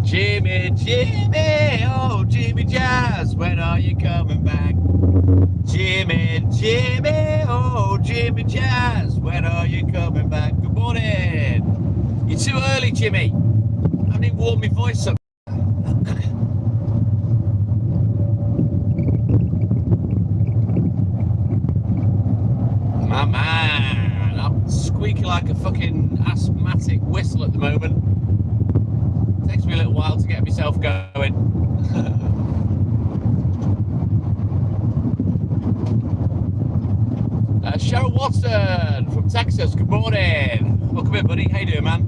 Jimmy, Jimmy, oh Jimmy Jazz, when are you coming back? Jimmy, Jimmy, oh Jimmy Jazz, when are you coming back? Good morning. You're too early, Jimmy. I haven't even warmed my voice up. My man, I'm squeaking like a fucking asthmatic whistle at the moment. Takes me a little while to get myself going. Cheryl Watson from Texas, good morning. Welcome in, buddy. How you doing, man?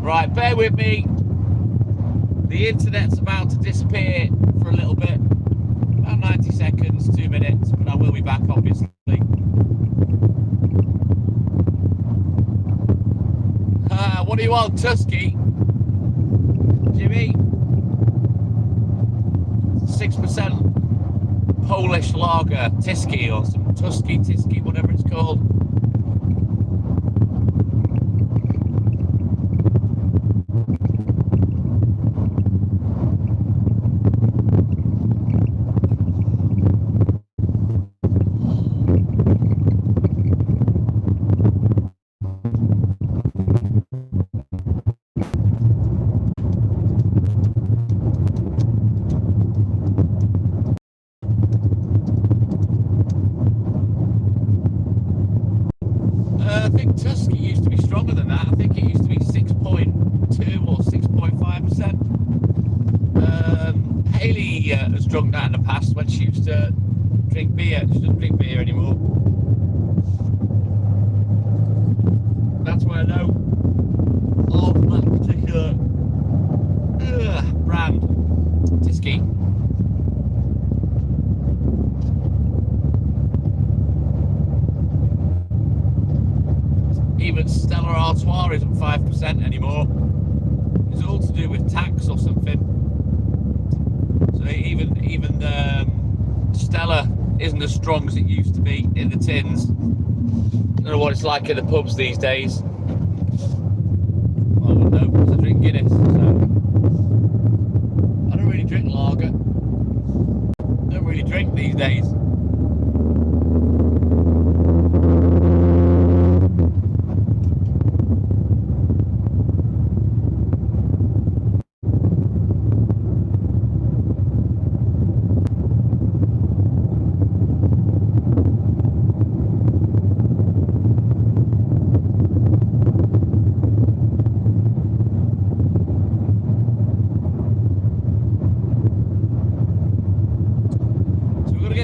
Right, bear with me. The internet's about to disappear for a little bit. About 90 seconds, 2 minutes, but I will be back, obviously. What do you want, Tusky? Jimmy? 6% Polish lager, Tiski or some Tusky, Tiski, whatever it's called. I think Tusky used to be stronger than that. I think it used to be 6.2 or 6.5%. Haley has drunk that in the past when she used to drink beer. She doesn't drink beer anymore. That's why I know of that particular brand, Tiski. Even Stella Artois isn't 5% anymore. It's all to do with tax or something. So even Stella isn't as strong as it used to be in the tins. I don't know what it's like in the pubs these days. I wouldn't know because I drink Guinness. So I don't really drink lager. I don't really drink these days.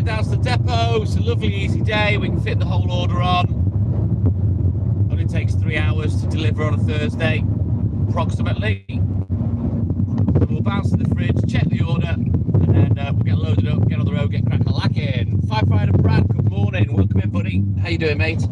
Down to the depot. It's a lovely easy day. We can fit the whole order on. Only takes 3 hours to deliver on a Thursday, approximately. We'll bounce to the fridge, check the order, and then we'll get loaded up, get on the road, get crack-a-lacking. Firefighter Brad, good morning. Welcome in, buddy. How you doing, mate?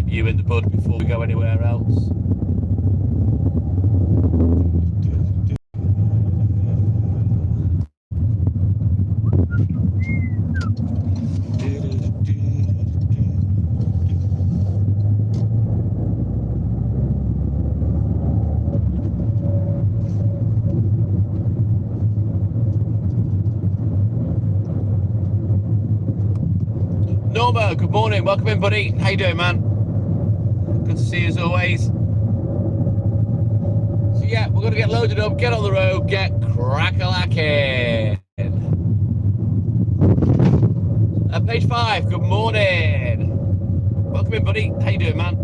You in the bud before we go anywhere else. Norma, good morning. Welcome in, buddy. How you doing, man? Good to see you as always. So yeah, we're going to get loaded up, get on the road, get crack-a-lacking. Page 5, good morning. Welcome in, buddy. How you doing, man?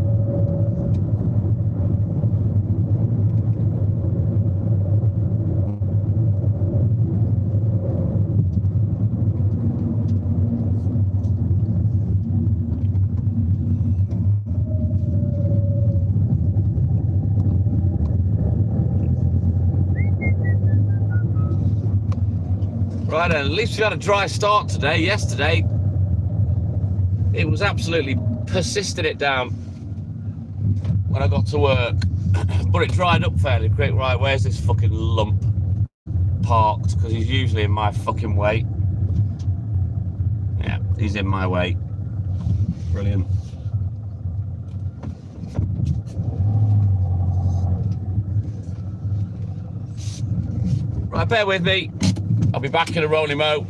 Right then, at least we had a dry start today. Yesterday, it was absolutely persisting it down when I got to work. But it dried up fairly quick. Right, where's this fucking lump parked? Because he's usually in my fucking way. Yeah, he's in my way. Brilliant. Right, bear with me. I'll be back in a rolling mo.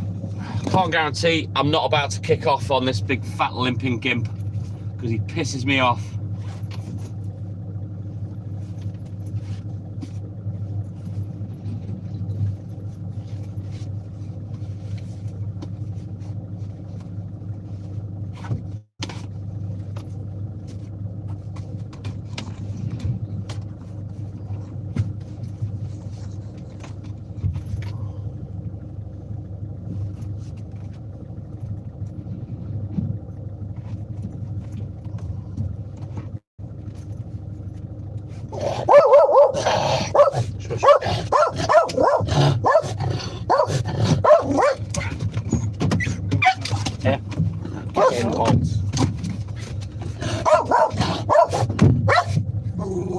Can't guarantee I'm not about to kick off on this big fat limping gimp because he pisses me off. Yeah.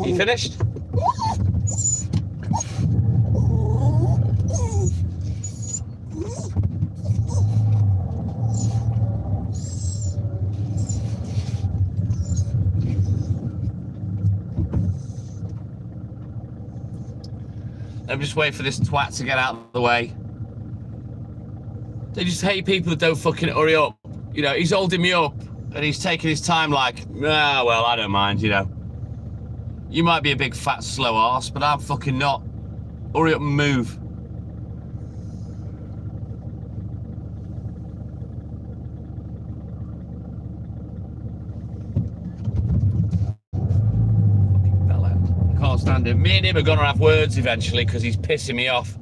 You finished? I'm just waiting for this twat to get out of the way. They just hate people that don't fucking hurry up. You know, he's holding me up and he's taking his time like, ah, well, I don't mind, you know. You might be a big fat slow arse, but I'm fucking not. Hurry up and move. Fucking bellend. I can't stand him. Me and him are gonna have words eventually because he's pissing me off.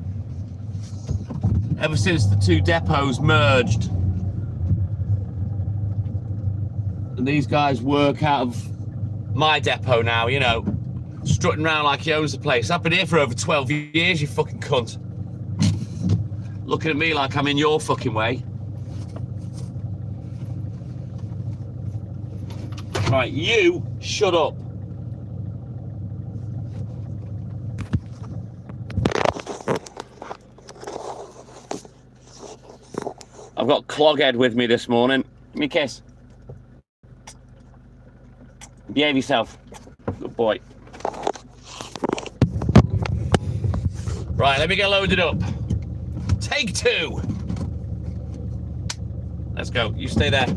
Ever since the two depots merged. And these guys work out of my depot now, you know, strutting around like he owns the place. I've been here for over 12 years, you fucking cunt. Looking at me like I'm in your fucking way. Right, you shut up. I've got Cloghead with me this morning. Give me a kiss. Behave yourself. Good boy. Right, let me get loaded up. Take two. Let's go. You stay there.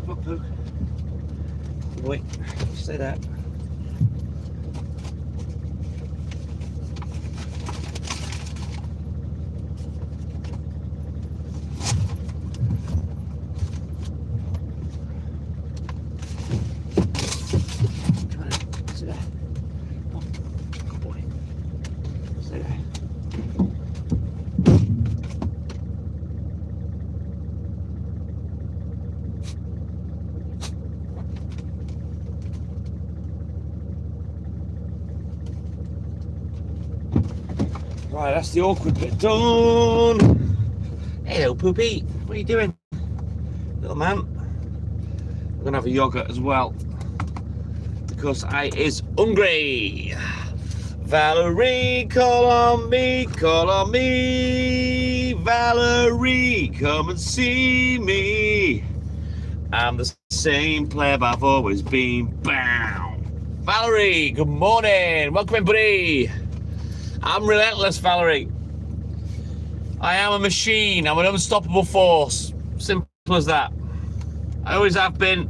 Look, Pooh. Wait, stay there. Right, that's the awkward bit done. Hello, Poopy. What are you doing? Little man. I'm going to have a yogurt as well. Because I is hungry. Valerie, call on me, call on me. Valerie, come and see me. I'm the same player I've always been. Bow. Valerie, good morning. Welcome in, buddy. I'm relentless, Valerie. I am a machine. I'm an unstoppable force. Simple as that. I always have been,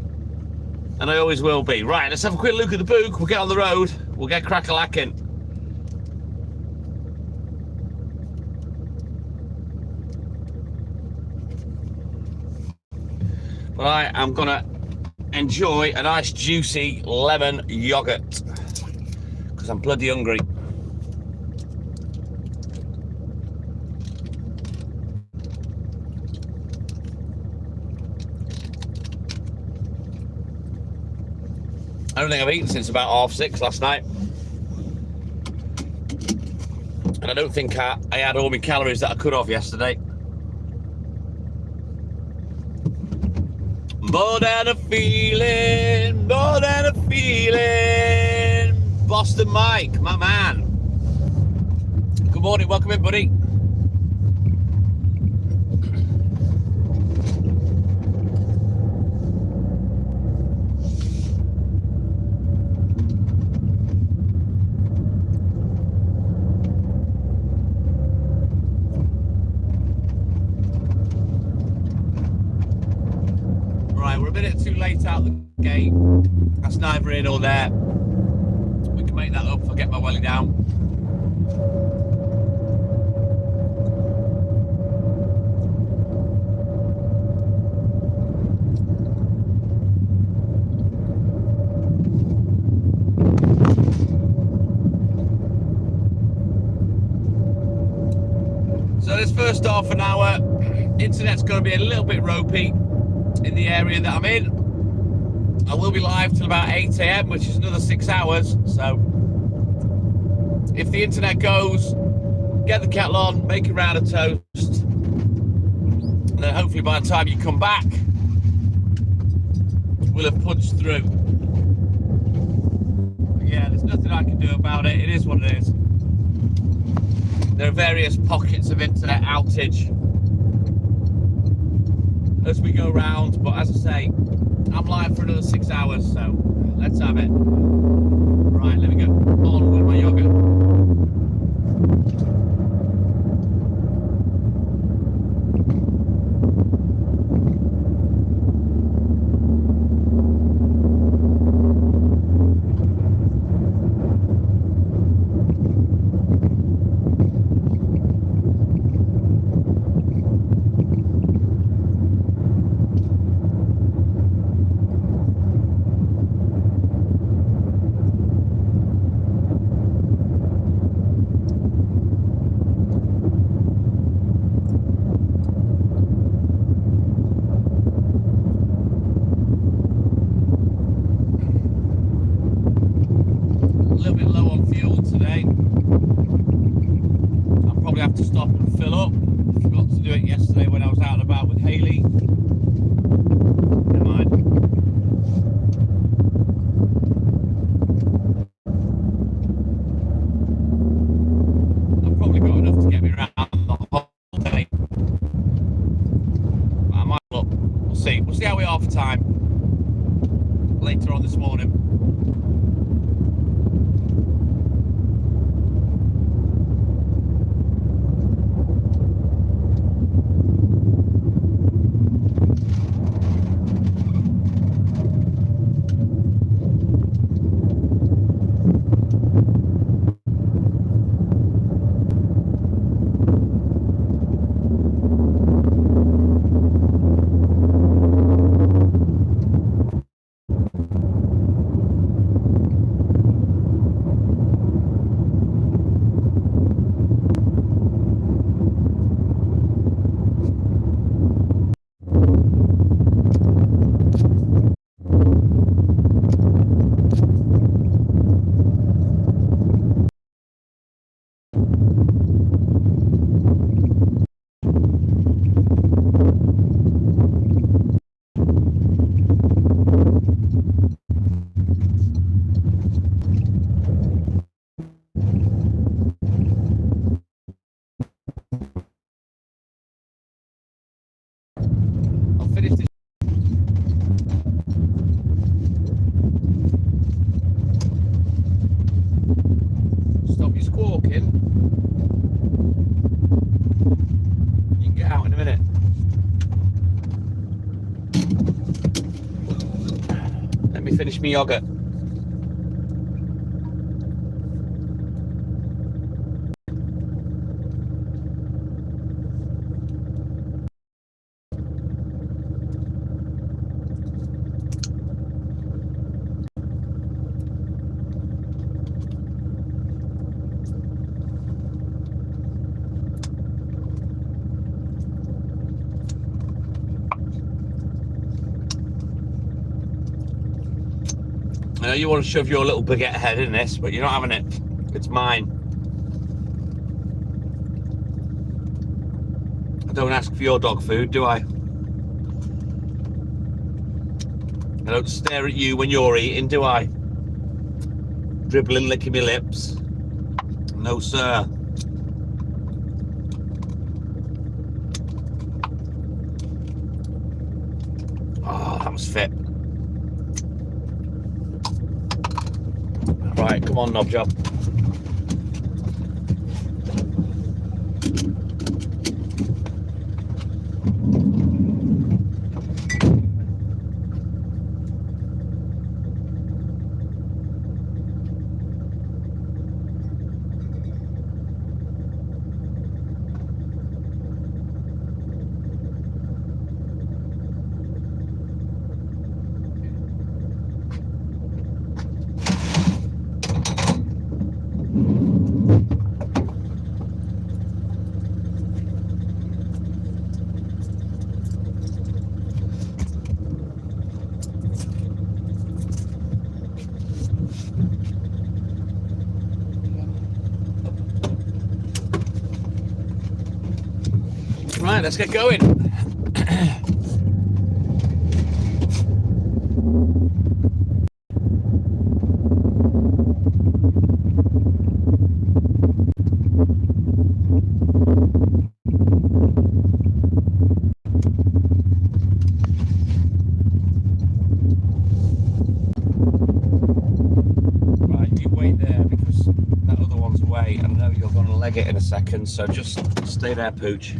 and I always will be. Right, let's have a quick look at the book. We'll get on the road. We'll get crack-a-lacking. Right, I'm gonna enjoy a nice juicy lemon yogurt because I'm bloody hungry. I don't think I've eaten since about 6:30 last night. And I don't think I had all my calories that I could have yesterday. More than a feeling, more than a feeling. Boston Mike, my man. Good morning, welcome in, buddy. Out the gate. That's neither here nor there. We can make that up if I get my welly down. So this first half an hour, internet's going to be a little bit ropey in the area that I'm in. I will be live till about 8 AM, which is another 6 hours. So if the internet goes, get the kettle on, make a round of toast, and then hopefully by the time you come back, we'll have punched through. But yeah, there's nothing I can do about it. It is what it is. There are various pockets of internet outage as we go round, but as I say, I'm live for another 6 hours, so let's have it. Right, let me go on with my yogurt. Have to stop and fill up. Forgot to do it yesterday when I was out and about with Haley. Never mind. I've probably got enough to get me around the whole day. But I might look. We'll see. We'll see how we are for time later on this morning. finish my yogurt. I know you want to shove your little baguette head in this, but you're not having it. It's mine. I don't ask for your dog food, do I? I don't stare at you when you're eating, do I? Dribbling, licking my lips. No, sir. Oh, that was fit. Right, come on, knob job. Right, let's get going. Right, you wait there because that other one's away and I know you're going to leg it in a second, so just stay there, Pooch.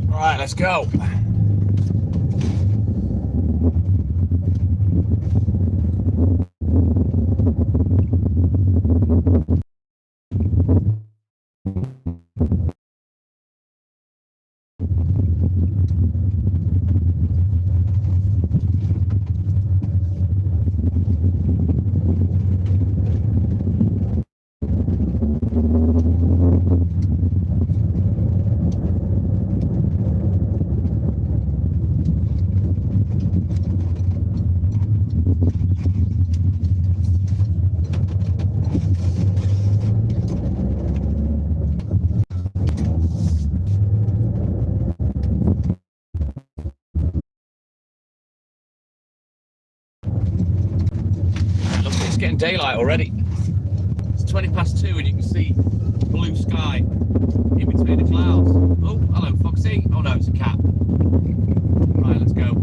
Right, let's go. Look, it's getting daylight already. It's 2:20 and you can see blue sky in between the clouds. Oh, hello, Foxy. Oh no, it's a cat. Right, let's go.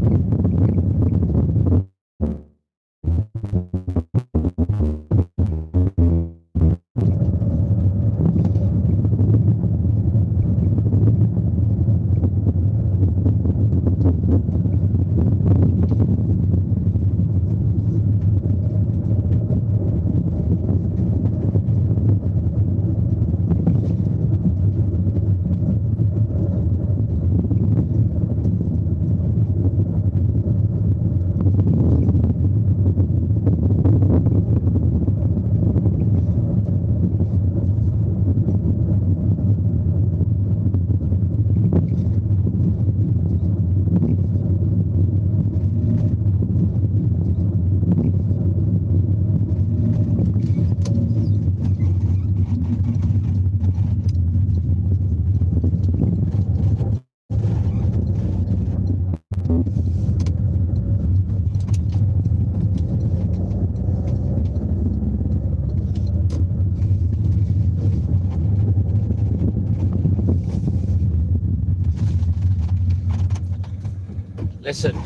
Listen,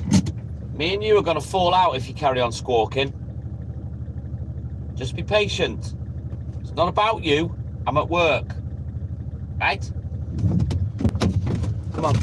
me and you are going to fall out if you carry on squawking. Just be patient. It's not about you. I'm at work. Right? Come on.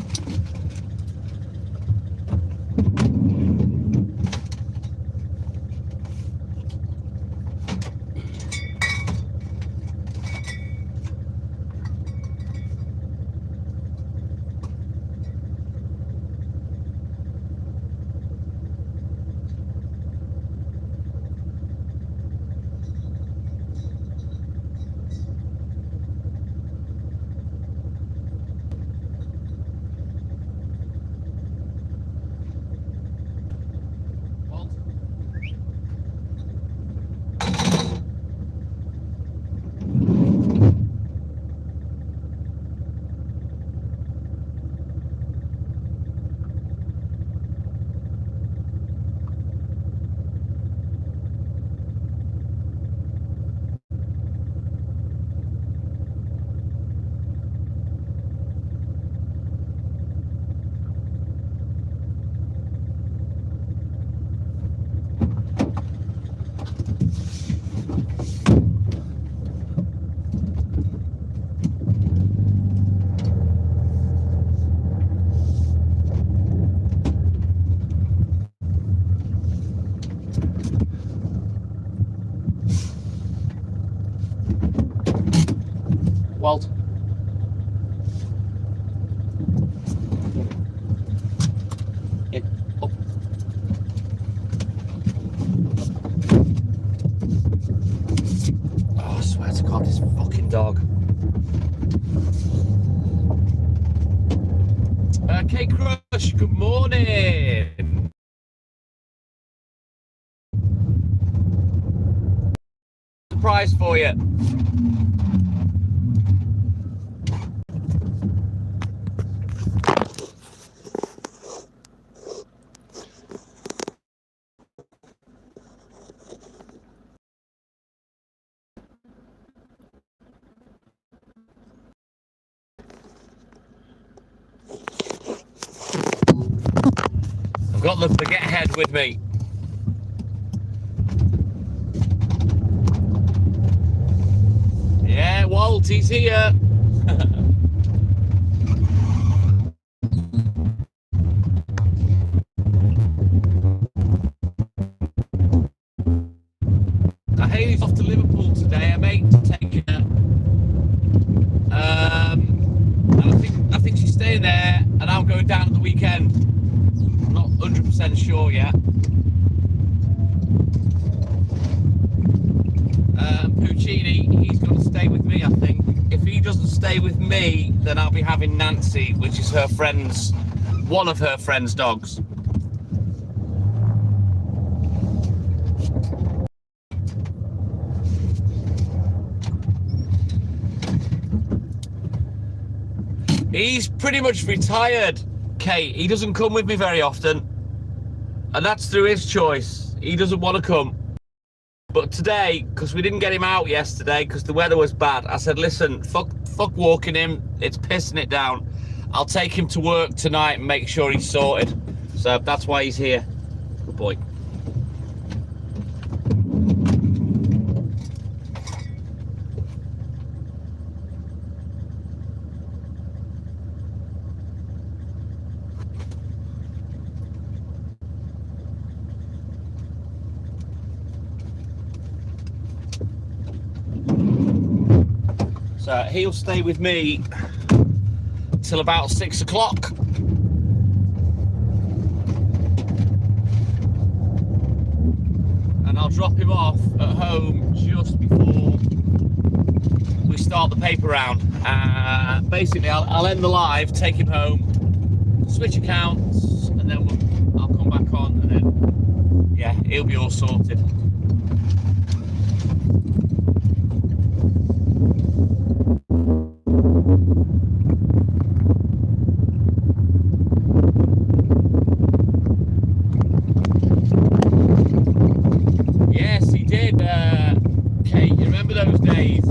Walt. Yeah. Up. Oh, I swear to God, this fucking dog. Kate Crush, good morning. Surprise for you. I've got the baguette head with me. Yeah, Walt, he's here. Haley's off to Liverpool today. I may take her. I think she's staying there, and I'm going down at the weekend. I'm not 100% sure yet. Puccini, he's going to stay with me, I think. If he doesn't stay with me, then I'll be having Nancy, which is her friend's, one of her friend's dogs. He's pretty much retired, Kate. He doesn't come with me very often. And that's through his choice. He doesn't want to come. But today, because we didn't get him out yesterday, because the weather was bad, I said, listen, fuck walking him. It's pissing it down. I'll take him to work tonight and make sure he's sorted. So that's why he's here. Good boy. So he'll stay with me till about 6 o'clock. And I'll drop him off at home just before we start the paper round. Basically, I'll end the live, take him home, switch accounts, and then I'll come back on, and then, yeah, he'll be all sorted. Yes, he did. Kate, you remember those days? He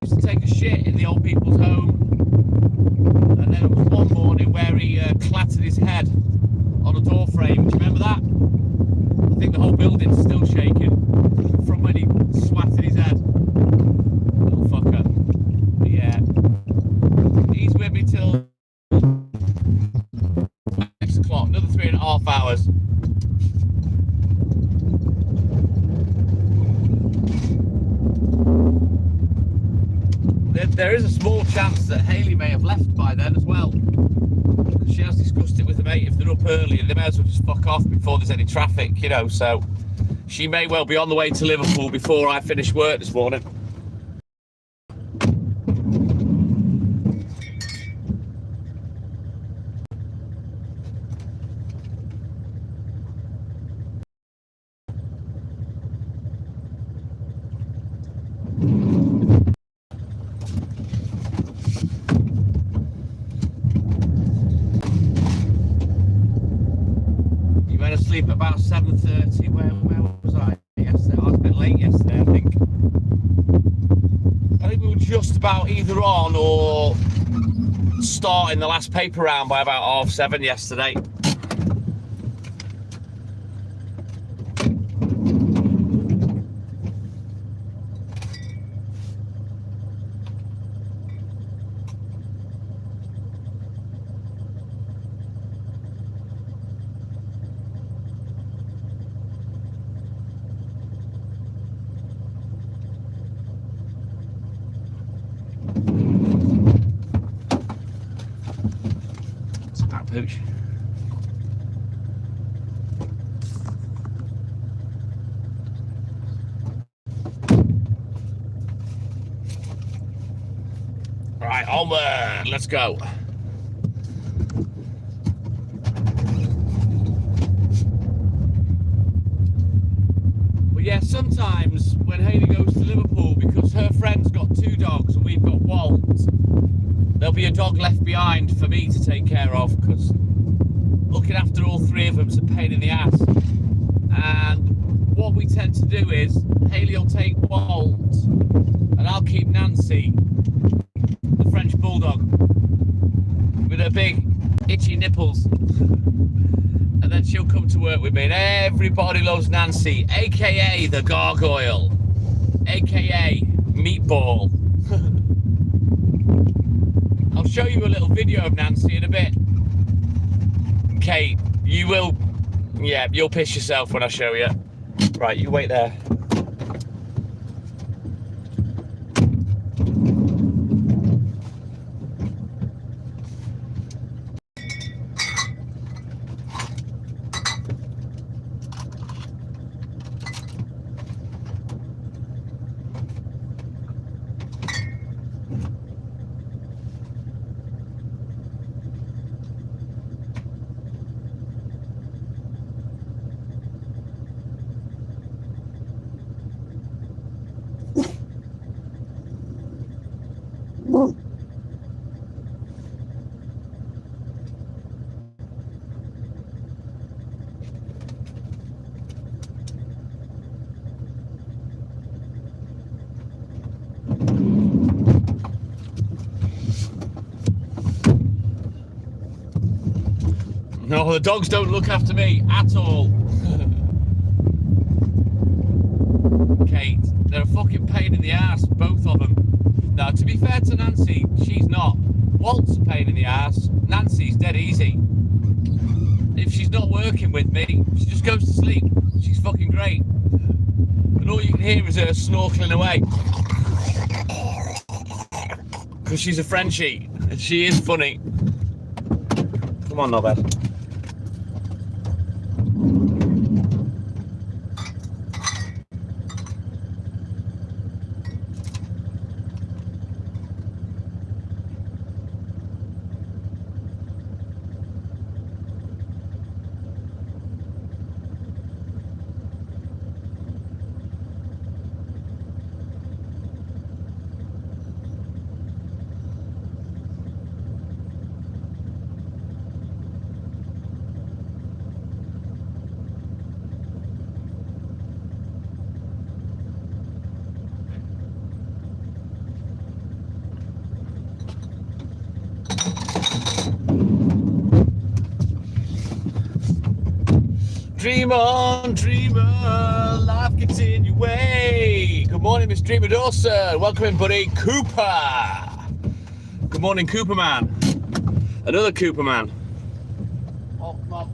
used to take a shit in the old people's home, and then there was one morning where he clattered his think the whole building's still shaking from when he swatted his head. Little fucker. But yeah. He's with me till 6 o'clock, another 3.5 hours. There is a small chance that Hayley may have left by then as well. She has discussed it with the mate. If they're up early, they may as well just fuck off before there's any traffic, you know. So she may well be on the way to Liverpool before I finish work this morning. Sleep at about 7:30. Where was I yesterday? I was a bit late yesterday, I think. I think we were just about either on or starting the last paper round by about 7:30 yesterday. Pooch. Right, onward, let's go. But yeah, sometimes when Hayley goes to Liverpool, because her friend's got 2 dogs and we've got Walt, there'll be a dog left behind for me to take care of, because looking after all 3 of them's a pain in the ass. And what we tend to do is Hayley will take Walt and I'll keep Nancy, the French bulldog, with her big itchy nipples. And then she'll come to work with me, and everybody loves Nancy, aka the gargoyle, aka Meatball. I'll show you a little video of Nancy in a bit. Kate, you will, yeah, you'll piss yourself when I show you. Right, you wait there. No, the dogs don't look after me at all. Kate, they're a fucking pain in the ass, both of them. Now, to be fair to Nancy, she's not. Walt's a pain in the ass. Nancy's dead easy. If she's not working with me, she just goes to sleep. She's fucking great. And all you can hear is her snorkeling away. Because she's a Frenchie, and she is funny. Come on, Norbert. dreamer, life gets in your way. Good morning, Miss Dreamer Dawson. Welcome in, buddy. Cooper. Good morning, Cooper man. Another Cooper man. Oh, Mom.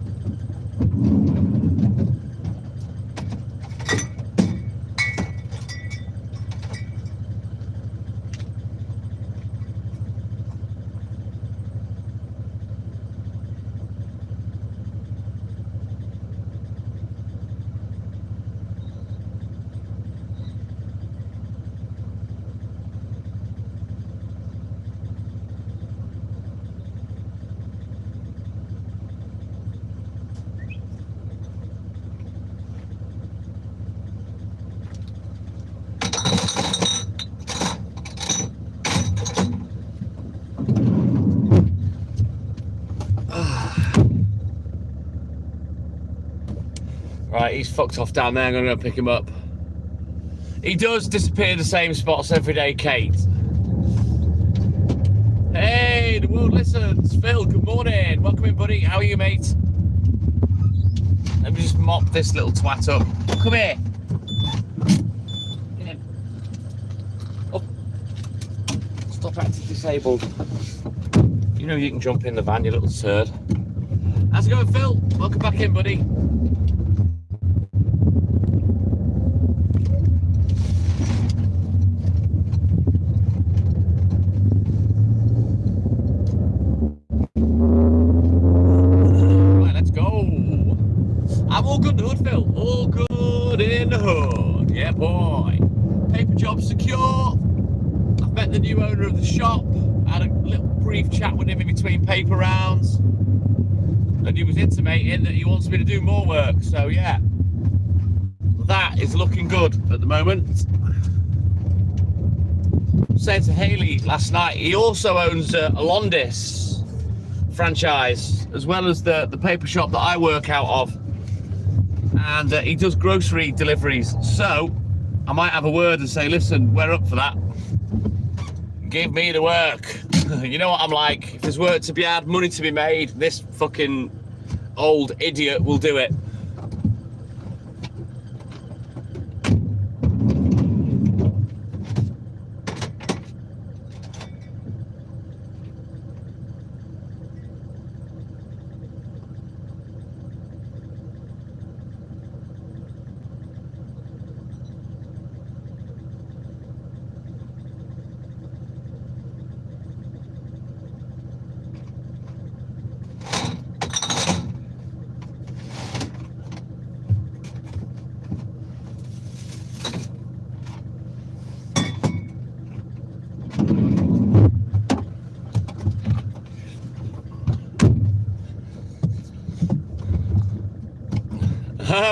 Right, he's fucked off down there. I'm going to go pick him up. He does disappear the same spots every day, Kate. Hey, the world listens. Phil, good morning. Welcome in, buddy. How are you, mate? Let me just mop this little twat up. Come here. Get in. Oh. Stop acting disabled. You know you can jump in the van, you little turd. How's it going, Phil? Welcome back in, buddy. I'm all good in the hood, Phil. All good in the hood. Yeah, boy. Paper job secure. I've met the new owner of the shop. I had a little brief chat with him in between paper rounds. And he was intimating that he wants me to do more work. So, yeah. That is looking good at the moment. I was saying to Haley last night, he also owns a Londis franchise, as well as the paper shop that I work out of. And he does grocery deliveries, so I might have a word and say, listen, we're up for that. Give me the work. You know what I'm like. If there's work to be had, money to be made, this fucking old idiot will do it.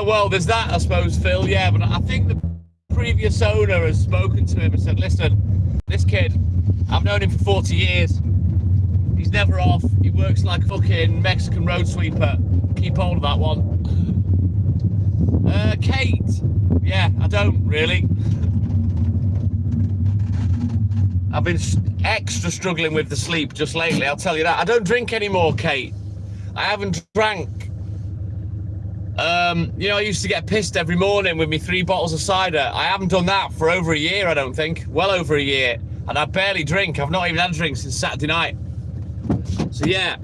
Well, there's that, I suppose, Phil, yeah, but I think the previous owner has spoken to him and said, listen, this kid, I've known him for 40 years. He's never off. He works like a fucking Mexican road sweeper. Keep hold of that one. Kate, yeah, I don't really. I've been extra struggling with the sleep just lately, I'll tell you that. I don't drink anymore, Kate. I haven't drank. You know, I used to get pissed every morning with me 3 bottles of cider. I haven't done that for over a year, I don't think. Well over a year. And I barely drink. I've not even had a drink since Saturday night. So yeah,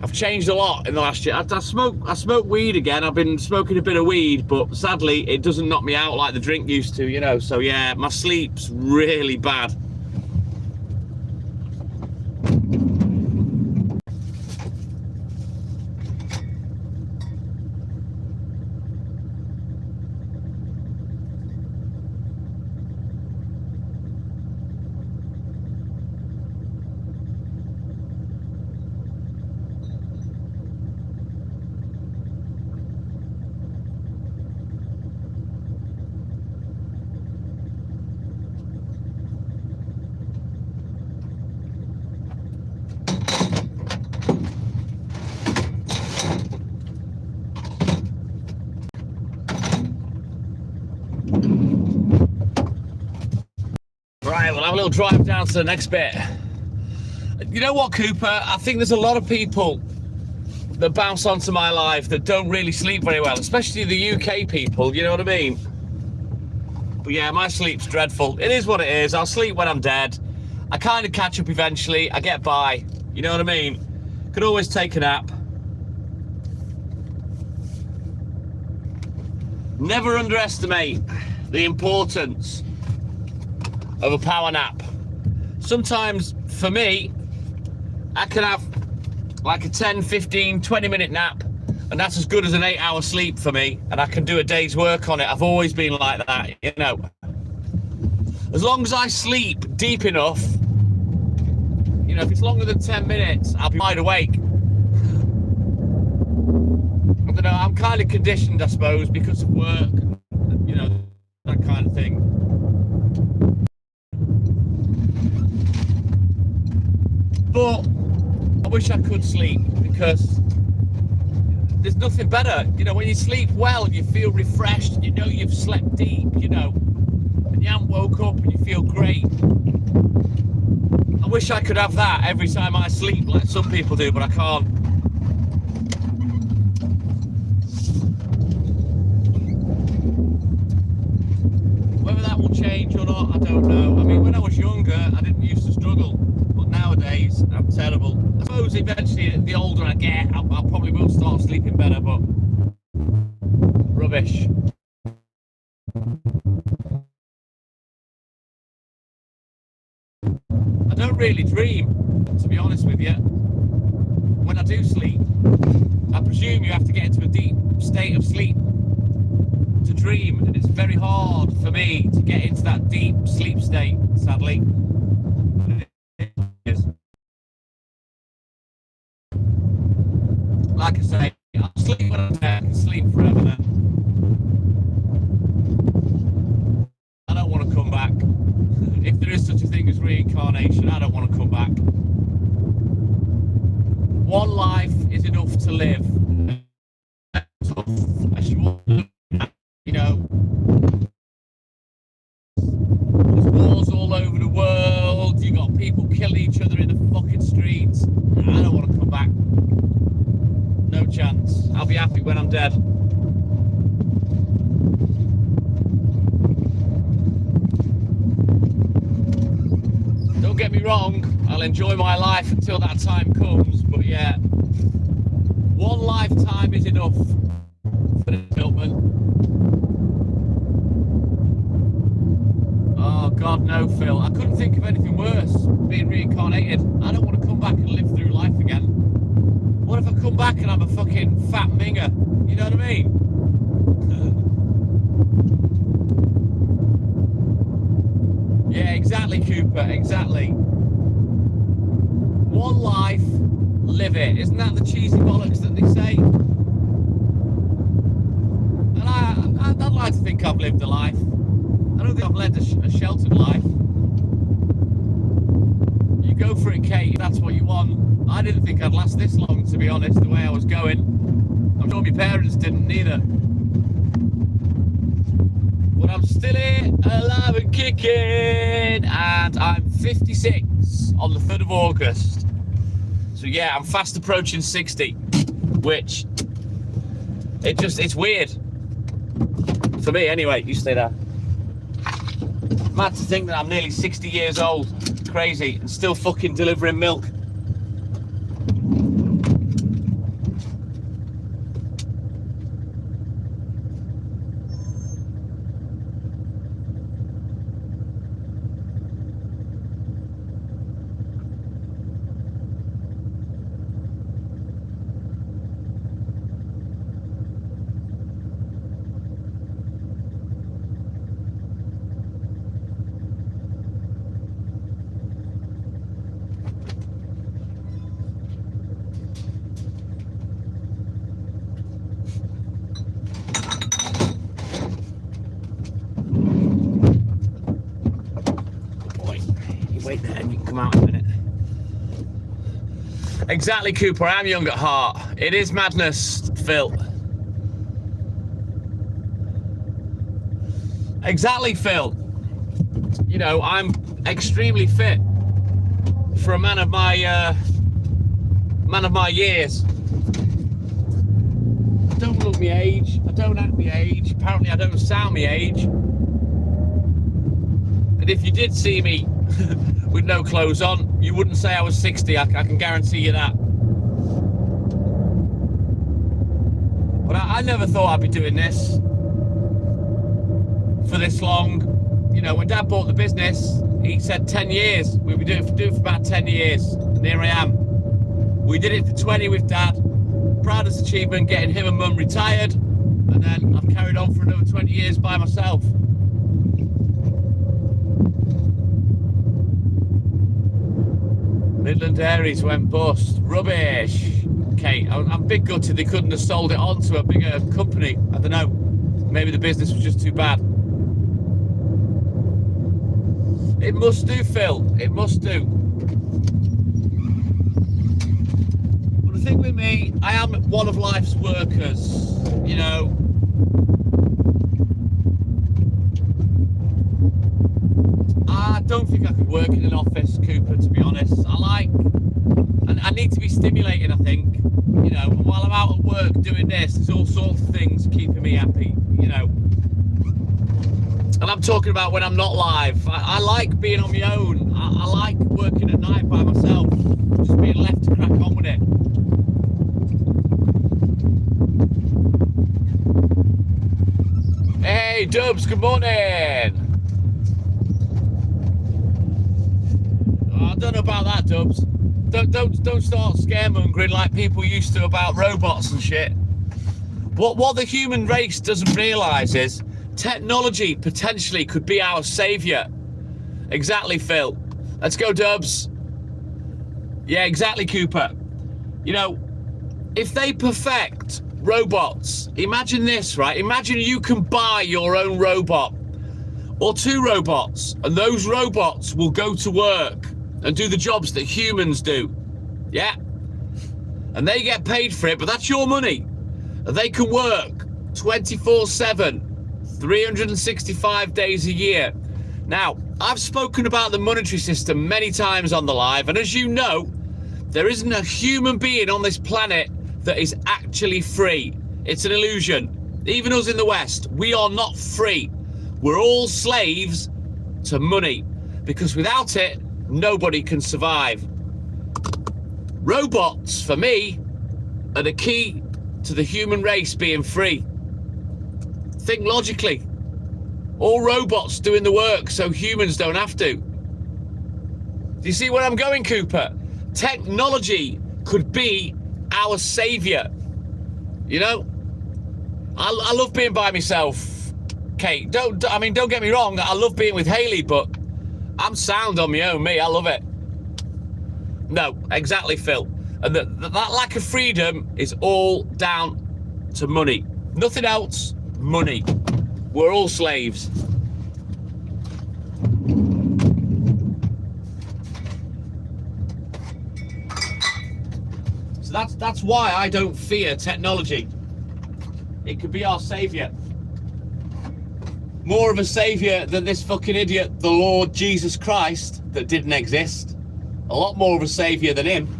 I've changed a lot in the last year. I smoke weed again. I've been smoking a bit of weed, but sadly it doesn't knock me out like the drink used to, you know. So yeah, my sleep's really bad. Right, we'll have a little drive down to the next bit. You know what, Cooper? I think there's a lot of people that bounce onto my life that don't really sleep very well, especially the UK people, you know what I mean? But yeah, my sleep's dreadful. It is what it is. I'll sleep when I'm dead. I kind of catch up eventually. I get by, you know what I mean? Could always take a nap. Never underestimate the importance of a power nap. Sometimes, for me, I can have like a 10, 15, 20-minute nap, and that's as good as an 8-hour sleep for me, and I can do a day's work on it. I've always been like that, you know. As long as I sleep deep enough, you know, if it's longer than 10 minutes, I'll be wide awake. I don't know, I'm kind of conditioned, I suppose, because of work, you know, that kind of thing. But I wish I could sleep, because there's nothing better. You know, when you sleep well, you feel refreshed, you know you've slept deep, you know, and you haven't woke up and you feel great. I wish I could have that every time I sleep like some people do, but I can't. Whether that will change or not, I don't know. I mean, when I was younger, I didn't used to struggle, but nowadays, I'm terrible. I suppose eventually, the older I get, I probably will start sleeping better, but rubbish. I don't really dream, to be honest with you. When I do sleep, I presume you have to get into a deep state of sleep to dream, and it's very hard for me to get into that deep sleep state, sadly. Like I say, I'll sleep when I'm dead, I can sleep forever then. I don't want to come back. If there is such a thing as reincarnation, I don't want to come back. One life is enough to live. You know, there's wars all over the world, you got people killing each other in the fucking streets. I don't want to come back. No chance. I'll be happy when I'm dead. Don't get me wrong, I'll enjoy my life until that time comes, but yeah, one lifetime is enough for the Tiltman. Oh God, no, Phil. I couldn't think of anything worse, being reincarnated. I don't want to come back and live through life again. What if I come back and I'm a fucking fat minger? You know what I mean? Yeah, exactly, Cooper, exactly. One life, live it. Isn't that the cheesy bollocks that they say? And I'd like to think I've lived a life. I don't think I've led a sheltered life. You go for it, Kate, if that's what you want. I didn't think I'd last this long, to be honest, the way I was going. I'm sure my parents didn't either. But I'm still here, alive and kicking, and I'm 56 on the 3rd of August. So yeah, I'm fast approaching 60, which, it's weird. For me, anyway. You stay there. Mad to think that I'm nearly 60 years old. Crazy. And still fucking delivering milk. Wait there and you can come out in a minute. Exactly, Cooper. I am young at heart. It is madness, Phil. Exactly, Phil. You know, I'm extremely fit for a man of my years. look my age. I don't act my age. Apparently I don't sound my age. And if you did see me with no clothes on, you wouldn't say I was 60. I can guarantee you that. But I never thought I'd be doing this for this long. You know, when Dad bought the business, he said 10 years. We'll be doing it for about 10 years. And here I am. We did it for 20 with Dad. Proudest achievement, getting him and Mum retired. And then I've carried on for another 20 years by myself. Midland Dairies went bust. Rubbish. Okay, I'm a bit gutted they couldn't have sold it on to a bigger company. I don't know. Maybe the business was just too bad. It must do, Phil. It must do. But the thing with me, I am one of life's workers. You know, I don't think I could work in an office, Cooper, to be honest. And I need to be stimulated, I think. You know, while I'm out at work doing this, there's all sorts of things keeping me happy, you know. And I'm talking about when I'm not live. I like being on my own. I like working at night by myself, just being left to crack on with it. Hey, Dubs, good morning. Oh, I don't know about that, Dubs. Don't start scaremongering like people used to about robots and shit. What the human race doesn't realise is technology potentially could be our saviour. Exactly, Phil. Let's go, Dubs. Yeah, exactly, Cooper. You know, if they perfect robots, imagine this, right? Imagine you can buy your own robot or 2 robots, and those robots will go to work and do the jobs that humans do. Yeah. And they get paid for it, but that's your money. And they can work 24/7. 365 days a year. Now, I've spoken about the monetary system many times on the live, and as you know, there isn't a human being on this planet that is actually free. It's an illusion. Even us in the West, we are not free. We're all slaves to money, because without it, nobody can survive. Robots, for me, are the key to the human race being free. Think logically. All robots doing the work so humans don't have to. Do you see where I'm going, Cooper? Technology could be our saviour. You know? I love being by myself, Kate. Don't get me wrong, I love being with Hayley, but I'm sound on my own, me. I love it. No, exactly, Phil. And that lack of freedom is all down to money. Nothing else. Money. We're all slaves. So that's why I don't fear technology. It could be our saviour. More of a saviour than this fucking idiot, the Lord Jesus Christ, that didn't exist. A lot more of a saviour than him.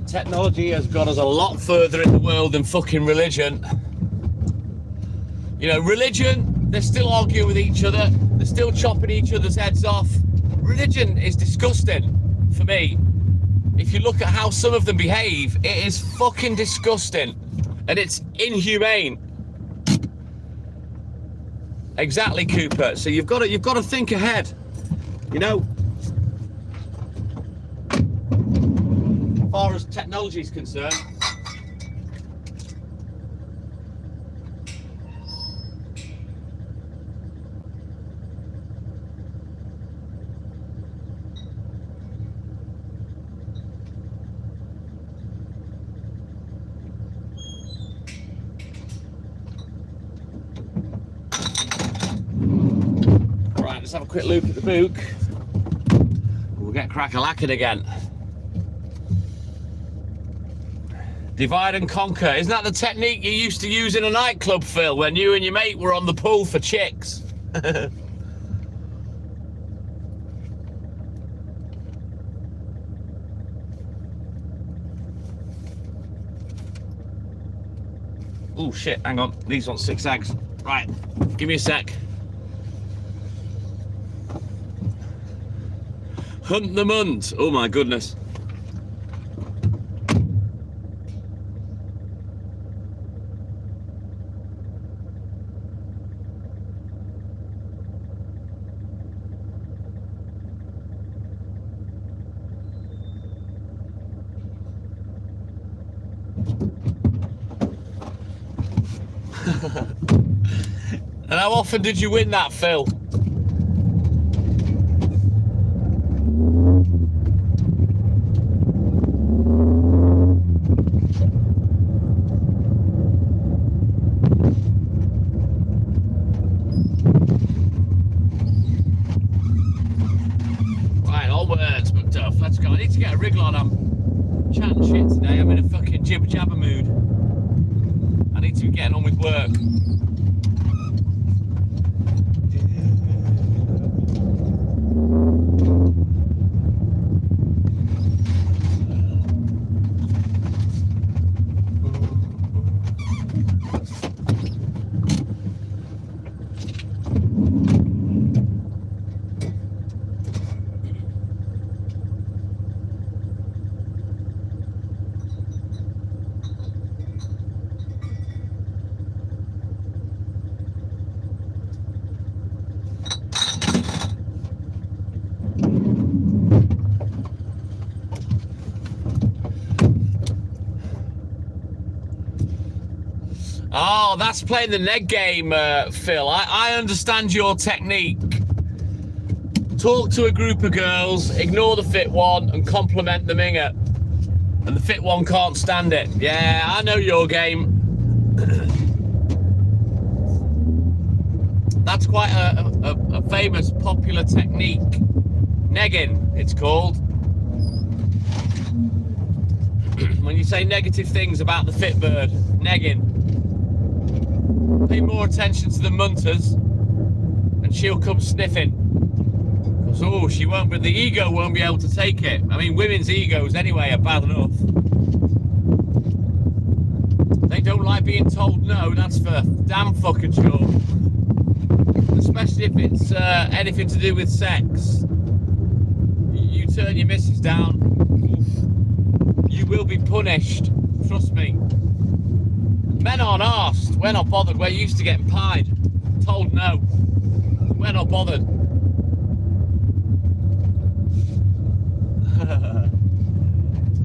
Technology has got us a lot further in the world than fucking religion. You know, religion, they're still arguing with each other. They're still chopping each other's heads off. Religion is disgusting for me. If you look at how some of them behave, it is fucking disgusting. And it's inhumane. Exactly, Cooper. So you've got to think ahead. You know, as far as technology is concerned. Right, Let's have a quick look at the book. We'll get crack-a-lacking again. Divide and conquer. Isn't that the technique you used to use in a nightclub, Phil, when you and your mate were on the pull for chicks? Oh shit, hang on. These want 6 eggs. Right, give me a sec. Hunt the Mund. Oh my goodness. And how often did you win that, Phil? Right, all words, McDuff. Let's go. I need to get a wriggle on. I'm chatting shit today. I'm in a fucking jibber jabber mood. I need to be getting on with work. Oh, that's playing the neg game, Phil. I understand your technique. Talk to a group of girls, ignore the fit one, and compliment the minger. And the fit one can't stand it. Yeah, I know your game. That's quite a famous, popular technique. Negging, it's called. When you say negative things about the fit bird, negging. Pay more attention to the munters and she'll come sniffing. Because, oh, she won't, but the ego won't be able to take it. I mean, women's egos anyway are bad enough. They don't like being told no, that's for damn fucking sure. Especially if it's anything to do with sex. You turn your missus down, you will be punished. Trust me. Men aren't arsed. We're not bothered. We're used to getting pied. Told no. We're not bothered.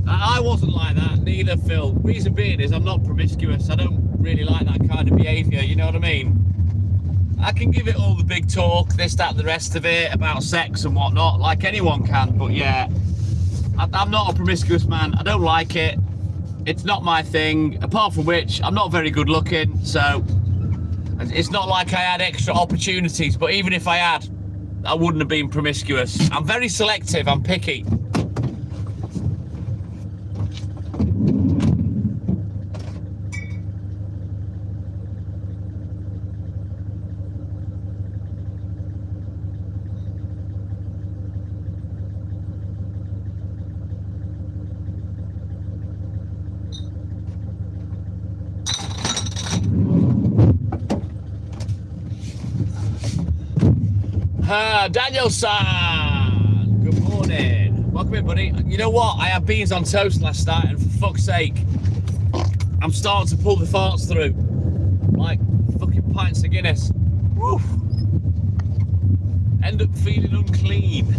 I wasn't like that, neither, Phil. Reason being is I'm not promiscuous. I don't really like that kind of behaviour, you know what I mean? I can give it all the big talk, this, that, and the rest of it, about sex and whatnot, like anyone can, but yeah, I'm not a promiscuous man. I don't like it. It's not my thing, apart from which I'm not very good looking, so it's not like I had extra opportunities, but even if I had, I wouldn't have been promiscuous. I'm very selective, I'm picky. Daniel-san, good morning. Welcome in, buddy. You know what? I had beans on toast last night, and for fuck's sake, I'm starting to pull the farts through. Like fucking pints of Guinness. Woo. End up feeling unclean.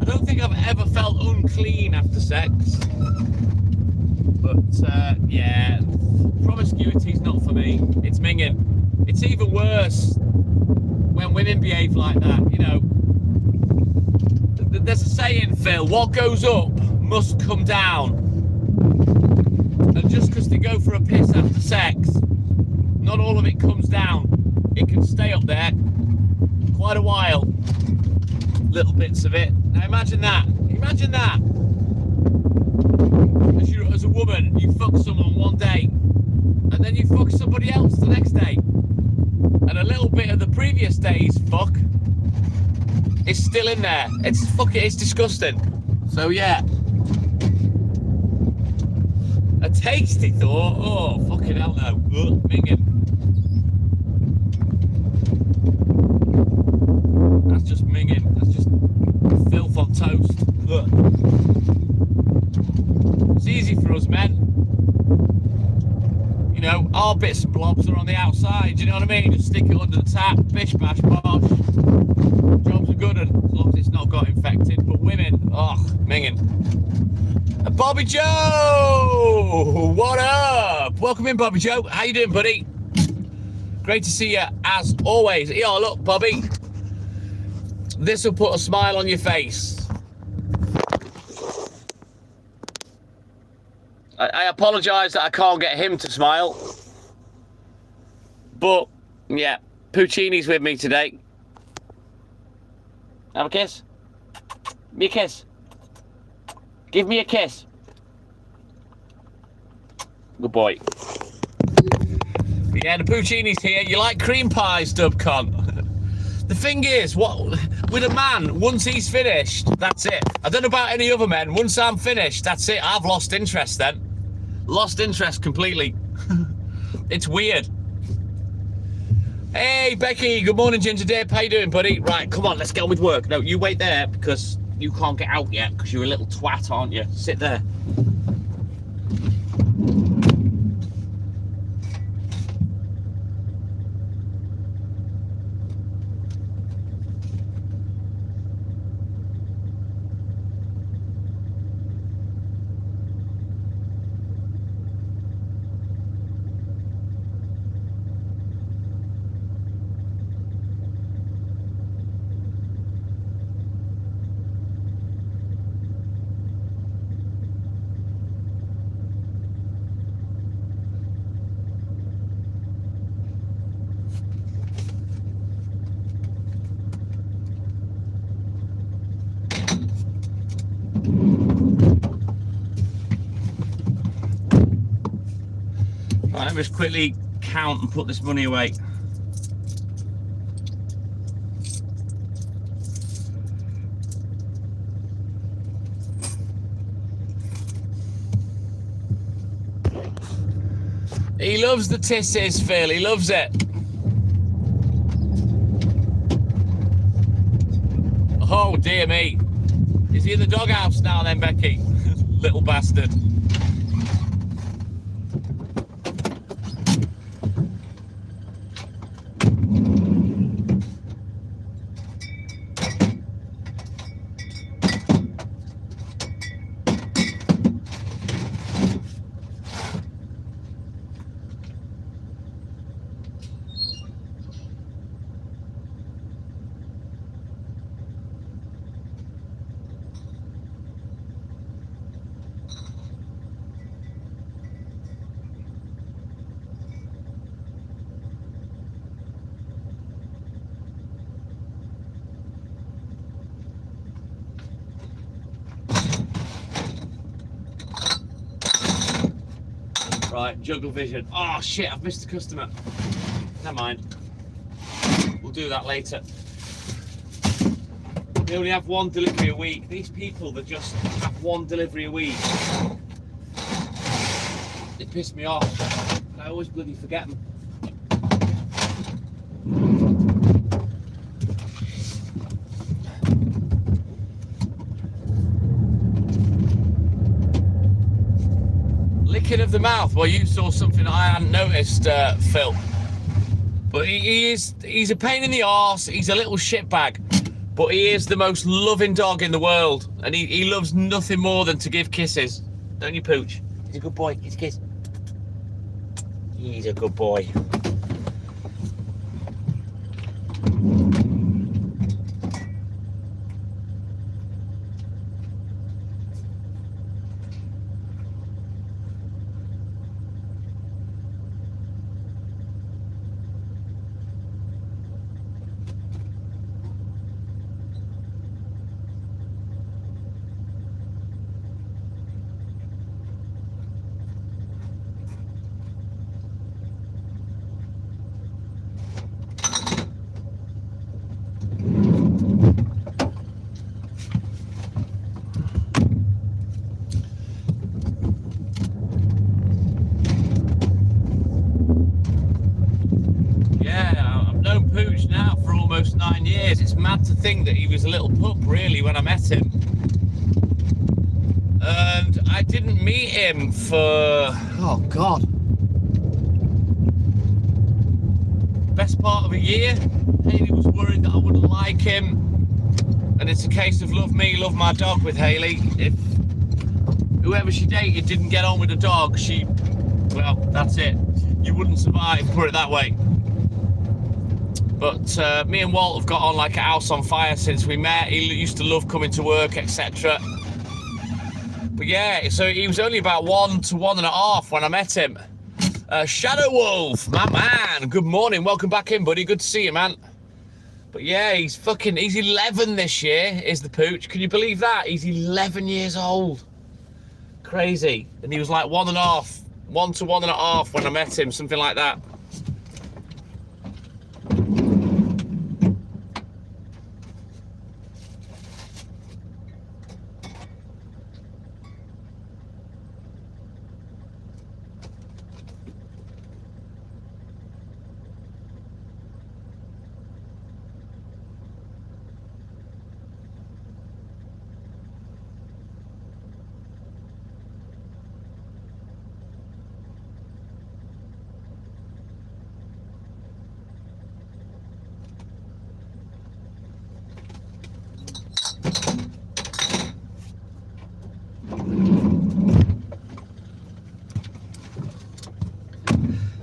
I don't think I've ever felt unclean after sex. But, yeah, promiscuity's not for me. It's minging. It's even worse when women behave like that, you know. There's a saying, Phil, what goes up must come down. And just because they go for a piss after sex, not all of it comes down. It can stay up there quite a while. Little bits of it. Now imagine that. Imagine that. As a woman, you fuck someone one day, and then you fuck somebody else the next day, and a little bit of the previous day's fuck is still in there. It's disgusting. So yeah, a tasty thought. Oh fucking hell no. Ugh, minging. That's just minging. That's just filth on toast. Ugh. It's easy for us men. You know, our bits and blobs are on the outside, you know what I mean? Just stick it under the tap, bish bash bosh. Jobs are good, and as long as it's not got infected. But women, oh, minging. Bobby Joe! What up? Welcome in, Bobby Joe. How you doing, buddy? Great to see you, as always. Yo, look, Bobby. This will put a smile on your face. I apologise that I can't get him to smile. But, yeah, Puccini's with me today. Have a kiss. Give me a kiss. Give me a kiss. Good boy. Yeah, the Puccini's here. You like cream pies, Dubcon? The thing is, what with a man, once he's finished, that's it. I don't know about any other men. Once I'm finished, that's it. I've lost interest then. Lost interest completely. It's weird. Hey, Becky. Good morning, Ginger Dip. How you doing, buddy? Right, come on. Let's get on with work. No, you wait there because you can't get out yet because you're a little twat, aren't you? Sit there. Right, let me just quickly count and put this money away. He loves the tisses, Phil. He loves it. Oh, dear me. Is he in the doghouse now then, Becky? Little bastard. Right, juggle vision. Oh shit, I've missed a customer. Never mind. We'll do that later. They only have one delivery a week. These people that just have one delivery a week, they piss me off. I always bloody forget them. Licking of the mouth. Well, you saw something I hadn't noticed, Phil. But he's a pain in the arse. He's a little shitbag. But he is the most loving dog in the world. And he loves nothing more than to give kisses. Don't you, Pooch? He's a good boy. He's a kiss. He's a good boy. mad to think that he was a little pup, really, when I met him. And I didn't meet him for, oh God, best part of a year. Hayley was worried that I wouldn't like him. And it's a case of love me, love my dog with Hayley. If whoever she dated didn't get on with the dog, well, that's it. You wouldn't survive, put it that way. But me and Walt have got on like a house on fire since we met. He used to love coming to work, etc. But yeah, so he was only about 1 to 1.5 when I met him. Shadow Wolf, my man. Good morning, welcome back in, buddy. Good to see you, man. But yeah, he's 11 this year, is the pooch. Can you believe that? He's 11 years old. Crazy. And he was like 1 to 1.5 when I met him, something like that.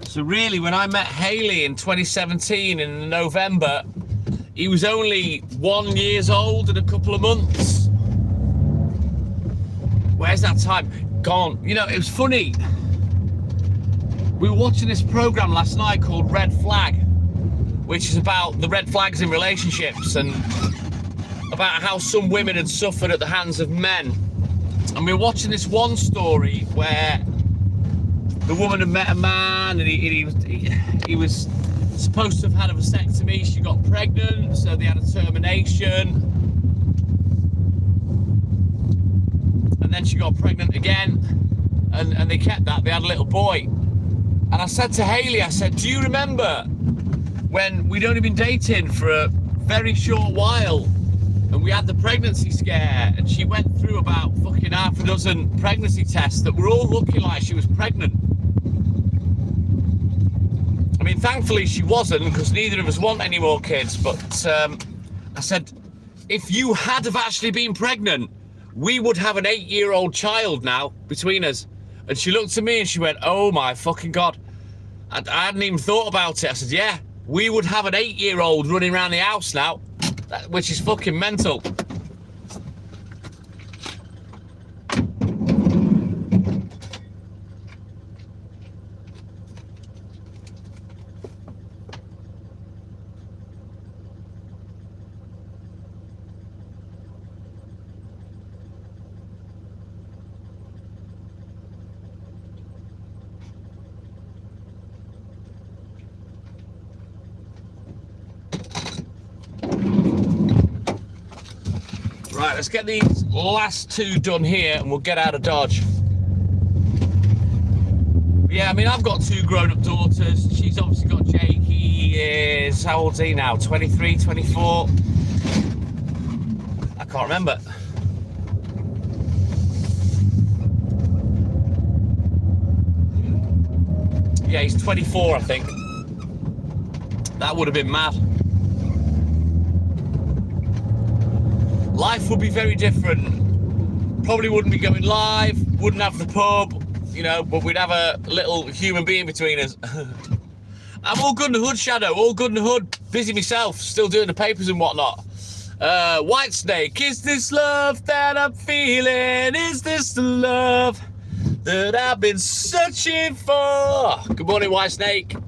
So really, when I met Hayley in 2017 in November, he was only 1 year old and a couple of months. Where's that time gone? You know, it was funny. We were watching this program last night called Red Flag, which is about the red flags in relationships and about how some women had suffered at the hands of men. And we were watching this one story where the woman had met a man and he was supposed to have had a vasectomy. She got pregnant, so they had a termination. And then she got pregnant again, and they kept that. They had a little boy. And I said to Hayley, I said, do you remember when we'd only been dating for a very short while and we had the pregnancy scare and she went through about fucking half a dozen pregnancy tests that were all looking like she was pregnant? I mean, thankfully she wasn't, because neither of us want any more kids, but I said, if you had have actually been pregnant, we would have an 8-year-old child now between us. And she looked at me and she went, oh my fucking God. I hadn't even thought about it. I said, yeah, we would have an 8-year-old running around the house now, which is fucking mental. Right, let's get these last two done here and we'll get out of Dodge. Yeah, I mean, I've got 2 grown-up daughters. She's obviously got Jake. He is, how old's he now? 23, 24? I can't remember. Yeah, he's 24, I think. That would have been mad. Life would be very different. Probably wouldn't be going live, wouldn't have the pub, you know, but we'd have a little human being between us. I'm all good in the hood, Shadow, all good in the hood. Busy myself, still doing the papers and whatnot. Whitesnake, is this love that I'm feeling? Is this the love that I've been searching for? Good morning, Whitesnake.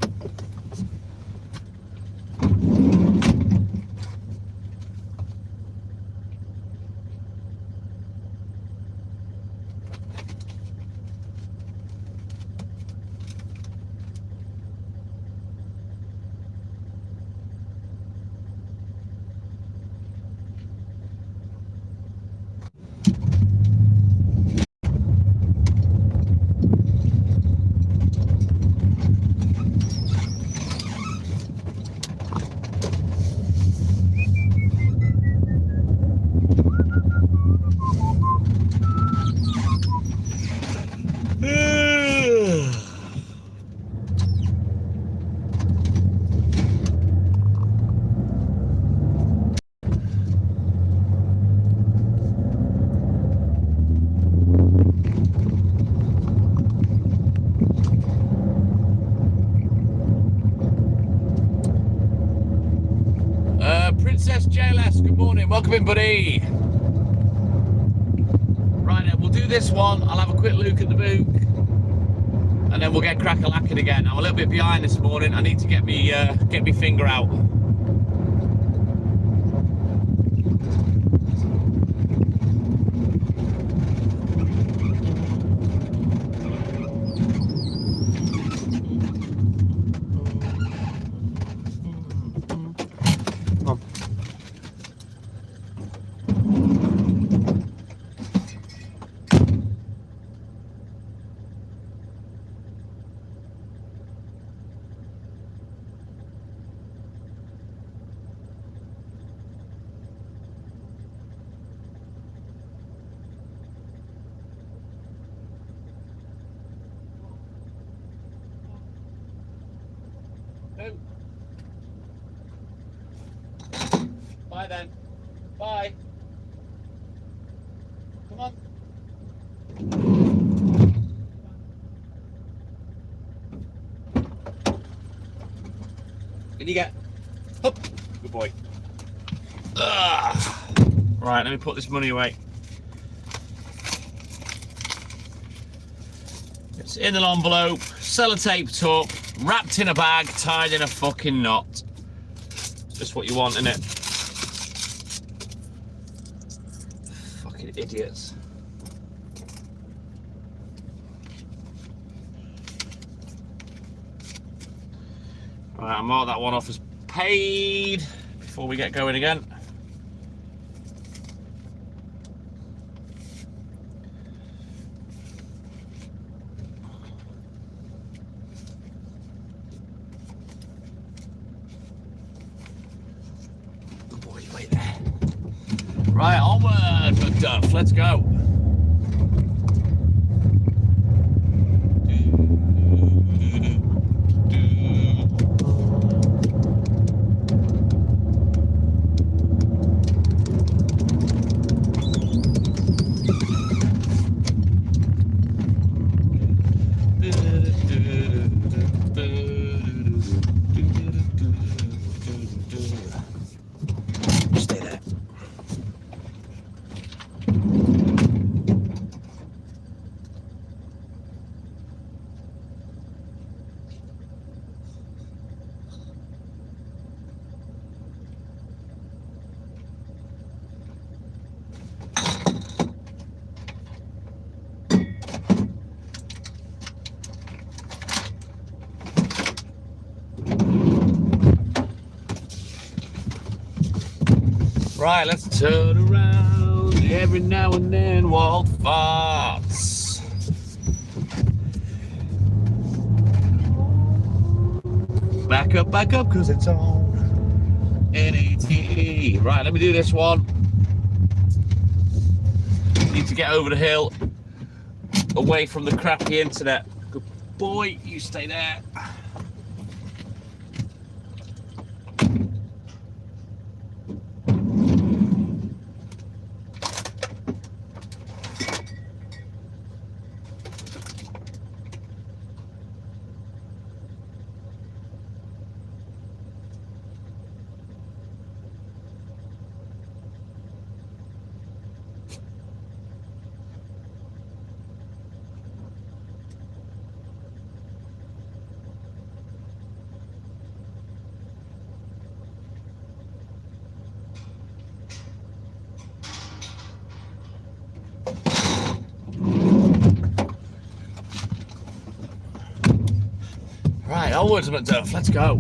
Welcome in, buddy. Right, we'll do this one. I'll have a quick look at the book, and then we'll get crack-a-lacking again. I'm a little bit behind this morning. I need to get me finger out. Bye then. Bye. Come on. Can you get? Up. Good boy. Right, let me put this money away. It's in an envelope, sellotaped up, wrapped in a bag, tied in a fucking knot. Just what you want, innit? Fucking idiots. Right, I'll mark that one off as paid before we get going again. Right, onward, Macduff, let's go. Stay there. Right, let's turn around. Every now and then, Walt farts. Back up, cause it's on NATE. Right, let me do this one. Need to get over the hill, away from the crappy internet. Good boy, you stay there. Right, onwards, Macduff, let's go.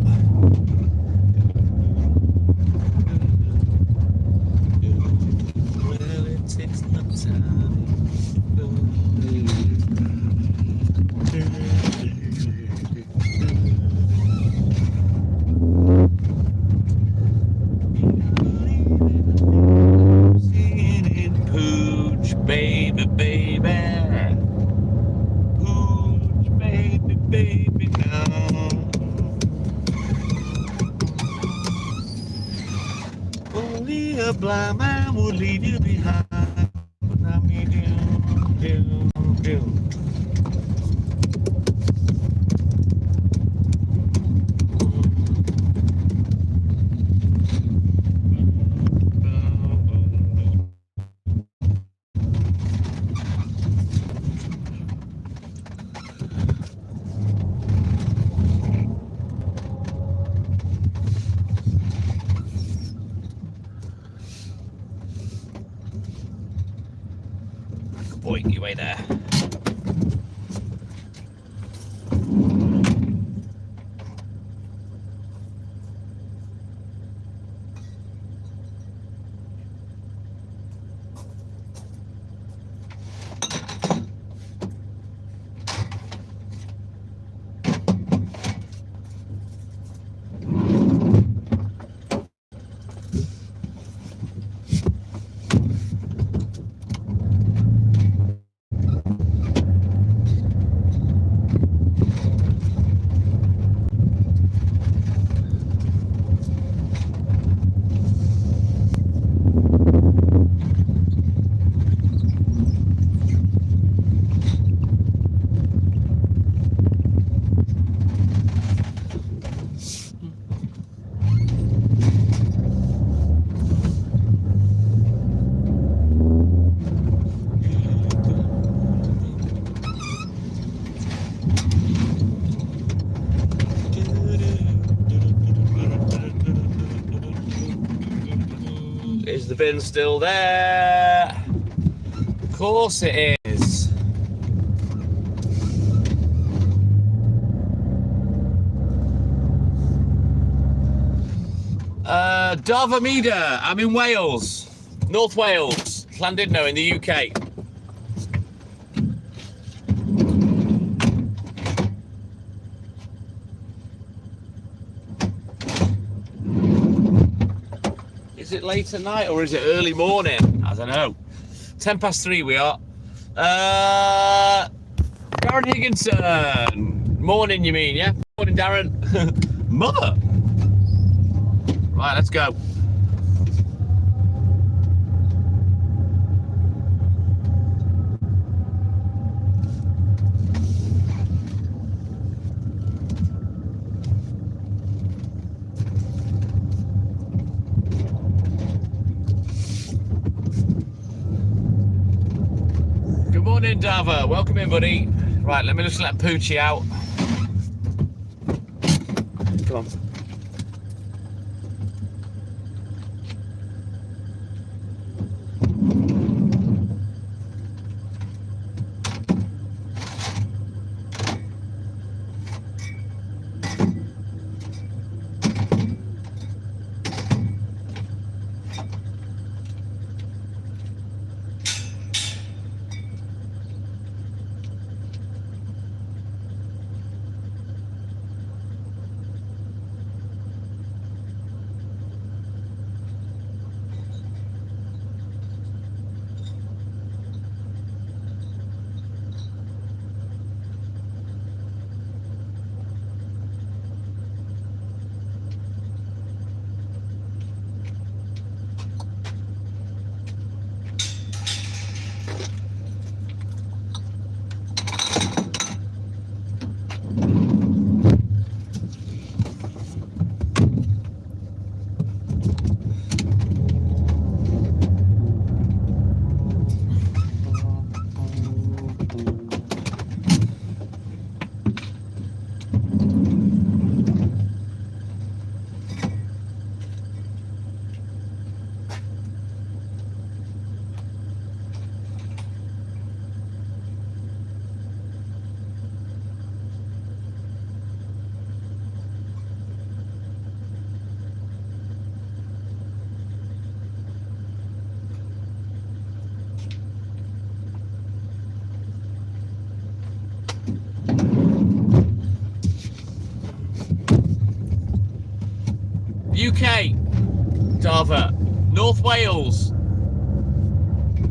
Well, it takes no time. Pooch, baby, baby. Pooch, baby, baby, now. Only a blind man will leave you behind. But I mean, do. boy, you wait there. Is the bin still there? Of course it is. Darfamida, I'm in Wales, North Wales, Llandudno in the UK. Is it late at night or is it early morning? I don't know. 3:10 we are. Darren Higginson. Morning, you mean, yeah? Morning, Darren. Mother. Right, let's go. Good morning, Dava. Welcome in, buddy. Right, let me just let Poochie out. Come on. UK, Dava, North Wales,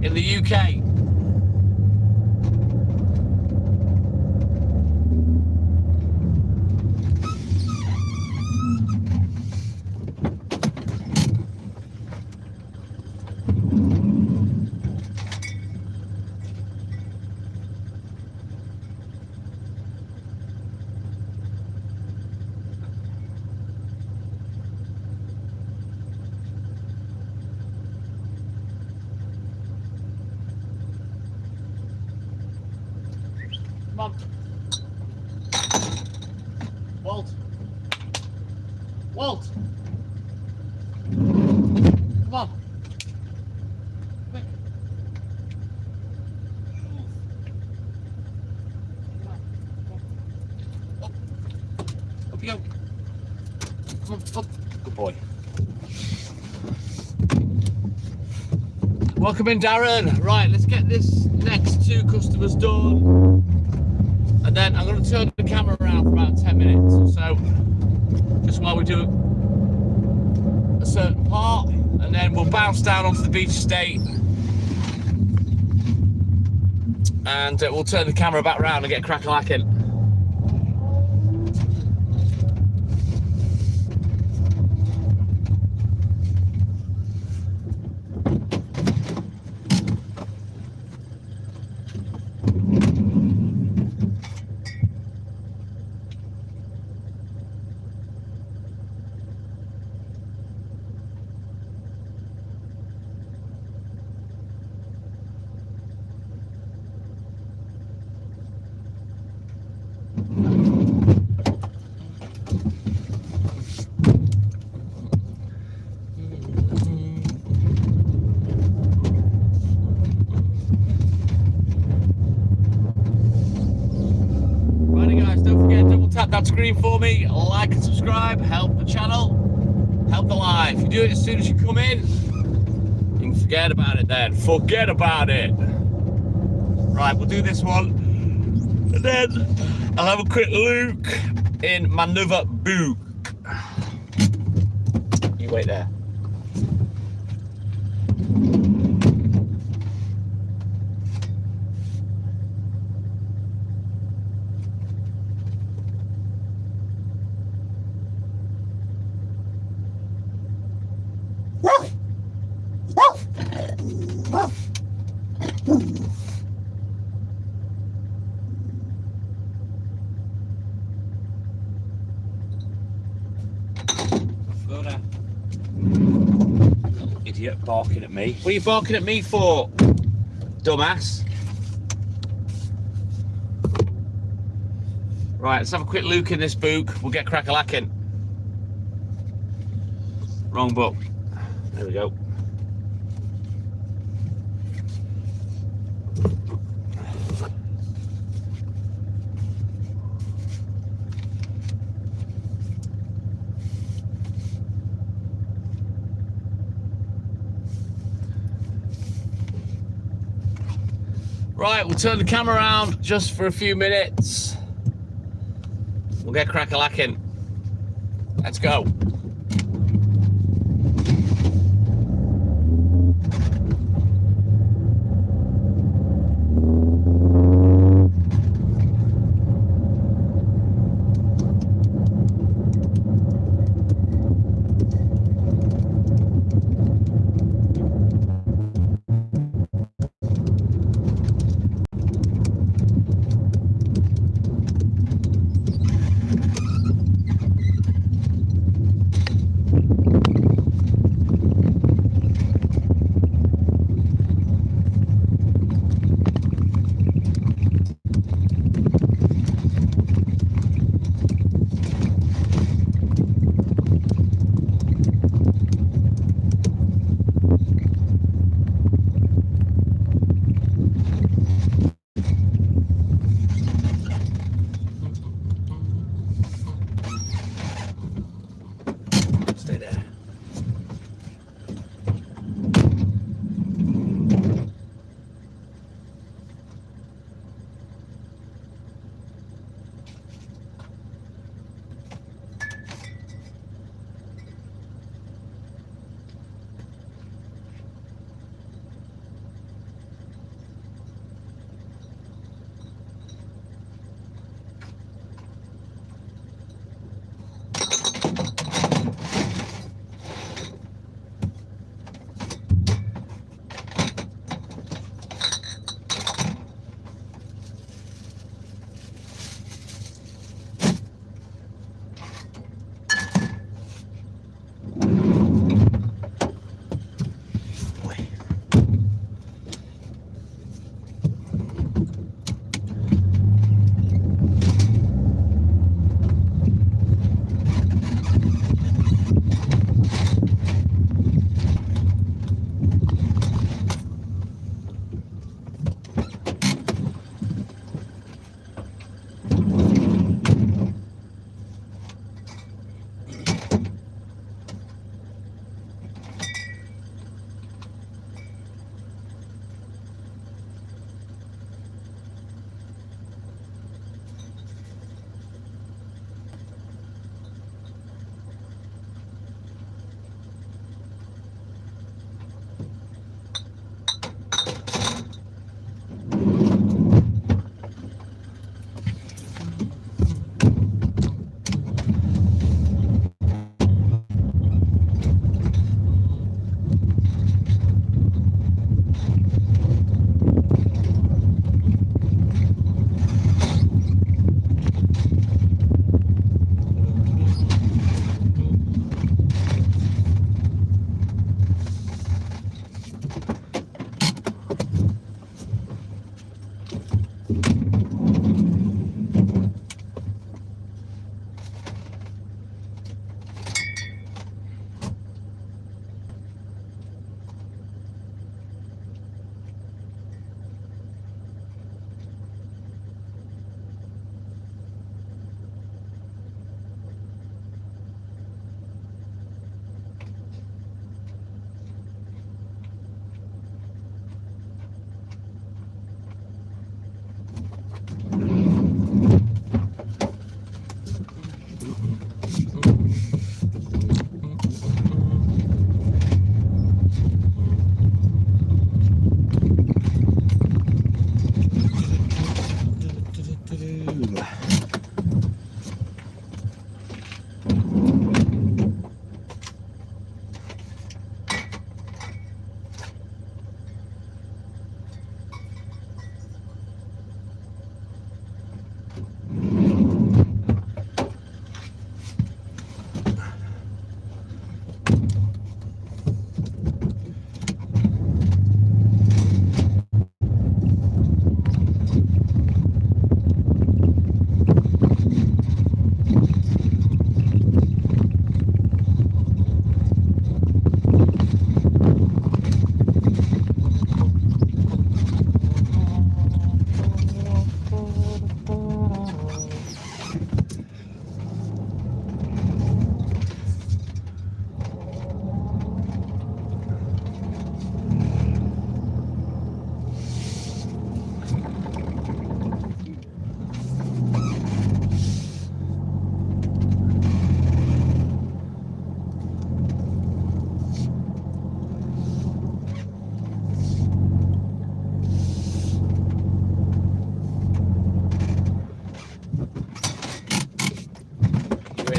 in the UK. Come on. Walt. Walt. Come on. Quick. you go. Come on, up. Good boy. Welcome in, Darren. Right, let's get this next 2 customers done. And then I'm going to turn the camera around for about 10 minutes or so. Just while we do a certain part. And then we'll bounce down onto the beach estate. And we'll turn the camera back around and get crack-a-lacking. Tap that screen for me, like and subscribe, help the channel, help the live. You do it as soon as you come in, you can forget about it then, forget about it. Right, we'll do this one, and then I'll have a quick look in my Nova book. You wait there. Idiot barking at me. What are you barking at me for, dumbass? Right, let's have a quick look in this book. We'll get crack-a-lacking. Wrong book. There we go. Right, we'll turn the camera around just for a few minutes. We'll get crack-a-lacking. Let's go.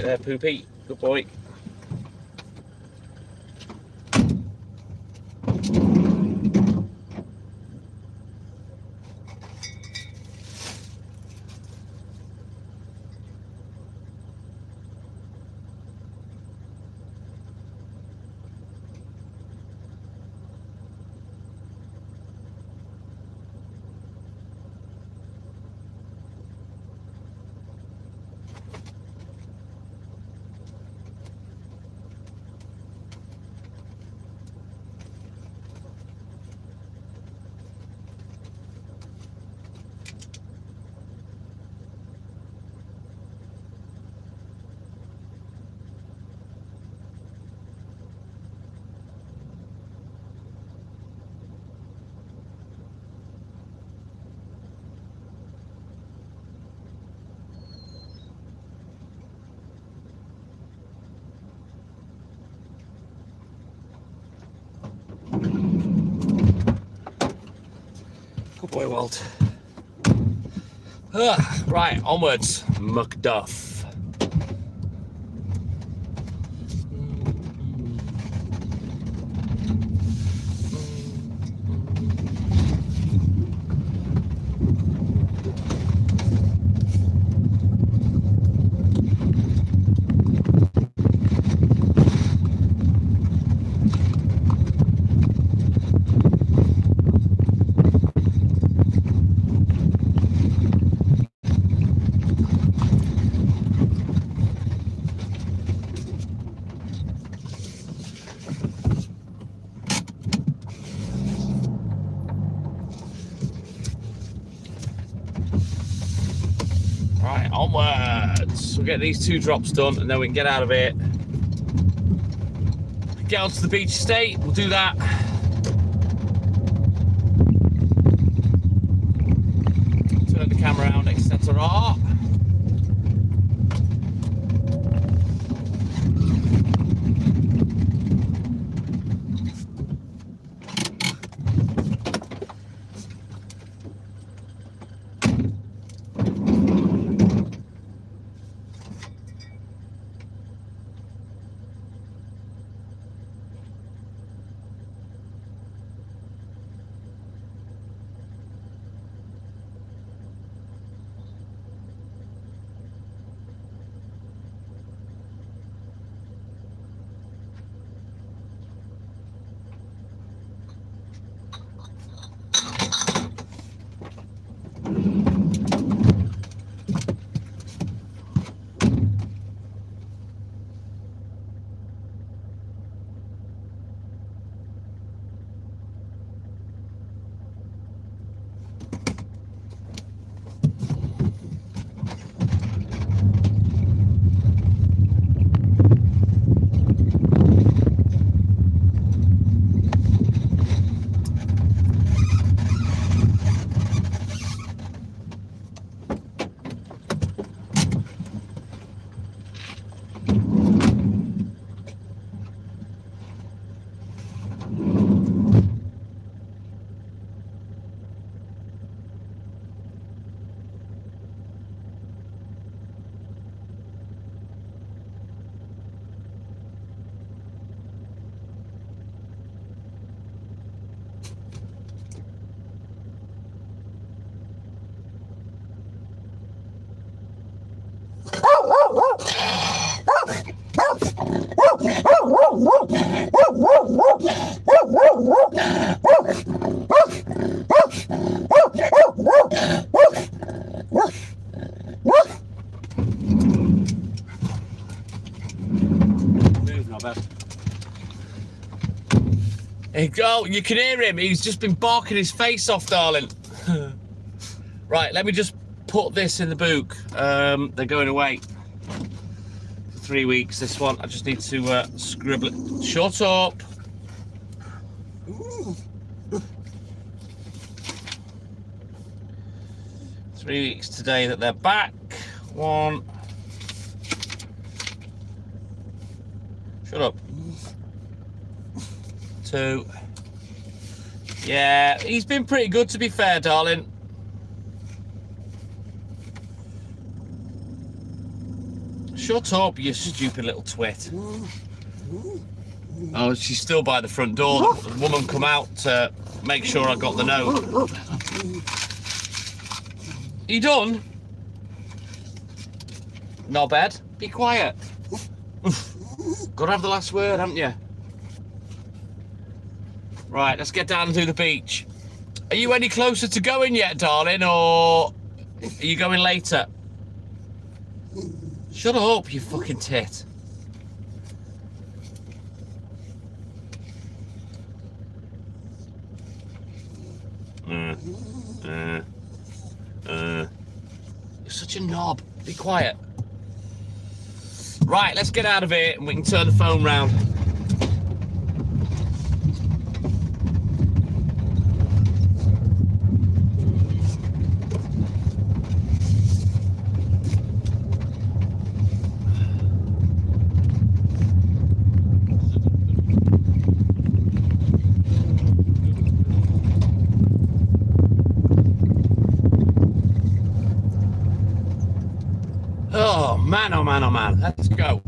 there, Poopy. Good boy. Good boy, Walt. Right, onwards, Macduff. Right, onwards. We'll get these 2 drops done and then we can get out of here. Get out to the beach estate, we'll do that. Turn the camera around, etc. There you go, you can hear him. He's just been barking his face off, darling. Right, let me just put this in the book. They're going away for 3 weeks, this one. I just need to scribble it. Shut up. Ooh. 3 weeks today that they're back. 1. Shut up. 2. Yeah, he's been pretty good, to be fair, darling. Shut up, you stupid little twit. Oh, she's still by the front door. The woman come out to make sure I got the note. You done? Not bad. Be quiet. Gotta have the last word, haven't you? Right, let's get down to the beach. Are you any closer to going yet, darling, or are you going later? Shut up, you fucking tit. You're such a knob. Be quiet. Right, let's get out of here and we can turn the phone round. Oh man, oh man, oh man. Let's go.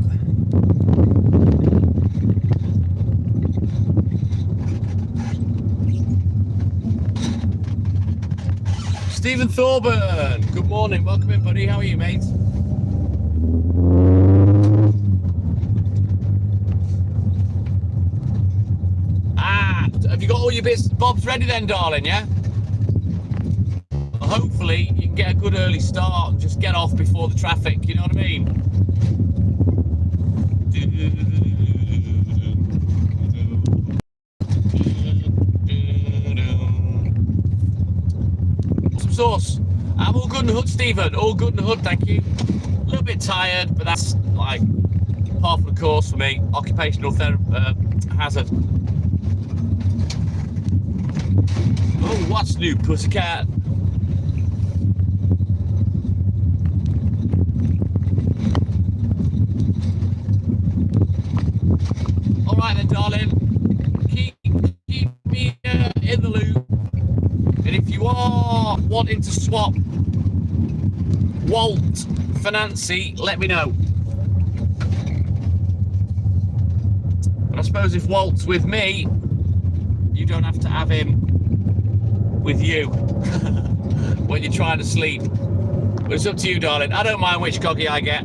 Stephen Thorburn, good morning. Welcome in, buddy. How are you, mate? Have you got all your bits bobs ready then, darling, yeah? Well, hopefully you can get a good early start and just get off before the traffic, you know what I mean? Some sauce. I'm all good in the hood, Stephen. All good in the hood, thank you. A little bit tired, but that's like half of the course for me. Occupational hazard. Oh, what's new, pussycat? All right then, darling. Keep me in the loop. And if you are wanting to swap Walt for Nancy, let me know. But I suppose if Walt's with me, you don't have to have him with you when you're trying to sleep. But it's up to you, darling. I don't mind which coggy I get.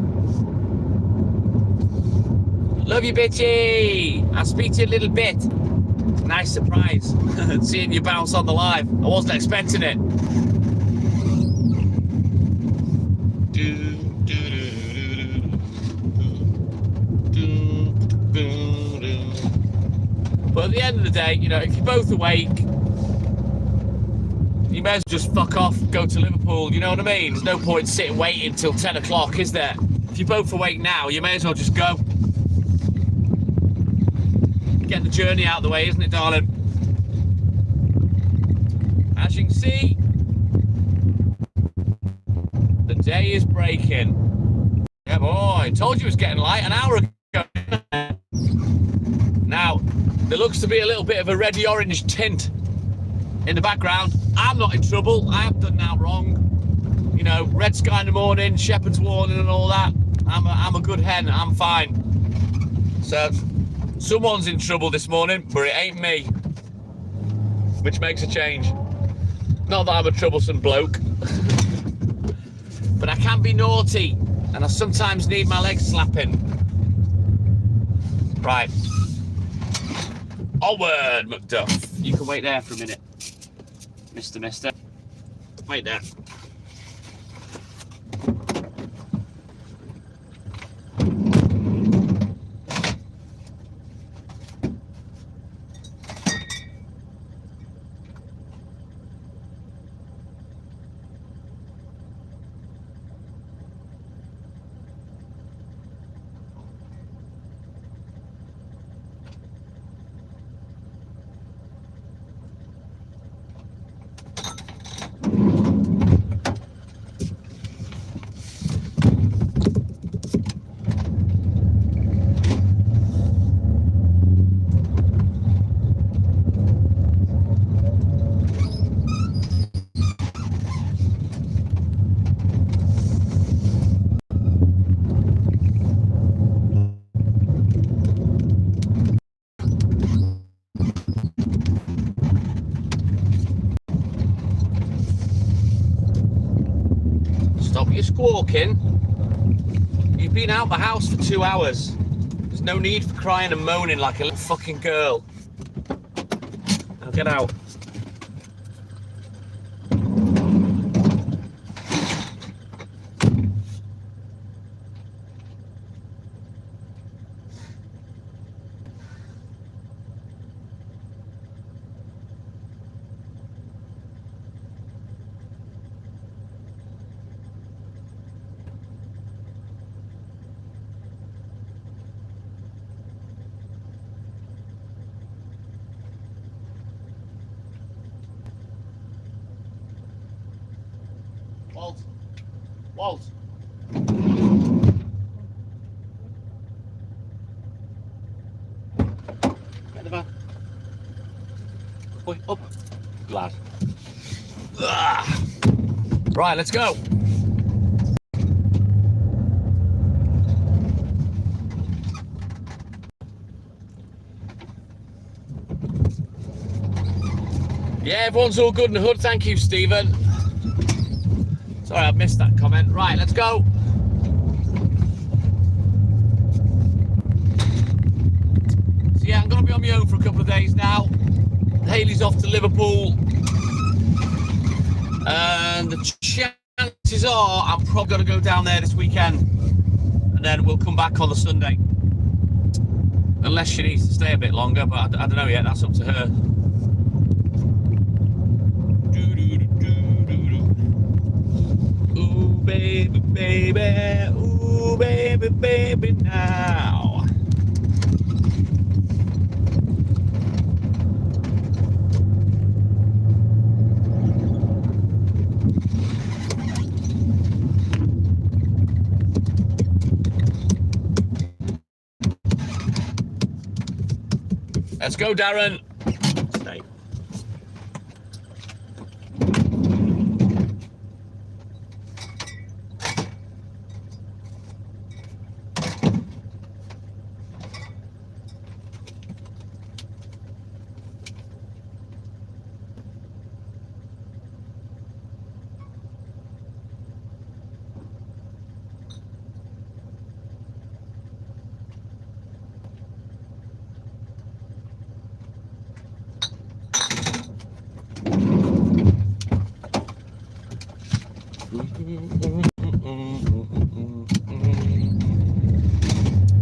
Love you, bitchy. I'll speak to you in a little bit. It's a nice surprise seeing you bounce on the live. I wasn't expecting it. But at the end of the day, you know, if you're both awake, you may as well just fuck off, go to Liverpool, you know what I mean? There's no point sitting waiting till 10 o'clock, is there? If you're both awake now, you may as well just go. Get the journey out of the way, isn't it, darling? As you can see, the day is breaking. Yeah, boy, I told you it was getting light an hour ago. Now, there looks to be a little bit of a reddy-orange tint in the background. I'm not in trouble. I haven't done that wrong. You know, red sky in the morning, shepherd's warning and all that. I'm a good hen. I'm fine. So, someone's in trouble this morning, but it ain't me. Which makes a change. Not that I'm a troublesome bloke. But I can be naughty. And I sometimes need my legs slapping. Right. Onward, Macduff. You can wait there for a minute. Mister. Wait there. Stop your squawking. You've been out the house for 2 hours. There's no need for crying and moaning like a little fucking girl. Now get out. Walt. Get the van. Boy, up. Lad. Right, let's go. Yeah, everyone's all good in the hood. Thank you, Stephen. Sorry, I missed that comment. Right, let's go. So yeah, I'm going to be on my own for a couple of days now. Hayley's off to Liverpool. And the chances are I'm probably going to go down there this weekend. And then we'll come back on the Sunday. Unless she needs to stay a bit longer, but I don't know yet. That's up to her. Ooh, baby, baby, ooh, baby, baby, now. Let's go, Darren. Stay.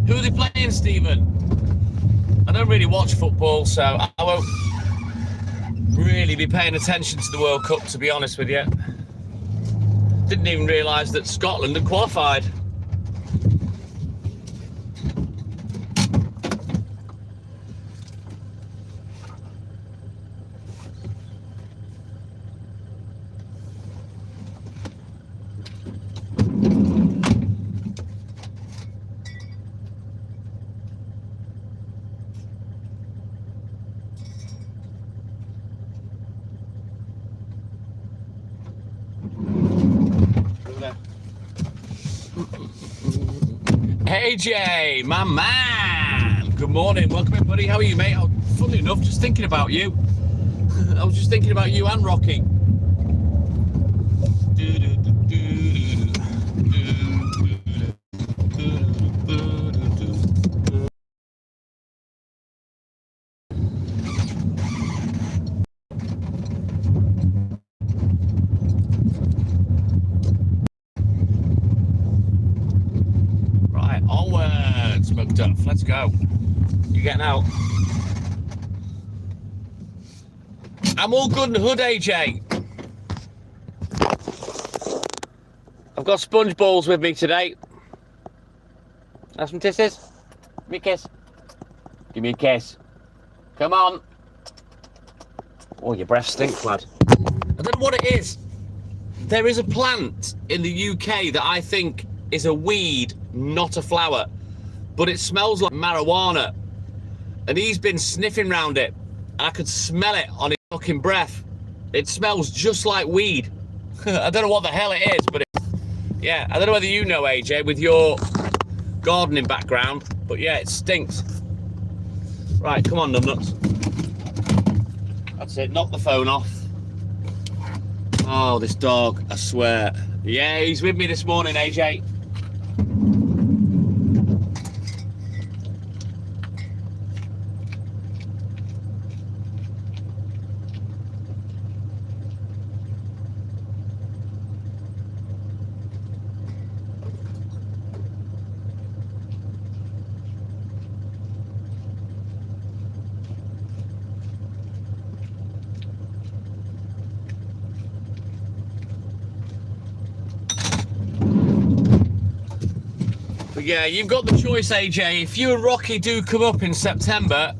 Who are they playing, Stephen? I don't really watch football, so I won't really be paying attention to the World Cup, to be honest with you. Didn't even realise that Scotland had qualified. AJ, my man. Good morning. Welcome in, buddy. How are you, mate? Funnily enough, just thinking about you. I was just thinking about you and Rocky. Right, onwards, McDuff. Let's go. You getting out? I'm all good in the hood, AJ. I've got sponge balls with me today. Have some kisses? Give me a kiss. Give me a kiss. Come on. Oh, your breath stinks, lad. I don't know what it is. There is a plant in the UK that I think is a weed, not a flower. But it smells like marijuana. And he's been sniffing round it. And I could smell it on his fucking breath. It smells just like weed. I don't know what the hell it is, but yeah, I don't know whether you know, AJ, with your gardening background, but yeah, it stinks. Right, come on, numbnuts. That's it, knock the phone off. Oh, this dog, I swear. Yeah, he's with me this morning, AJ. But yeah, you've got the choice, AJ. If you and Rocky do come up in September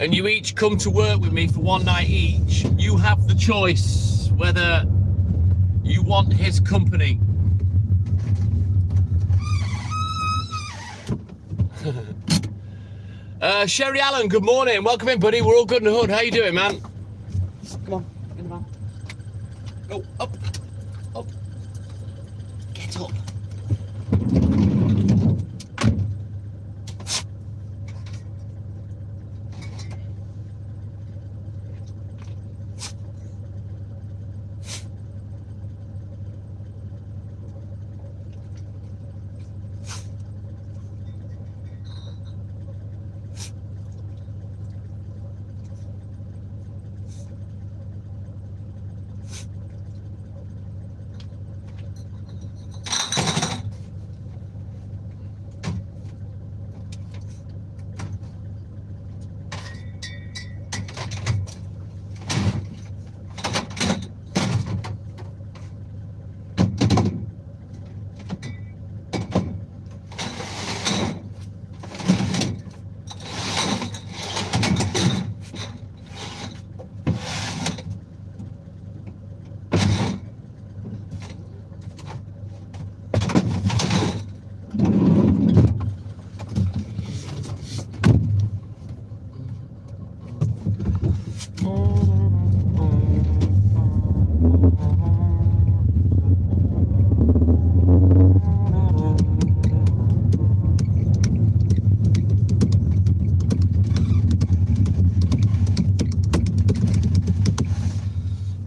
and you each come to work with me for one night each, you have the choice whether you want his company. Sherry Allen, good morning. Welcome in, buddy. We're all good in the hood. How you doing, man? Come on, in the van. Go, up, up. Get up.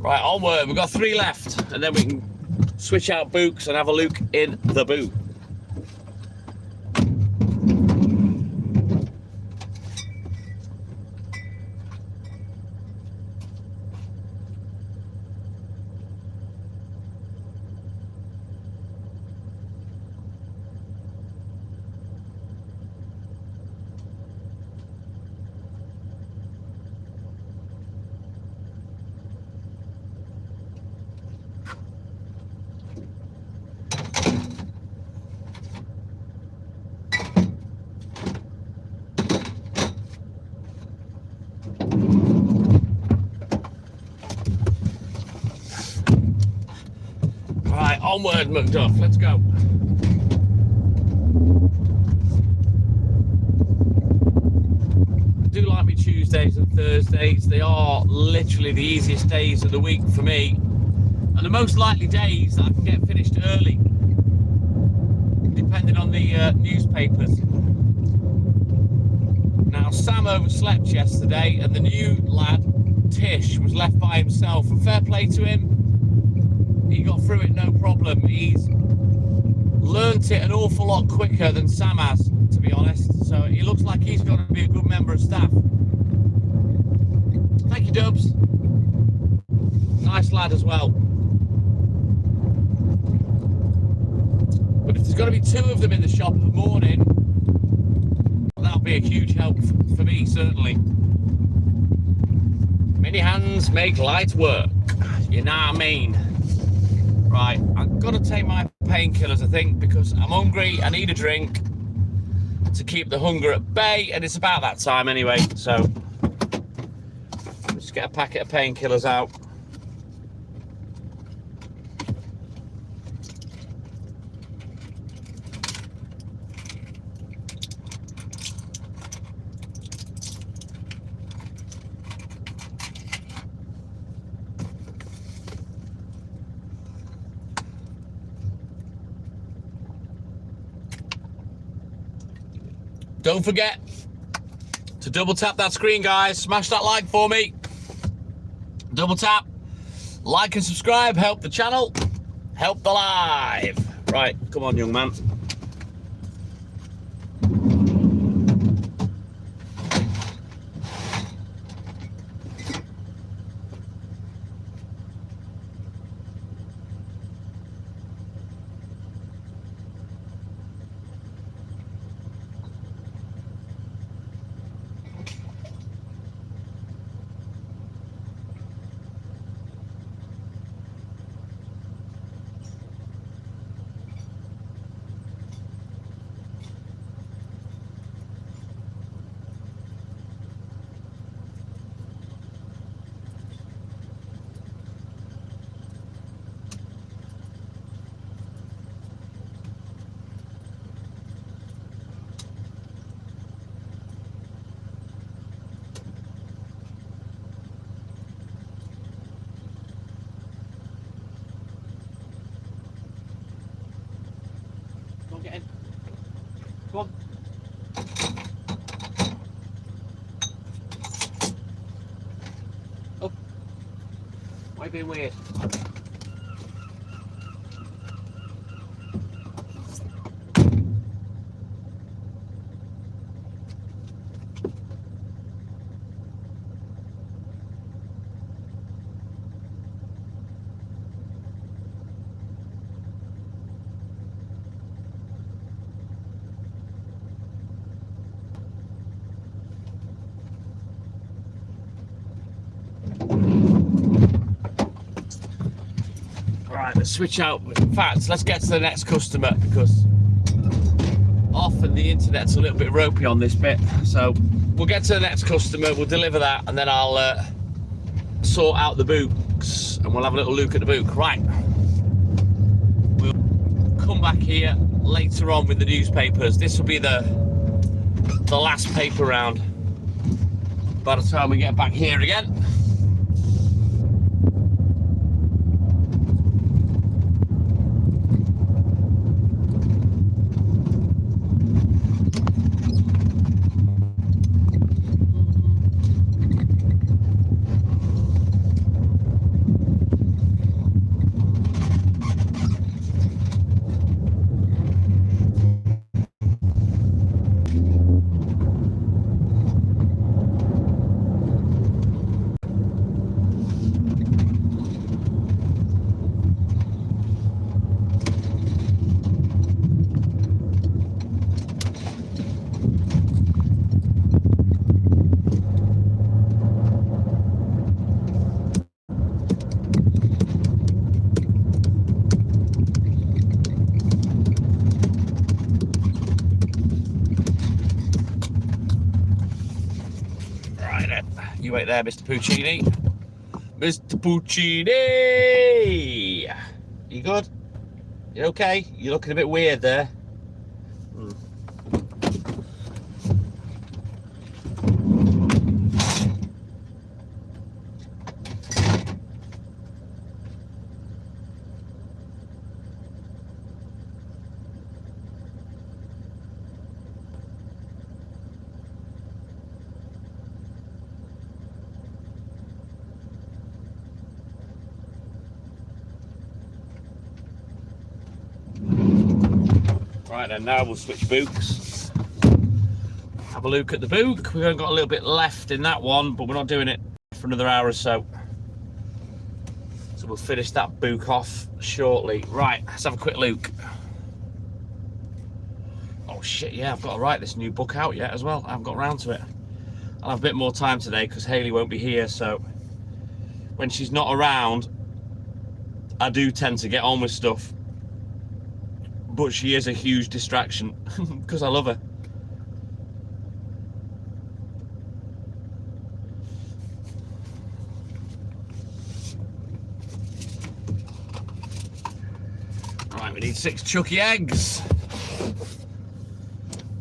Right, onward. We've got 3 left, and then we can switch out books and have a look in the boot. Onward, McDuff, let's go. I do like me Tuesdays and Thursdays. They are literally the easiest days of the week for me, and the most likely days that I can get finished early, depending on the newspapers. Now, Sam overslept yesterday, and the new lad, Tish, was left by himself, and fair play to him. He got through it no problem. He's learnt it an awful lot quicker than Sam has, to be honest. So he looks like he's going to be a good member of staff. Thank you, Dubs. Nice lad as well. But if there's going to be 2 of them in the shop in the morning, that'll be a huge help for me, certainly. Many hands make light work. You know what I mean? Right, I've got to take my painkillers, I think, because I'm hungry, I need a drink to keep the hunger at bay, and it's about that time anyway, so let's get a packet of painkillers out. Don't forget to double tap that screen, guys. Smash that like for me. Double tap. Like and subscribe, help the channel, help the live. Right, come on, young man. Get in. Go on. Up. Why are you being weird? Right, let's switch out. In fact, let's get to the next customer because often the internet's a little bit ropey on this bit. So we'll get to the next customer, we'll deliver that, and then I'll sort out the books and we'll have a little look at the book. Right, we'll come back here later on with the newspapers. This will be the last paper round by the time we get back here again. You wait there, Mr. Puccini. Mr. Puccini! You good? You okay? You're looking a bit weird there. Right then, now we'll switch books. Have a look at the book. We've only got a little bit left in that one, but we're not doing it for another hour or so. So we'll finish that book off shortly. Right, let's have a quick look. Oh shit, yeah, I've got to write this new book out yet as well. I haven't got around to it. I'll have a bit more time today because Hayley won't be here, so when she's not around, I do tend to get on with stuff. But she is a huge distraction because I love her. Right, we need 6 Chucky eggs.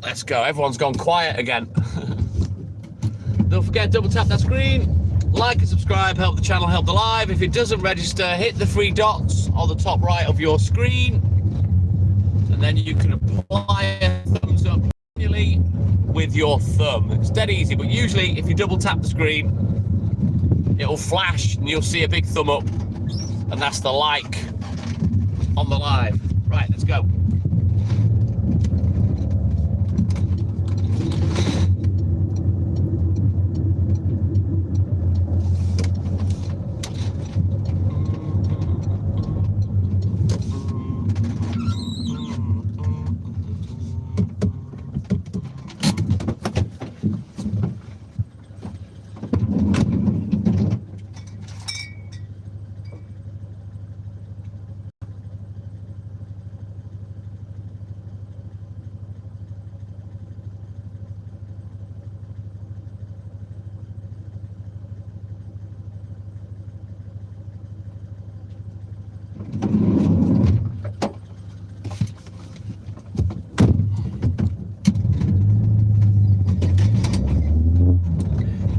Let's go. Everyone's gone quiet again. Don't forget, double tap that screen. Like and subscribe, help the channel, help the live. If it doesn't register, hit the 3 dots on the top right of your screen. And then you can apply a thumbs up manually with your thumb. It's dead easy, but usually if you double tap the screen, it'll flash and you'll see a big thumb up. And that's the like on the live. Right, let's go.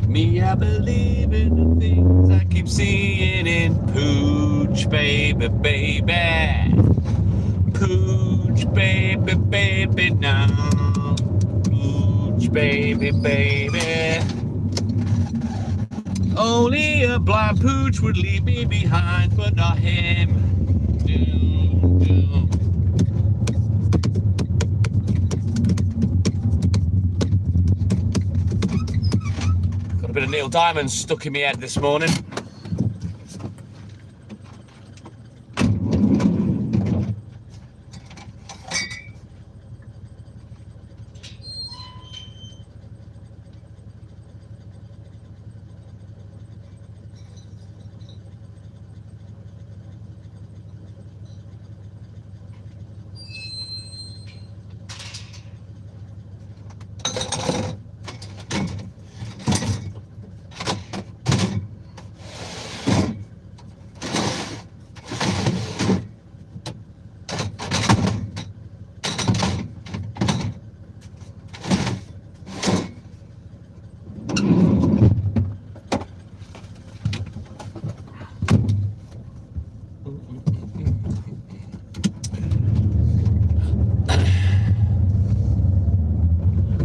Me, I believe in the things I keep seeing in Pooch, baby, baby. Pooch, baby, baby, now. Pooch, baby, baby. Only a blind Pooch would leave me behind, but not him. Doom, doom. Got a bit of Neil Diamond stuck in my head this morning.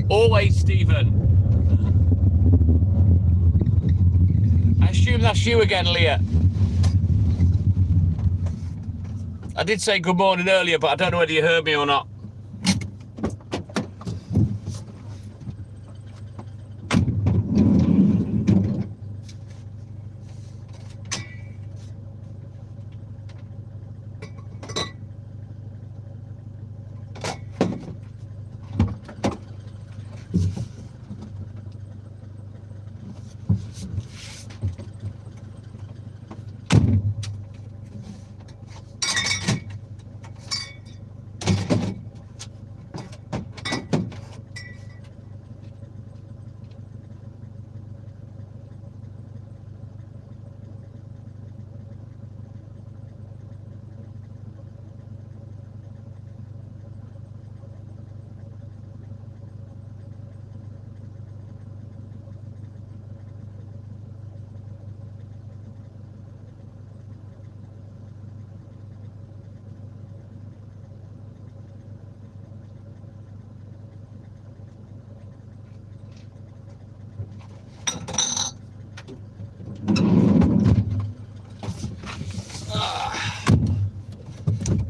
Always, Stephen. I assume that's you again, Leah. I did say good morning earlier, but I don't know whether you heard me or not.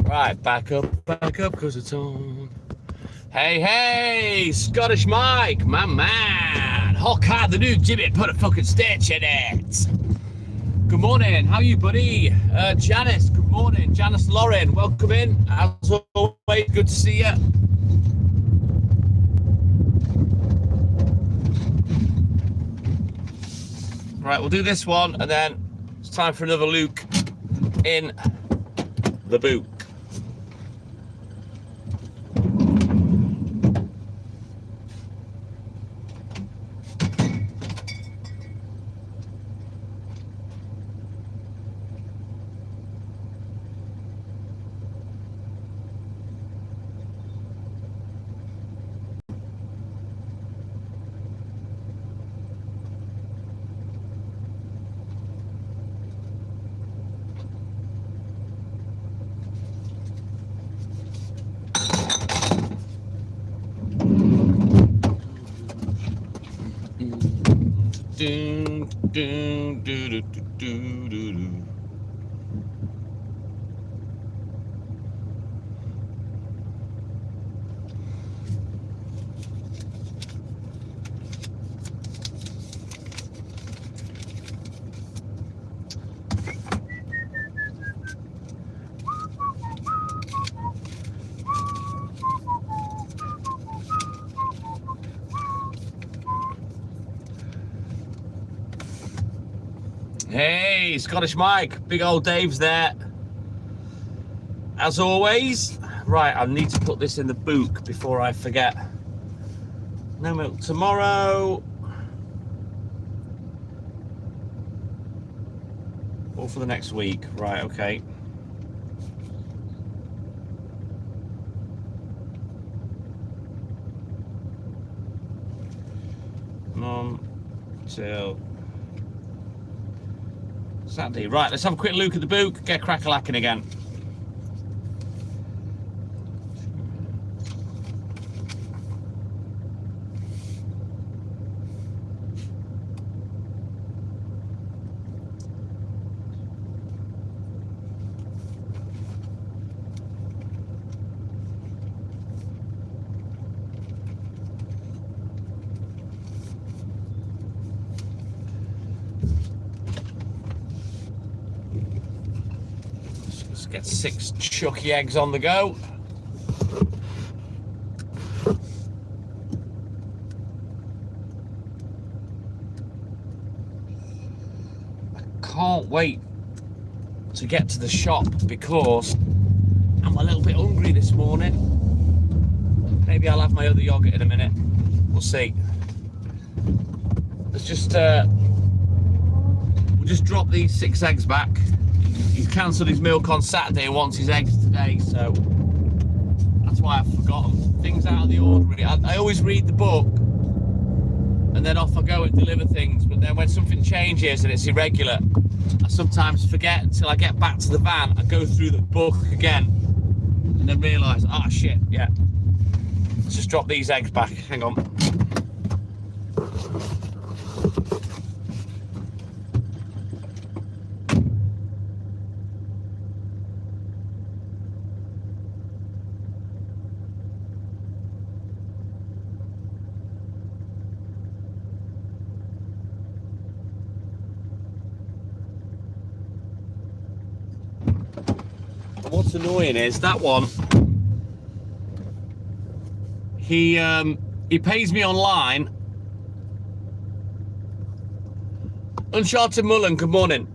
Right, back up, because it's on. Hey, Scottish Mike, my man. Hawkeye, the new Gibbet, put a fucking stitch in it. Good morning, how are you, buddy? Janice, good morning. Janice Lauren, welcome in. As always, good to see you. Right, we'll do this one, and then it's time for another Luke in the boot. Do, do, do, do, do, do, do. Hey, Scottish Mike. Big old Dave's there. As always. Right, I need to put this in the book before I forget. No milk tomorrow. Or for the next week. Right, okay. Till Saturday. Right, let's have a quick look at the book. Get crack-a-lacking again. Get 6 chucky eggs on the go. I can't wait to get to the shop because I'm a little bit hungry this morning. Maybe I'll have my other yogurt in a minute. We'll see. Let's just we'll just drop these 6 eggs back. He's cancelled his milk on Saturday and wants his eggs today, so that's why I've forgotten things out of the order. I always read the book and then off I go and deliver things, but then when something changes and it's irregular, I sometimes forget until I get back to the van. I go through the book again and then realise, oh shit, yeah. Let's just drop these eggs back. Hang on. What's annoying is that one, he pays me online. Uncharted Mullen, good morning.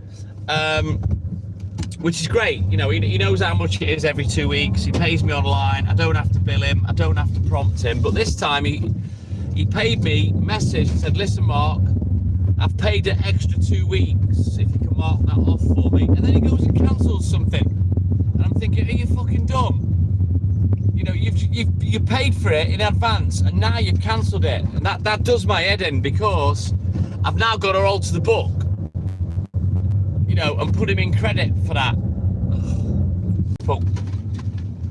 Which is great, you know, he knows how much it is every 2 weeks. He pays me online. I don't have to bill him, I don't have to prompt him. But this time he paid me, message, said, listen Mark, I've paid an extra 2 weeks if you can mark that off for me. And then he goes and cancels something. And I'm thinking, are you fucking dumb? You know, you paid for it in advance and now you've cancelled it. And that does my head in because I've now got to alter the book. You know, and put him in credit for that. But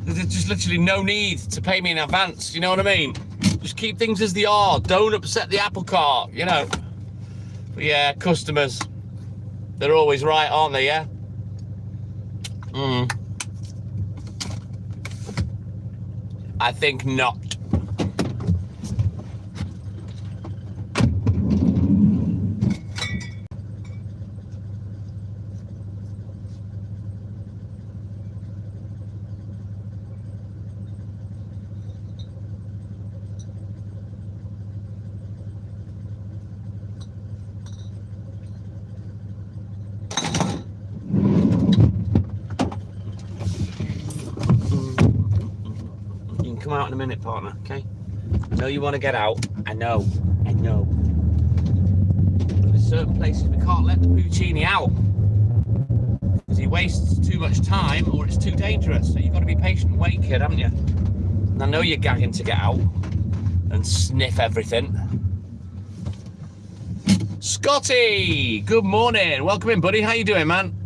there's just literally no need to pay me in advance, you know what I mean? Just keep things as they are. Don't upset the apple cart, you know. But yeah, customers, they're always right, aren't they, yeah? I think not. Come out in a minute, partner, okay? I know you want to get out. I know. But there's certain places we can't let the Puccini out because he wastes too much time or it's too dangerous. So you've got to be patient and wait, kid, haven't you? And I know you're gagging to get out and sniff everything. Scotty, good morning. Welcome in, buddy. How you doing, man?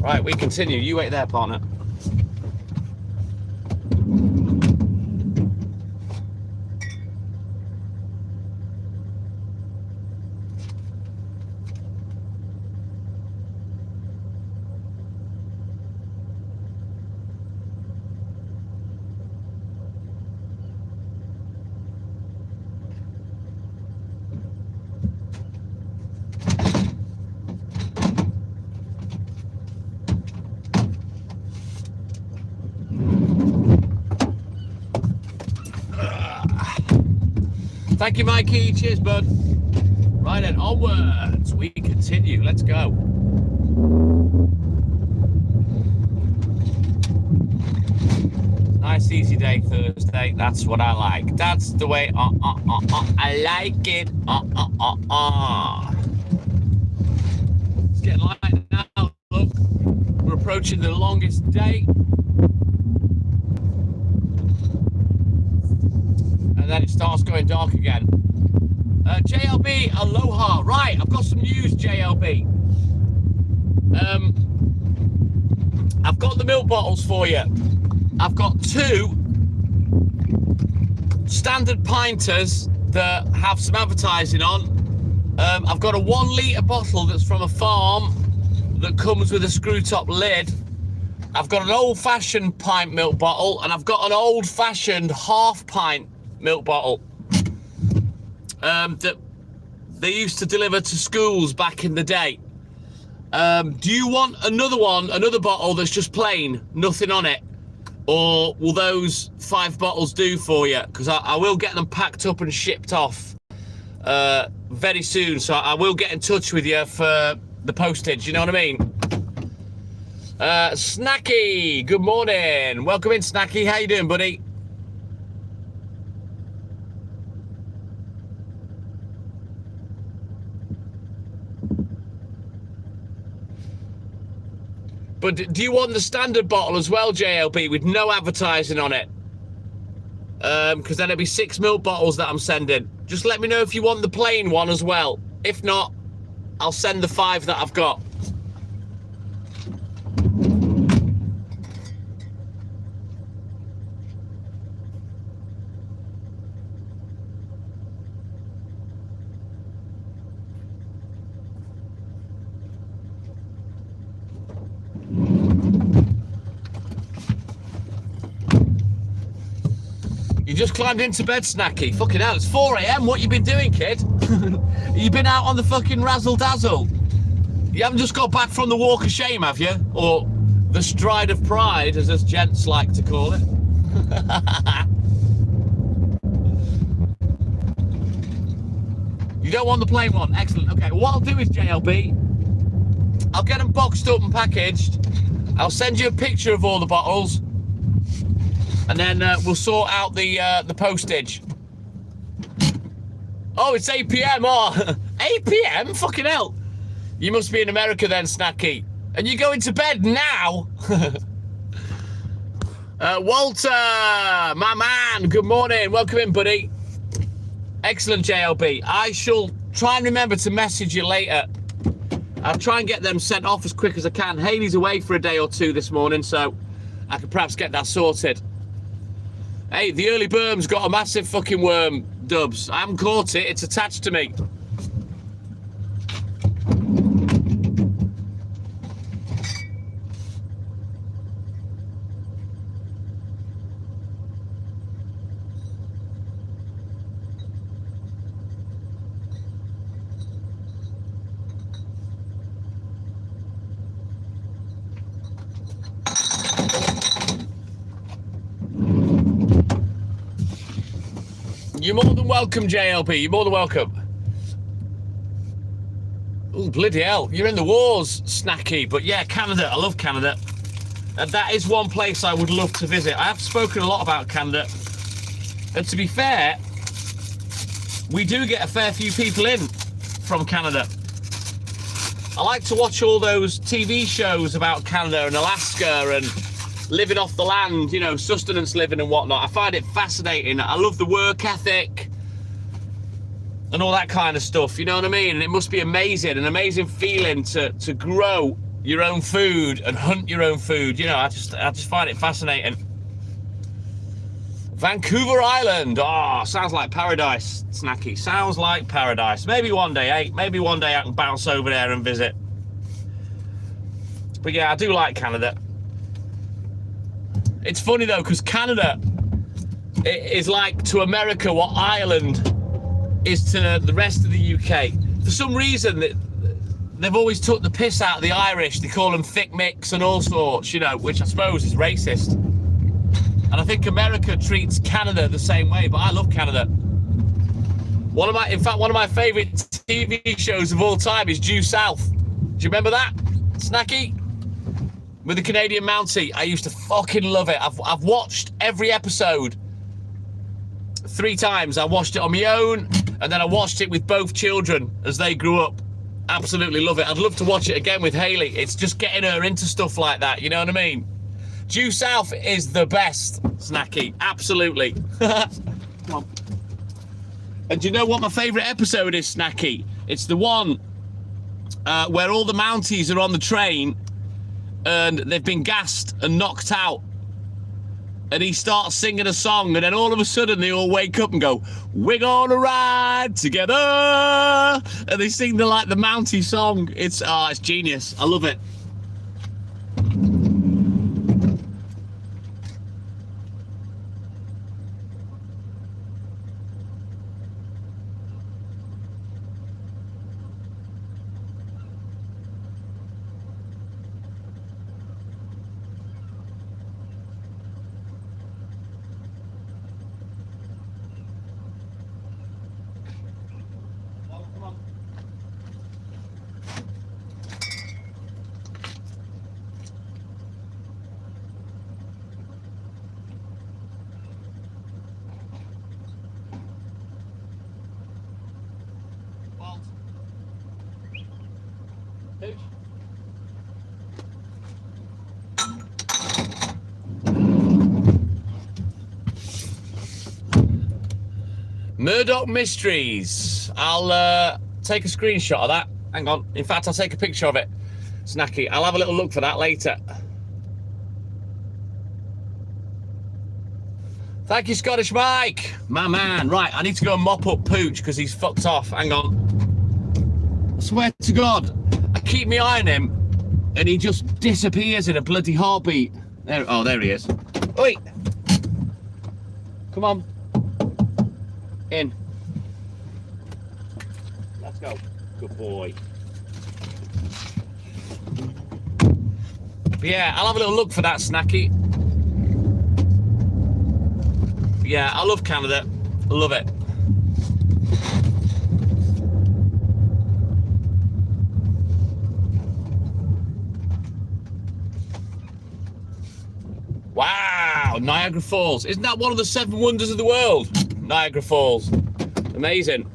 Right, we continue. You wait there, partner. Thank you, Mikey. Cheers, bud. Right then, onwards. We continue. Let's go. Nice, easy day, Thursday. That's what I like. That's the way I like it. It's getting light now. Look, we're approaching the longest day. And then it starts going dark again. JLB, aloha. Right, I've got some news, JLB. I've got the milk bottles for you. I've got 2 standard pinters that have some advertising on. I've got a 1 litre bottle that's from a farm that comes with a screw top lid. I've got an old-fashioned pint milk bottle, and I've got an old-fashioned half-pint milk bottle that they used to deliver to schools back in the day. Do you want another one, another bottle that's just plain, nothing on it? Or will those 5 bottles do for you? Because I will get them packed up and shipped off very soon. So I will get in touch with you for the postage, you know what I mean? Snacky, good morning. Welcome in, Snacky. How you doing, buddy? But do you want the standard bottle as well, JLB, with no advertising on it? Because then it'll be 6 milk bottles that I'm sending. Just let me know if you want the plain one as well. If not, I'll send the 5 that I've got. You just climbed into bed, Snacky. Fucking hell, it's 4 AM. What you been doing, kid? You been out on the fucking razzle dazzle? You haven't just got back from the walk of shame, have you? Or the stride of pride, as us gents like to call it. You don't want the plain one? Excellent. Okay, what I'll do is, JLB, I'll get them boxed up and packaged. I'll send you a picture of all the bottles. And then we'll sort out the postage. Oh, it's 8 PM. Oh, 8 PM? Fucking hell. You must be in America then, Snacky. And you're going to bed now? Walter, my man, good morning. Welcome in, buddy. Excellent, JLB. I shall try and remember to message you later. I'll try and get them sent off as quick as I can. Haley's away for a day or 2 this morning, so I could perhaps get that sorted. Hey, the early berm's got a massive fucking worm, Dubs. I haven't caught it, it's attached to me. You're more than welcome, JLP. You're more than welcome. Oh, bloody hell. You're in the wars, Snacky. But yeah, Canada. I love Canada. And that is one place I would love to visit. I have spoken a lot about Canada. And to be fair, we do get a fair few people in from Canada. I like to watch all those TV shows about Canada and Alaska and living off the land, you know, sustenance living and whatnot. I find it fascinating. I love the work ethic and all that kind of stuff, you know what I mean? And it must be amazing, an amazing feeling to grow your own food and hunt your own food. You know, I just find it fascinating. Vancouver Island. Oh, sounds like paradise, Snacky. Sounds like paradise. Maybe one day, eh? Maybe one day I can bounce over there and visit. But yeah, I do like Canada. It's funny though, because Canada is like to America what Ireland is to the rest of the UK. For some reason, they've always took the piss out of the Irish. They call them thick mix and all sorts, you know, which I suppose is racist. And I think America treats Canada the same way, but I love Canada. One of my favourite TV shows of all time is Due South. Do you remember that, Snacky? With the Canadian Mountie. I used to fucking love it. I've watched every episode 3 times. I watched it on my own, and then I watched it with both children as they grew up. Absolutely love it. I'd love to watch it again with Hayley. It's just getting her into stuff like that, you know what I mean? Due South is the best, Snacky. Absolutely. Come on. And do you know what my favourite episode is, Snacky? It's the one where all the Mounties are on the train and they've been gassed and knocked out. And he starts singing a song, and then all of a sudden they all wake up and go, "We're gonna ride together." And they sing the Mountie song. It's genius. I love it. Murdoch Mysteries. I'll take a screenshot of that. Hang on. In fact, I'll take a picture of it. Snacky. I'll have a little look for that later. Thank you, Scottish Mike. My man. Right, I need to go and mop up Pooch because he's fucked off. Hang on. I swear to God, I keep my eye on him and he just disappears in a bloody heartbeat. There he is. Oi! Come on. In. Let's go. Good boy. But yeah, I'll have a little look for that, Snacky. But yeah, I love Canada. I love it. Wow, Niagara Falls. Isn't that one of the 7 wonders of the world? Niagara Falls. Amazing.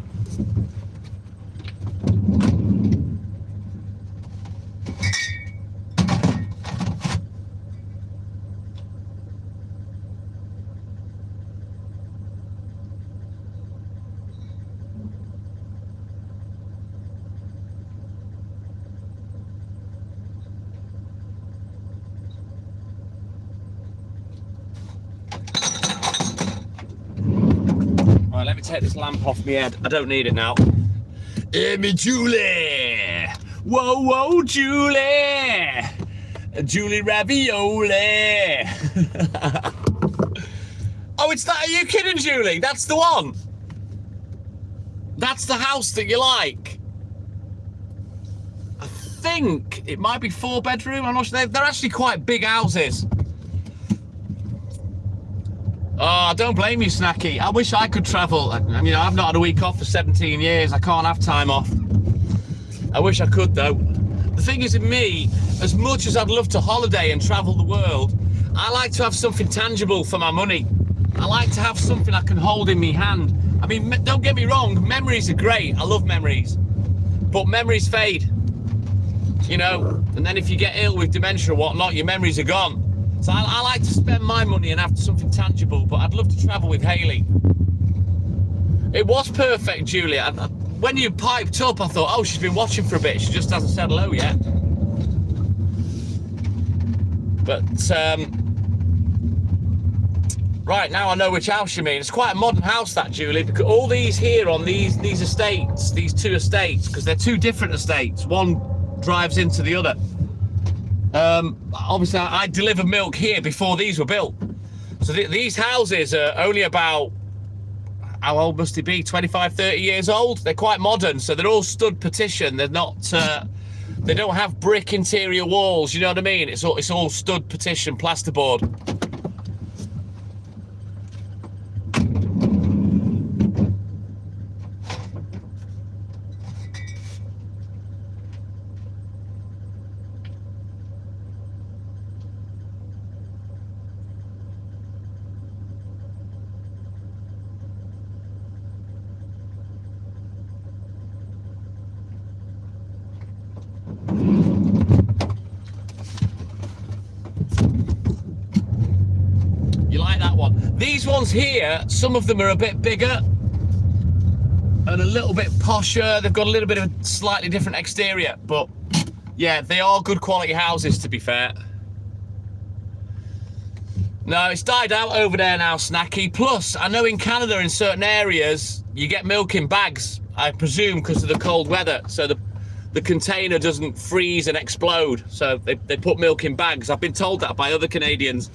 Let me take this lamp off my head. I don't need it now. Hey, me Julie. Whoa, whoa, Julie. Julie Ravioli. Oh, it's that. Are you kidding, Julie? That's the one. That's the house that you like. I think it might be 4-bedroom. I'm not sure. They're actually quite big houses. Oh, don't blame you, Snacky. I wish I could travel. I mean, I've not had a week off for 17 years. I can't have time off. I wish I could, though. The thing is, in me, as much as I'd love to holiday and travel the world, I like to have something tangible for my money. I like to have something I can hold in my hand. I mean, don't get me wrong, memories are great. I love memories. But memories fade, you know? And then if you get ill with dementia or whatnot, your memories are gone. So I like to spend my money and have something tangible, but I'd love to travel with Hayley. It was perfect, Julia. When you piped up, I thought, oh, she's been watching for a bit. She just hasn't said hello yet. But, right, now I know which house you mean. It's quite a modern house, that, Julie, because all these here on these estates, these 2 estates, because they're 2 different estates. One drives into the other. Obviously, I delivered milk here before these were built. So these houses are only about, how old must they be? 25, 30 years old. They're quite modern, so they're all stud partition. They're not, they don't have brick interior walls. You know what I mean? It's all stud partition, plasterboard. You like that one? These ones here, some of them are a bit bigger and a little bit posher. They've got a little bit of a slightly different exterior, but yeah, they are good quality houses, to be fair. No, it's died out over there now, Snacky. Plus, I know in Canada, in certain areas, you get milk in bags, I presume because of the cold weather. So the container doesn't freeze and explode. So they put milk in bags. I've been told that by other Canadians.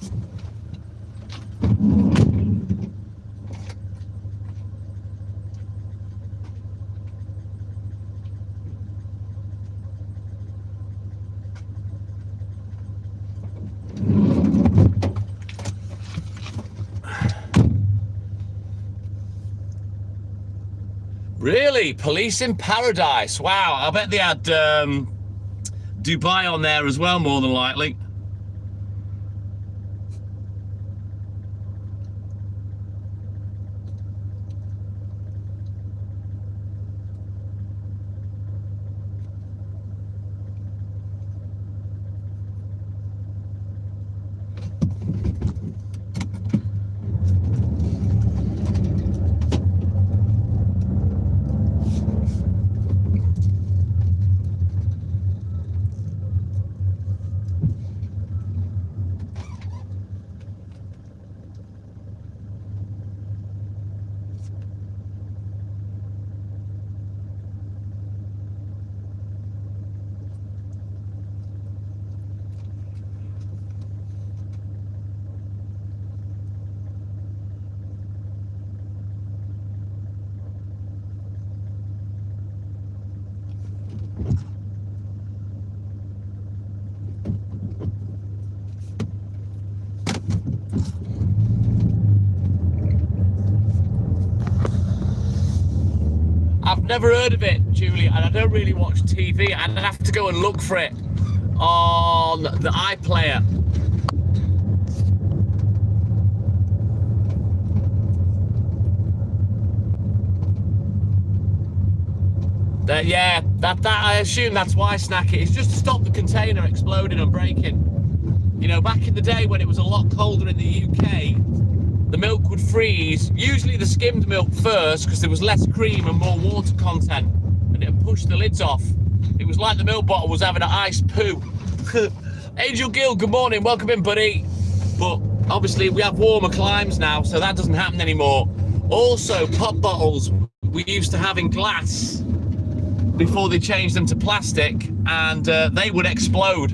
Really? Police in Paradise. Wow, I bet they had Dubai on there as well, more than likely. I've never heard of it, Julie, and I don't really watch TV. I'd have to go and look for it on the iPlayer. Yeah, that I assume that's why, Snacky. It's just to stop the container exploding and breaking. You know, back in the day when it was a lot colder in the UK, the milk would freeze, usually the skimmed milk first, because there was less cream and more water content, and it would push the lids off. It was like the milk bottle was having an ice poo. Angel Gill, good morning, welcome in, buddy. But obviously we have warmer climes now, so that doesn't happen anymore. Also, pop bottles we used to have in glass before they changed them to plastic, and they would explode.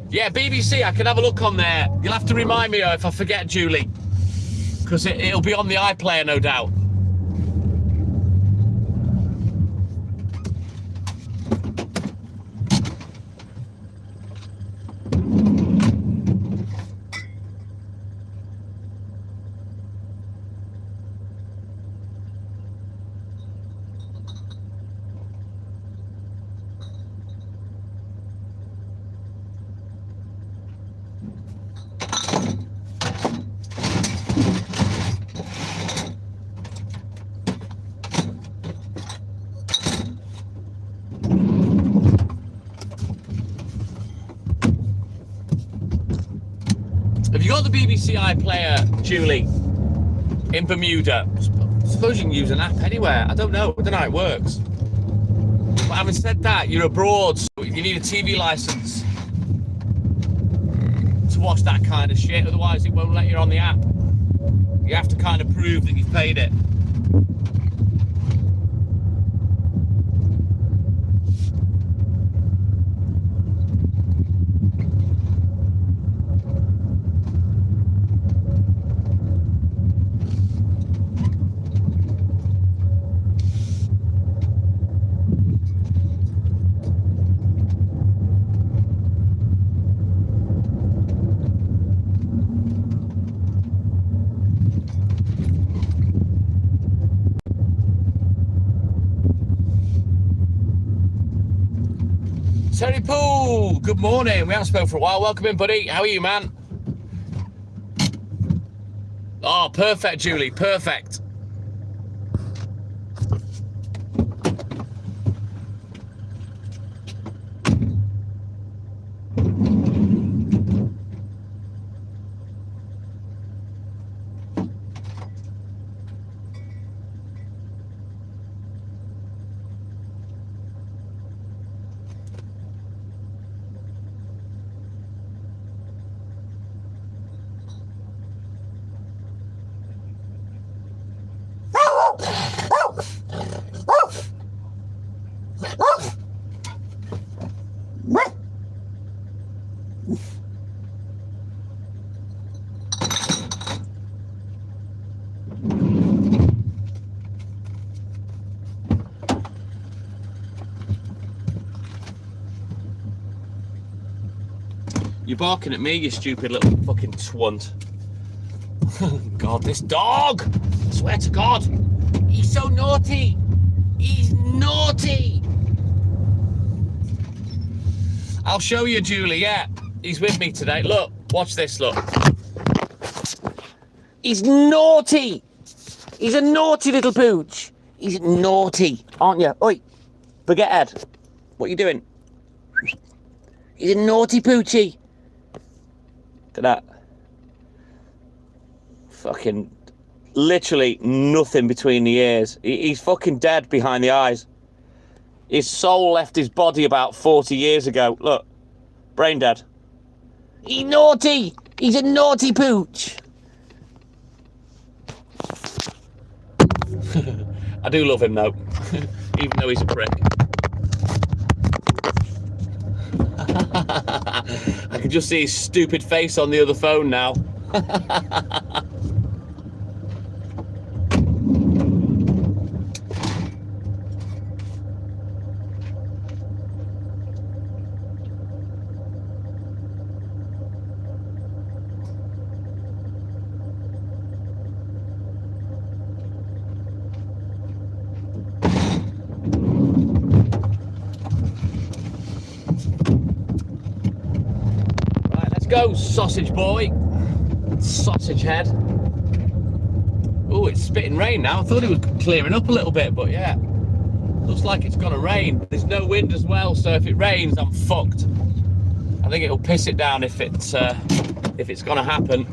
Yeah, BBC, I can have a look on there. You'll have to remind me if I forget, Julie, because it'll be on the iPlayer, no doubt. Have you got the BBC iPlayer, Julie, in Bermuda? I suppose you can use an app anywhere. I don't know how it works. But having said that, you're abroad, so you need a TV license to watch that kind of shit. Otherwise, it won't let you on the app. You have to kind of prove that you've paid it. Terry Poole, good morning. We haven't spoken for a while. Welcome in, buddy. How are you, man? Oh, perfect, Julie. Perfect. You're barking at me, you stupid little fucking twunt. God, this dog! I swear to God, he's so naughty. He's naughty. I'll show you, Julie. Yeah, he's with me today. Look, watch this. Look, he's naughty. He's a naughty little pooch. He's naughty, aren't you? Oi, forget Ed. What are you doing? He's a naughty poochie. Look at that. Fucking literally nothing between the ears. He's fucking dead behind the eyes. His soul left his body about 40 years ago. Look, brain dead. He's naughty. He's a naughty pooch. I do love him though, even though he's a prick. I can just see his stupid face on the other phone now. Go, sausage boy. Sausage head. Oh, it's spitting rain now. I thought it was clearing up a little bit, but yeah. Looks like it's gonna rain. There's no wind as well, so if it rains, I'm fucked. I think it'll piss it down if it's gonna happen.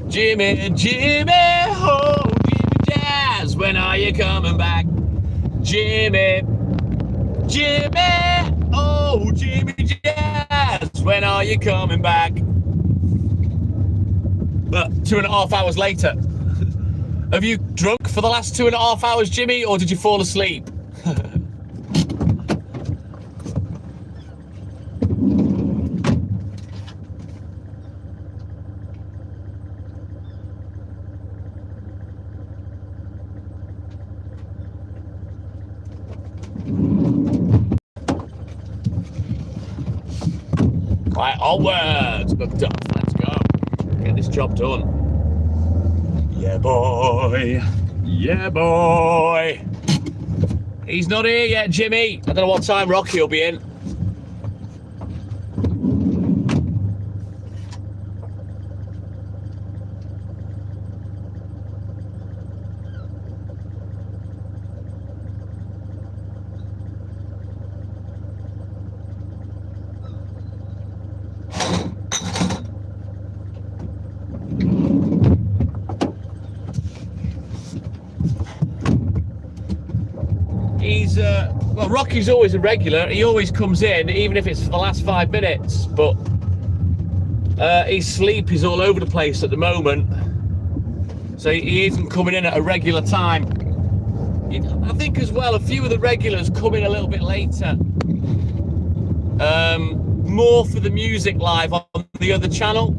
Jimmy, Jimmy, oh, Jimmy Jazz, when are you coming back? Jimmy, Jimmy, oh, Jimmy Jazz, when are you coming back? But 2.5 hours later. Have you drunk for the last 2.5 hours, Jimmy, or did you fall asleep? Right, onwards, booked up, let's go. Get this job done. Yeah, boy. Yeah, boy. He's not here yet, Jimmy. I don't know what time Rocky will be in. Well, Rocky's always a regular. He always comes in, even if it's for the last 5 minutes. But his sleep is all over the place at the moment, so he isn't coming in at a regular time. I think as well, a few of the regulars come in a little bit later, more for the music live on the other channel.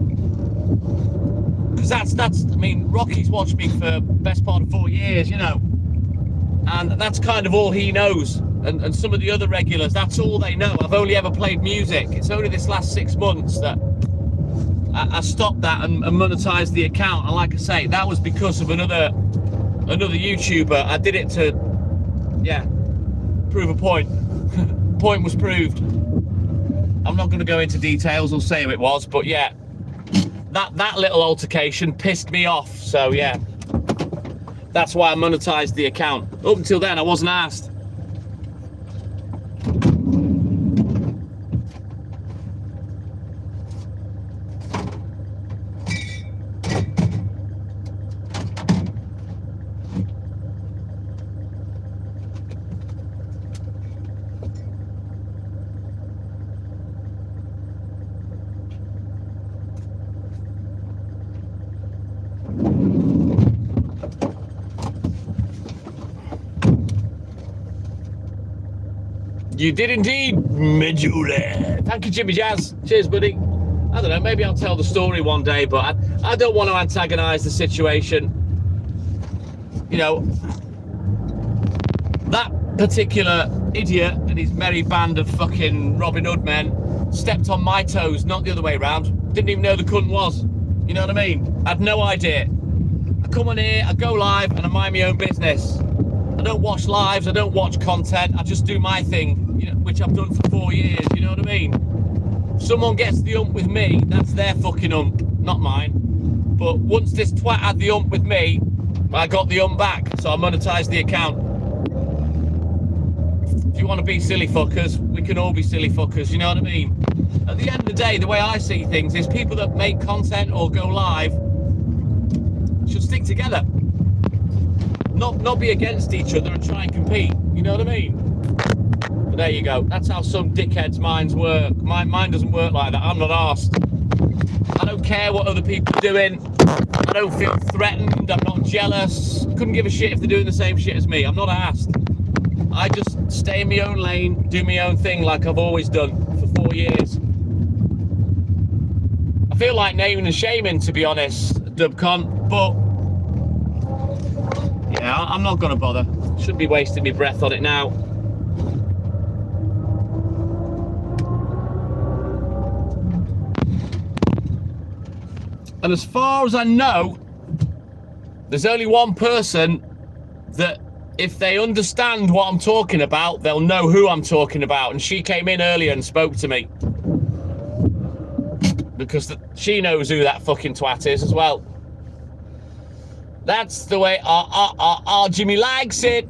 Because that's. I mean, Rocky's watched me for the best part of 4 years, you know. And that's kind of all he knows. And some of the other regulars, that's all they know. I've only ever played music. It's only this last 6 months that I stopped that and monetized the account. And like I say, that was because of another YouTuber. I did it to, yeah, prove a point. Point was proved. I'm not going to go into details or say who it was, but yeah, that little altercation pissed me off. So yeah. That's why I monetized the account. Up until then, I wasn't asked. You did indeed, Majula. Thank you, Jimmy Jazz. Cheers, buddy. I don't know, maybe I'll tell the story one day, but I don't want to antagonise the situation. You know, that particular idiot and his merry band of fucking Robin Hood men stepped on my toes, not the other way around. Didn't even know the cunt was. You know what I mean? I had no idea. I come on here, I go live, and I mind my own business. I don't watch lives, I don't watch content, I just do my thing, you know, which I've done for 4 years, you know what I mean? If someone gets the ump with me, that's their fucking ump, not mine. But once this twat had the ump with me, I got the ump back, so I monetised the account. If you want to be silly fuckers, we can all be silly fuckers, you know what I mean? At the end of the day, the way I see things is people that make content or go live should stick together. Not be against each other and try and compete, you know what I mean? But there you go, that's how some dickheads' minds work. Mine doesn't work like that, I'm not arsed. I don't care what other people are doing. I don't feel threatened, I'm not jealous. Couldn't give a shit if they're doing the same shit as me, I'm not arsed. I just stay in my own lane, do my own thing like I've always done for 4 years. I feel like naming and shaming, to be honest, Dubcon, but yeah, I'm not going to bother. Shouldn't be wasting my breath on it now. And as far as I know, there's only one person that, if they understand what I'm talking about, they'll know who I'm talking about. And she came in earlier and spoke to me. Because she knows who that fucking twat is as well. That's the way Jimmy likes it.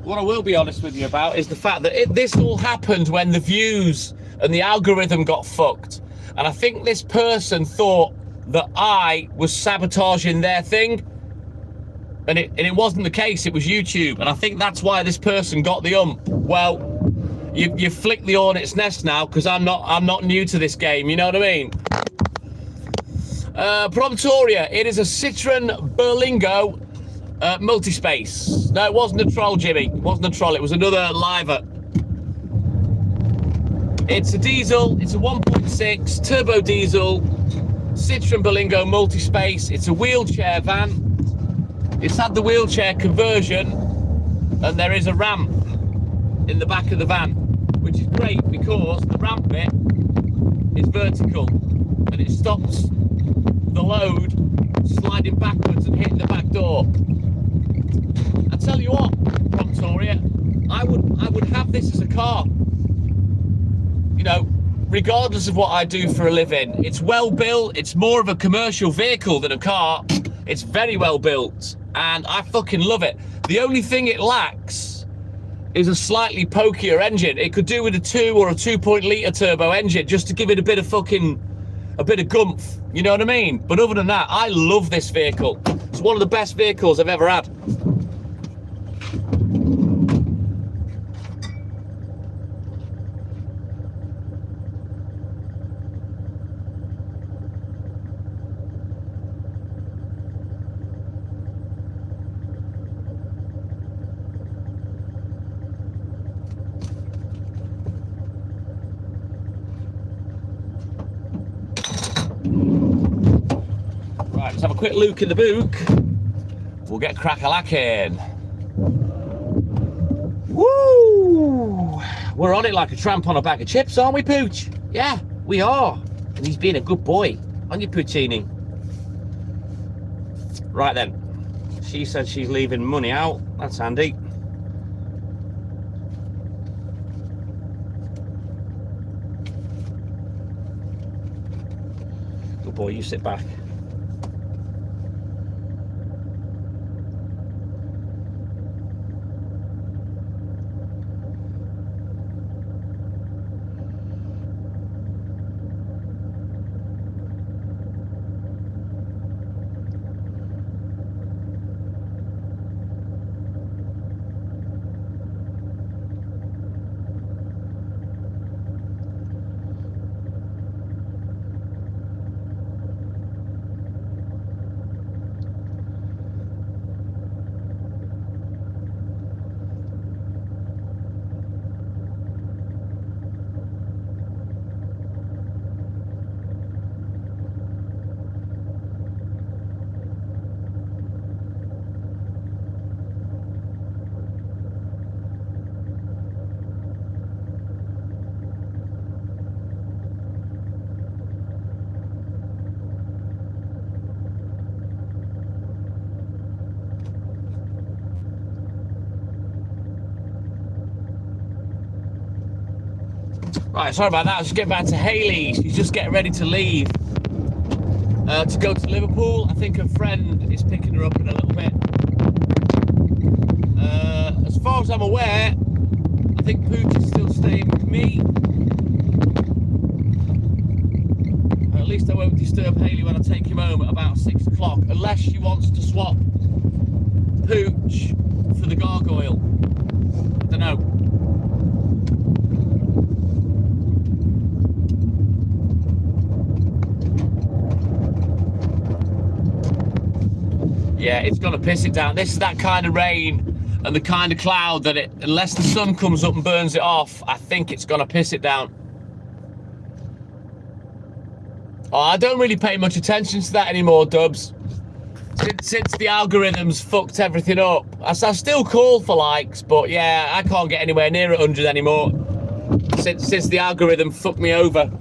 What I will be honest with you about is the fact that this all happened when the views and the algorithm got fucked. And I think this person thought that I was sabotaging their thing. And it wasn't the case, it was YouTube. And I think that's why this person got the ump. Well, you flicked the hornet's nest now, because I'm not new to this game, you know what I mean? Promptoria, it is a Citroen Berlingo multi-space. No, it wasn't a troll, Jimmy. It wasn't a troll, it was another liver. It's a diesel, it's a 1.6 turbo diesel Citroen Berlingo multi-space. It's a wheelchair van. It's had the wheelchair conversion, and there is a ramp in the back of the van, which is great because the ramp bit is vertical and it stops the load sliding backwards and hitting the back door. I tell you what, Promptoria, I would have this as a car. You know, regardless of what I do for a living. It's well built, it's more of a commercial vehicle than a car. It's very well built, and I fucking love it. The only thing it lacks is a slightly pokier engine. It could do with a 2 or a 2.0 turbo engine just to give it a bit of gumph, you know what I mean? But other than that, I love this vehicle. It's one of the best vehicles I've ever had. Right, let's have a quick look in the book. We'll get crack-a-lacking. Woo! We're on it like a tramp on a bag of chips, aren't we, Pooch? Yeah, we are. And he's being a good boy, aren't you, Poochini? Right then. She said she's leaving money out. That's handy. Good boy, you sit back. Right, sorry about that. I'll just get back to Hayley. She's just getting ready to leave to go to Liverpool. I think her friend is picking her up in a little bit. As far as I'm aware, I think Pooch is still staying with me. At least I won't disturb Hayley when I take him home at about 6 o'clock, unless she wants to swap Pooch for the gargoyle. I don't know. Yeah, it's gonna piss it down. This is that kind of rain and the kind of cloud that unless the sun comes up and burns it off, I think it's gonna piss it down. Oh, I don't really pay much attention to that anymore, Dubs. Since the algorithms fucked everything up. I still call for likes, but yeah, I can't get anywhere near 100 anymore. Since the algorithm fucked me over.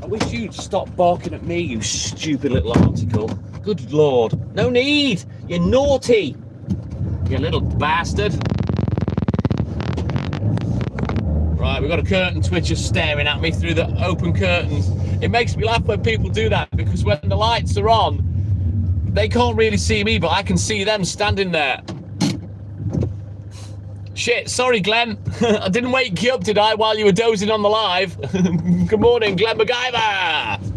I wish you'd stop barking at me, you stupid little article. Good Lord. No need. You're naughty. You little bastard. Right, we've got a curtain twitcher staring at me through the open curtains. It makes me laugh when people do that, because when the lights are on, they can't really see me, but I can see them standing there. Shit, sorry, Glenn. I didn't wake you up, did I, while you were dozing on the live? Good morning, Glenn MacGyver.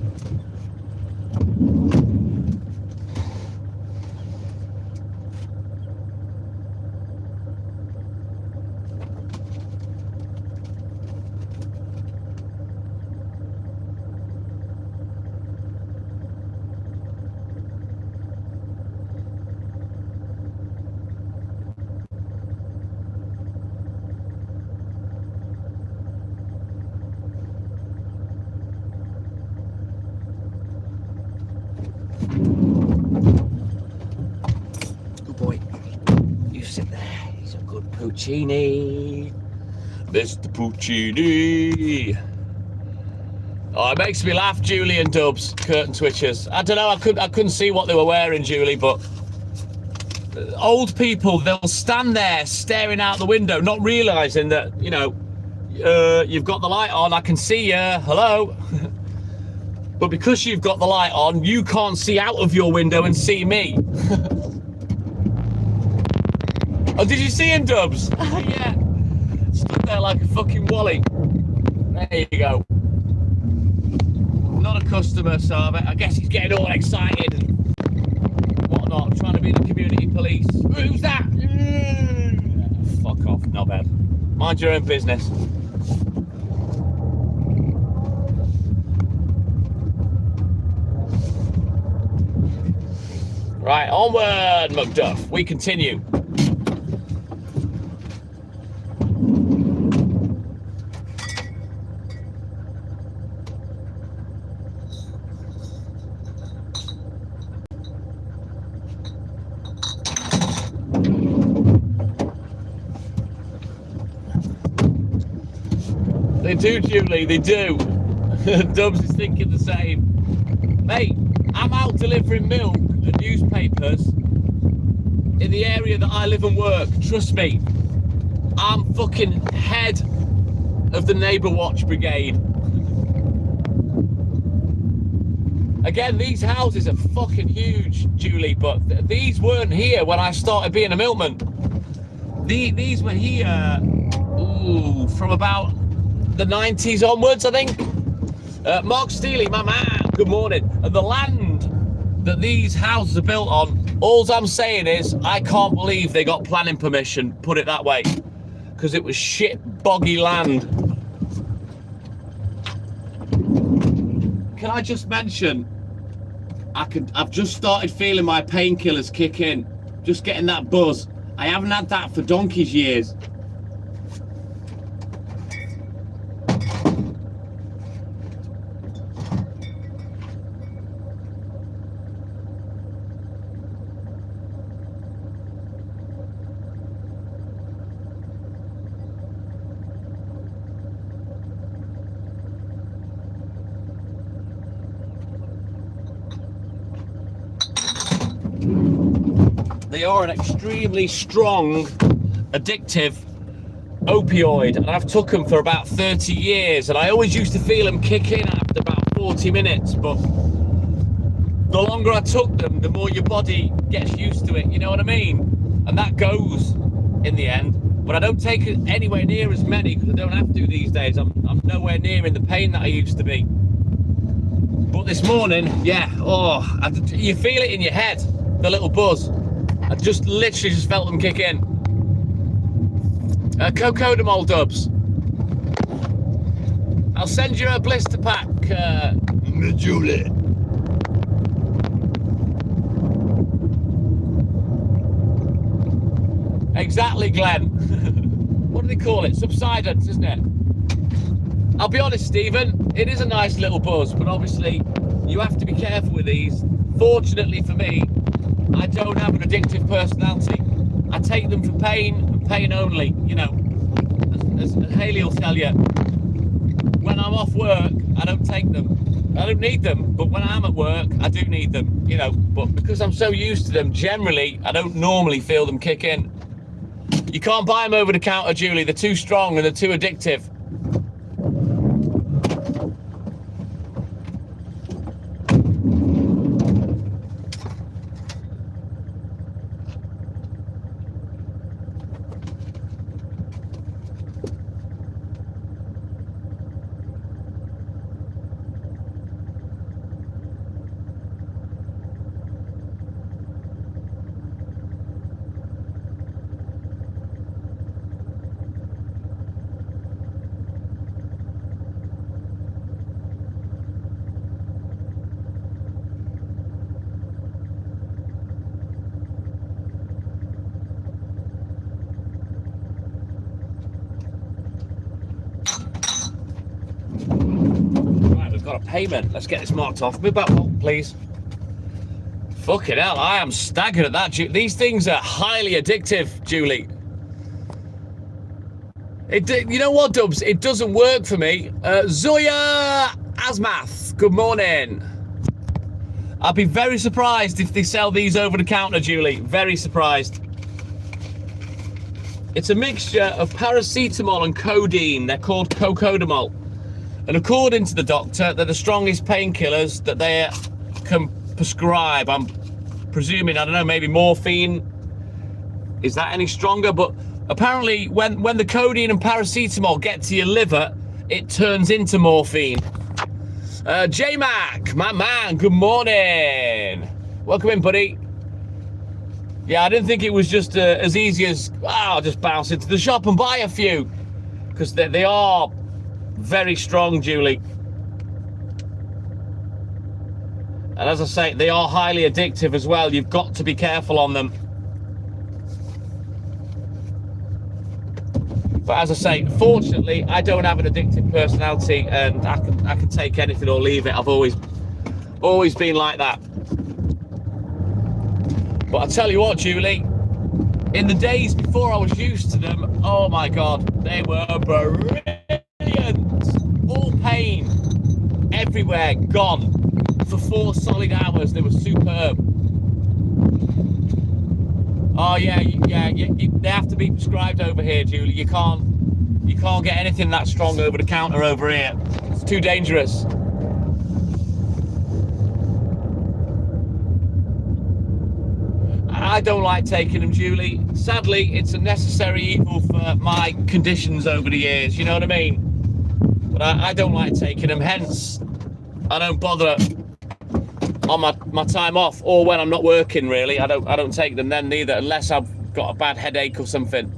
Puccini, Mr. Puccini. Oh, it makes me laugh, Julie and Dubs, curtain twitchers. I don't know, I couldn't see what they were wearing, Julie, but old people, they'll stand there staring out the window, not realising that, you know, you've got the light on, I can see you, hello. But because you've got the light on, you can't see out of your window and see me. Oh, did you see him, Dubs? Yeah. Stood there like a fucking wally. There you go. Not a customer, so I guess he's getting all excited and whatnot, trying to be the community police. Who's that? Fuck off, knobhead. Mind your own business. Right, onward, McDuff. We continue. They do, Julie, they do. Dubs is thinking the same. Mate, I'm out delivering milk and newspapers in the area that I live and work. Trust me, I'm fucking head of the Neighbour Watch Brigade. Again, these houses are fucking huge, Julie, but these weren't here when I started being a milkman. These were here, from about the 90s onwards, I think. Mark Steely, my man, good morning. And the land that these houses are built on, all I'm saying is I can't believe they got planning permission, put it that way, because it was shit, boggy land. can I just mention, I've just started feeling my painkillers kick in. Just getting that buzz. I haven't had that for donkey's years. They are an extremely strong, addictive opioid, and I've took them for about 30 years, and I always used to feel them kick in after about 40 minutes, but the longer I took them, the more your body gets used to it, you know what I mean? And that goes in the end, but I don't take it anywhere near as many because I don't have to these days. I'm nowhere near in the pain that I used to be. But this morning, yeah, you feel it in your head, the little buzz. I just literally just felt them kick in. Cocodamol dubs. I'll send you a blister pack, Julie. Exactly, Glenn. What do they call it? Subsidence, isn't it? I'll be honest, Stephen, it is a nice little buzz, but obviously you have to be careful with these. Fortunately for me, I don't have an addictive personality. I take them for pain and pain only, you know. As Haley will tell you, when I'm off work, I don't take them. I don't need them, but when I'm at work, I do need them, you know. But because I'm so used to them, generally, I don't normally feel them kick in. You can't buy them over the counter, Julie. They're too strong and they're too addictive. Got a payment. Let's get this marked off. Move back, please. Fucking hell, I am staggered at that. These things are highly addictive, Julie. You know what, Dubs? It doesn't work for me. Zoya Asmath, good morning. I'd be very surprised if they sell these over the counter, Julie. Very surprised. It's a mixture of paracetamol and codeine. They're called cocodamol. And according to the doctor, they're the strongest painkillers that they can prescribe. I'm presuming, I don't know, maybe morphine. Is that any stronger? But apparently when the codeine and paracetamol get to your liver, it turns into morphine. J-Mac, my man, good morning. Welcome in, buddy. Yeah, I didn't think it was just as easy as, I'll just bounce into the shop and buy a few. Because they are very strong, Julie. And as I say, they are highly addictive as well. You've got to be careful on them. But as I say, fortunately, I don't have an addictive personality, and I can take anything or leave it. I've always been like that. But I tell you what, Julie, in the days before I was used to them, oh my God, they were brilliant. All pain everywhere, gone. For 4 solid hours, they were superb. Oh yeah, they have to be prescribed over here, Julie. You can't get anything that strong over the counter over here. It's too dangerous. I don't like taking them, Julie. Sadly, it's a necessary evil for my conditions over the years, you know what I mean? But I don't like taking them, hence I don't bother on my time off, or when I'm not working, really. I don't take them then neither, unless I've got a bad headache or something.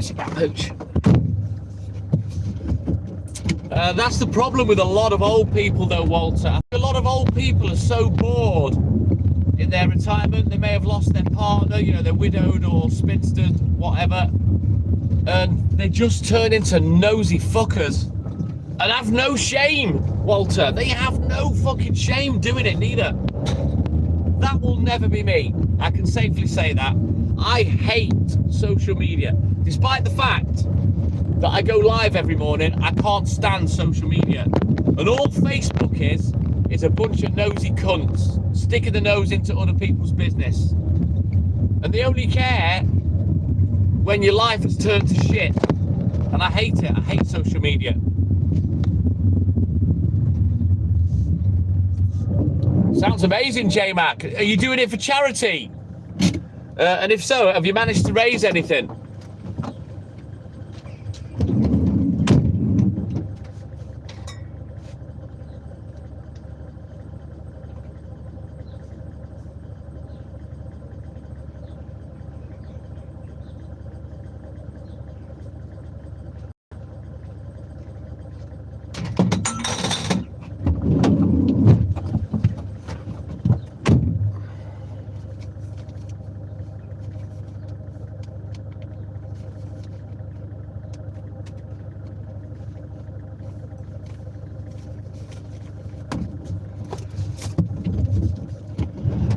Sexy cat pooch. That's the problem with a lot of old people though, Walter. A lot of old people are so bored in their retirement. They may have lost their partner, you know, they're widowed or spinstered, whatever. And they just turn into nosy fuckers. And have no shame, Walter. They have no fucking shame doing it neither. That will never be me. I can safely say that. I hate social media. Despite the fact that I go live every morning, I can't stand social media. And all Facebook is a bunch of nosy cunts sticking the nose into other people's business. And they only care when your life has turned to shit. And I hate it. I hate social media. Sounds amazing, J-Mac. Are you doing it for charity? And if so, have you managed to raise anything?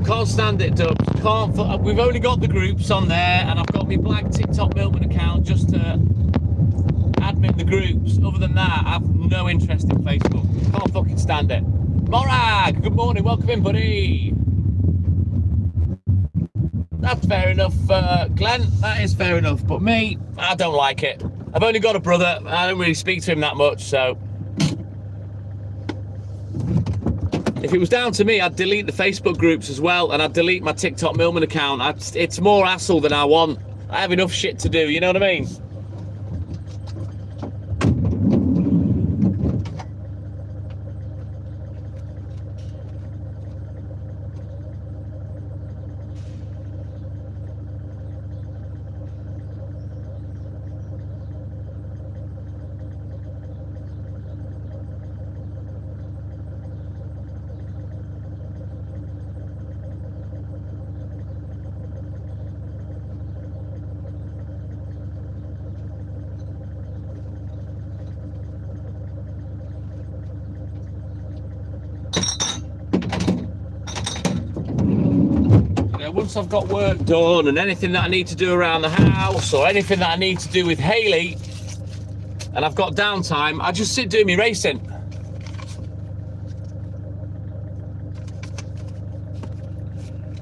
Can't stand it, Dubs. Can't. We've only got the groups on there, and I've got my black TikTok Milman account just to admin the groups. Other than that, I have no interest in Facebook. Can't fucking stand it. Morag, good morning. Welcome in, buddy. That's fair enough, Glenn. That is fair enough. But me, I don't like it. I've only got a brother. I don't really speak to him that much, so. If it was down to me, I'd delete the Facebook groups as well, and I'd delete my TikTok Milman account. It's more hassle than I want. I have enough shit to do, you know what I mean? Once I've got work done and anything that I need to do around the house or anything that I need to do with Hayley and I've got downtime, I just sit doing me racing.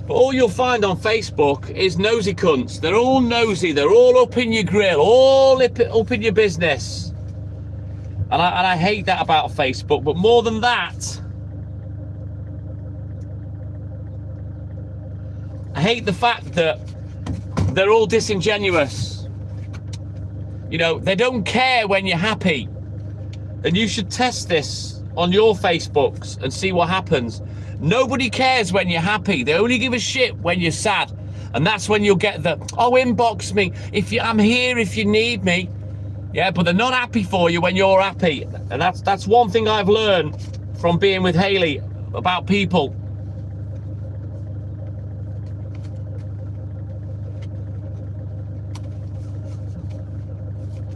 But all you'll find on Facebook is nosy cunts. They're all nosy, they're all up in your grill, all up in your business. And I hate that about Facebook, but more than that, I hate the fact that they're all disingenuous. You know, they don't care when you're happy. And you should test this on your Facebooks and see what happens. Nobody cares when you're happy. They only give a shit when you're sad. And that's when you'll get the, oh, inbox me. I'm here if you need me. Yeah, but they're not happy for you when you're happy. And that's one thing I've learned from being with Hayley about people.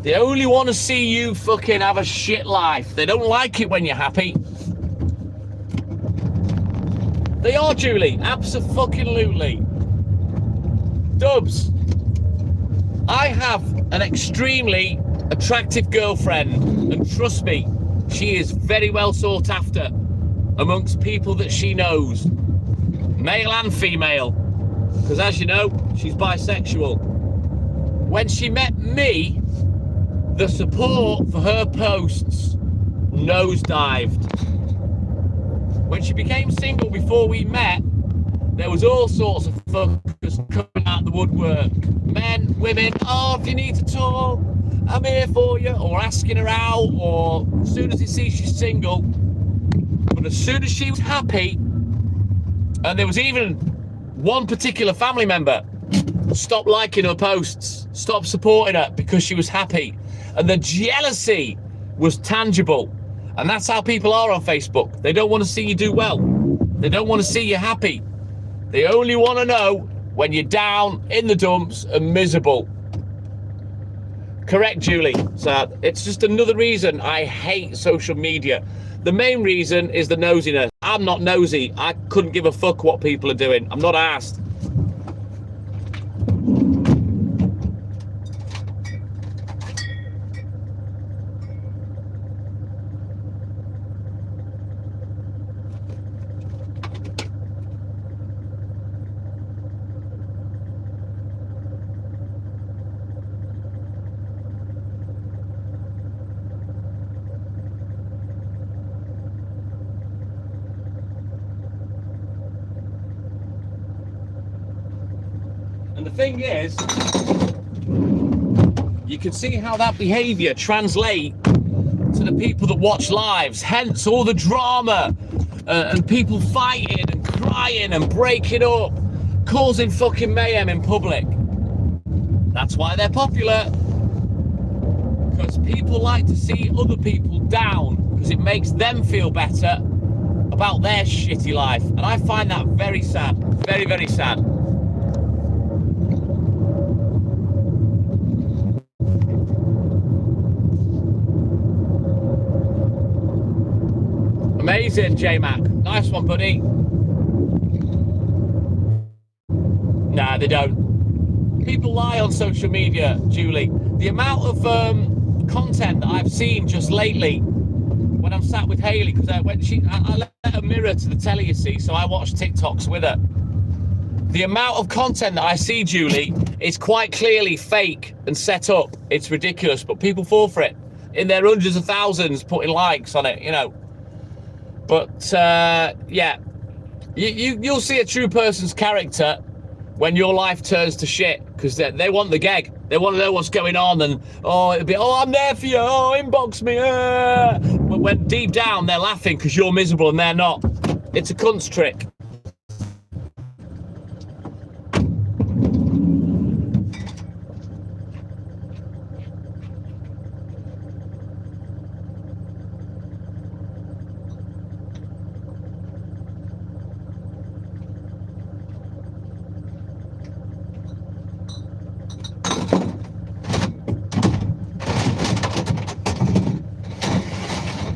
They only want to see you fucking have a shit life. They don't like it when you're happy. They are, Julie. Abso-fucking-lutely. Dubs, I have an extremely attractive girlfriend, and trust me, she is very well sought after amongst people that she knows, male and female, because as you know, she's bisexual. When she met me, the support for her posts nosedived. When she became single before we met, there was all sorts of fuckers coming out the woodwork. Men, women, oh, if you need to talk, I'm here for you, or asking her out, or as soon as they see she's single. But as soon as she was happy, and there was even one particular family member stopped liking her posts. stopped supporting her because she was happy. And the jealousy was tangible. And that's how people are on Facebook. They don't want to see you do well. They don't want to see you happy. They only want to know when you're down, in the dumps, and miserable. Correct, Julie. So it's just another reason I hate social media. The main reason is the nosiness. I'm not nosy. I couldn't give a fuck what people are doing. I'm not asked. And the thing is, you can see how that behaviour translates to the people that watch lives, hence all the drama and people fighting and crying and breaking up, causing fucking mayhem in public. That's why they're popular, because people like to see other people down, because it makes them feel better about their shitty life. And I find that very sad, very, very sad. Amazing, J-Mac. Nice one, buddy. Nah, they don't. People lie on social media, Julie. The amount of content that I've seen just lately when I'm sat with Hayley, because I let her mirror to the telly, you see, so I watch TikToks with her. The amount of content that I see, Julie, is quite clearly fake and set up. It's ridiculous, but people fall for it. In their hundreds of thousands putting likes on it, you know. But yeah, you'll see a true person's character when your life turns to shit, because they want the gag. They want to know what's going on, and it'll be, I'm there for you, inbox me. But when deep down they're laughing because you're miserable and they're not. It's a cunt's trick.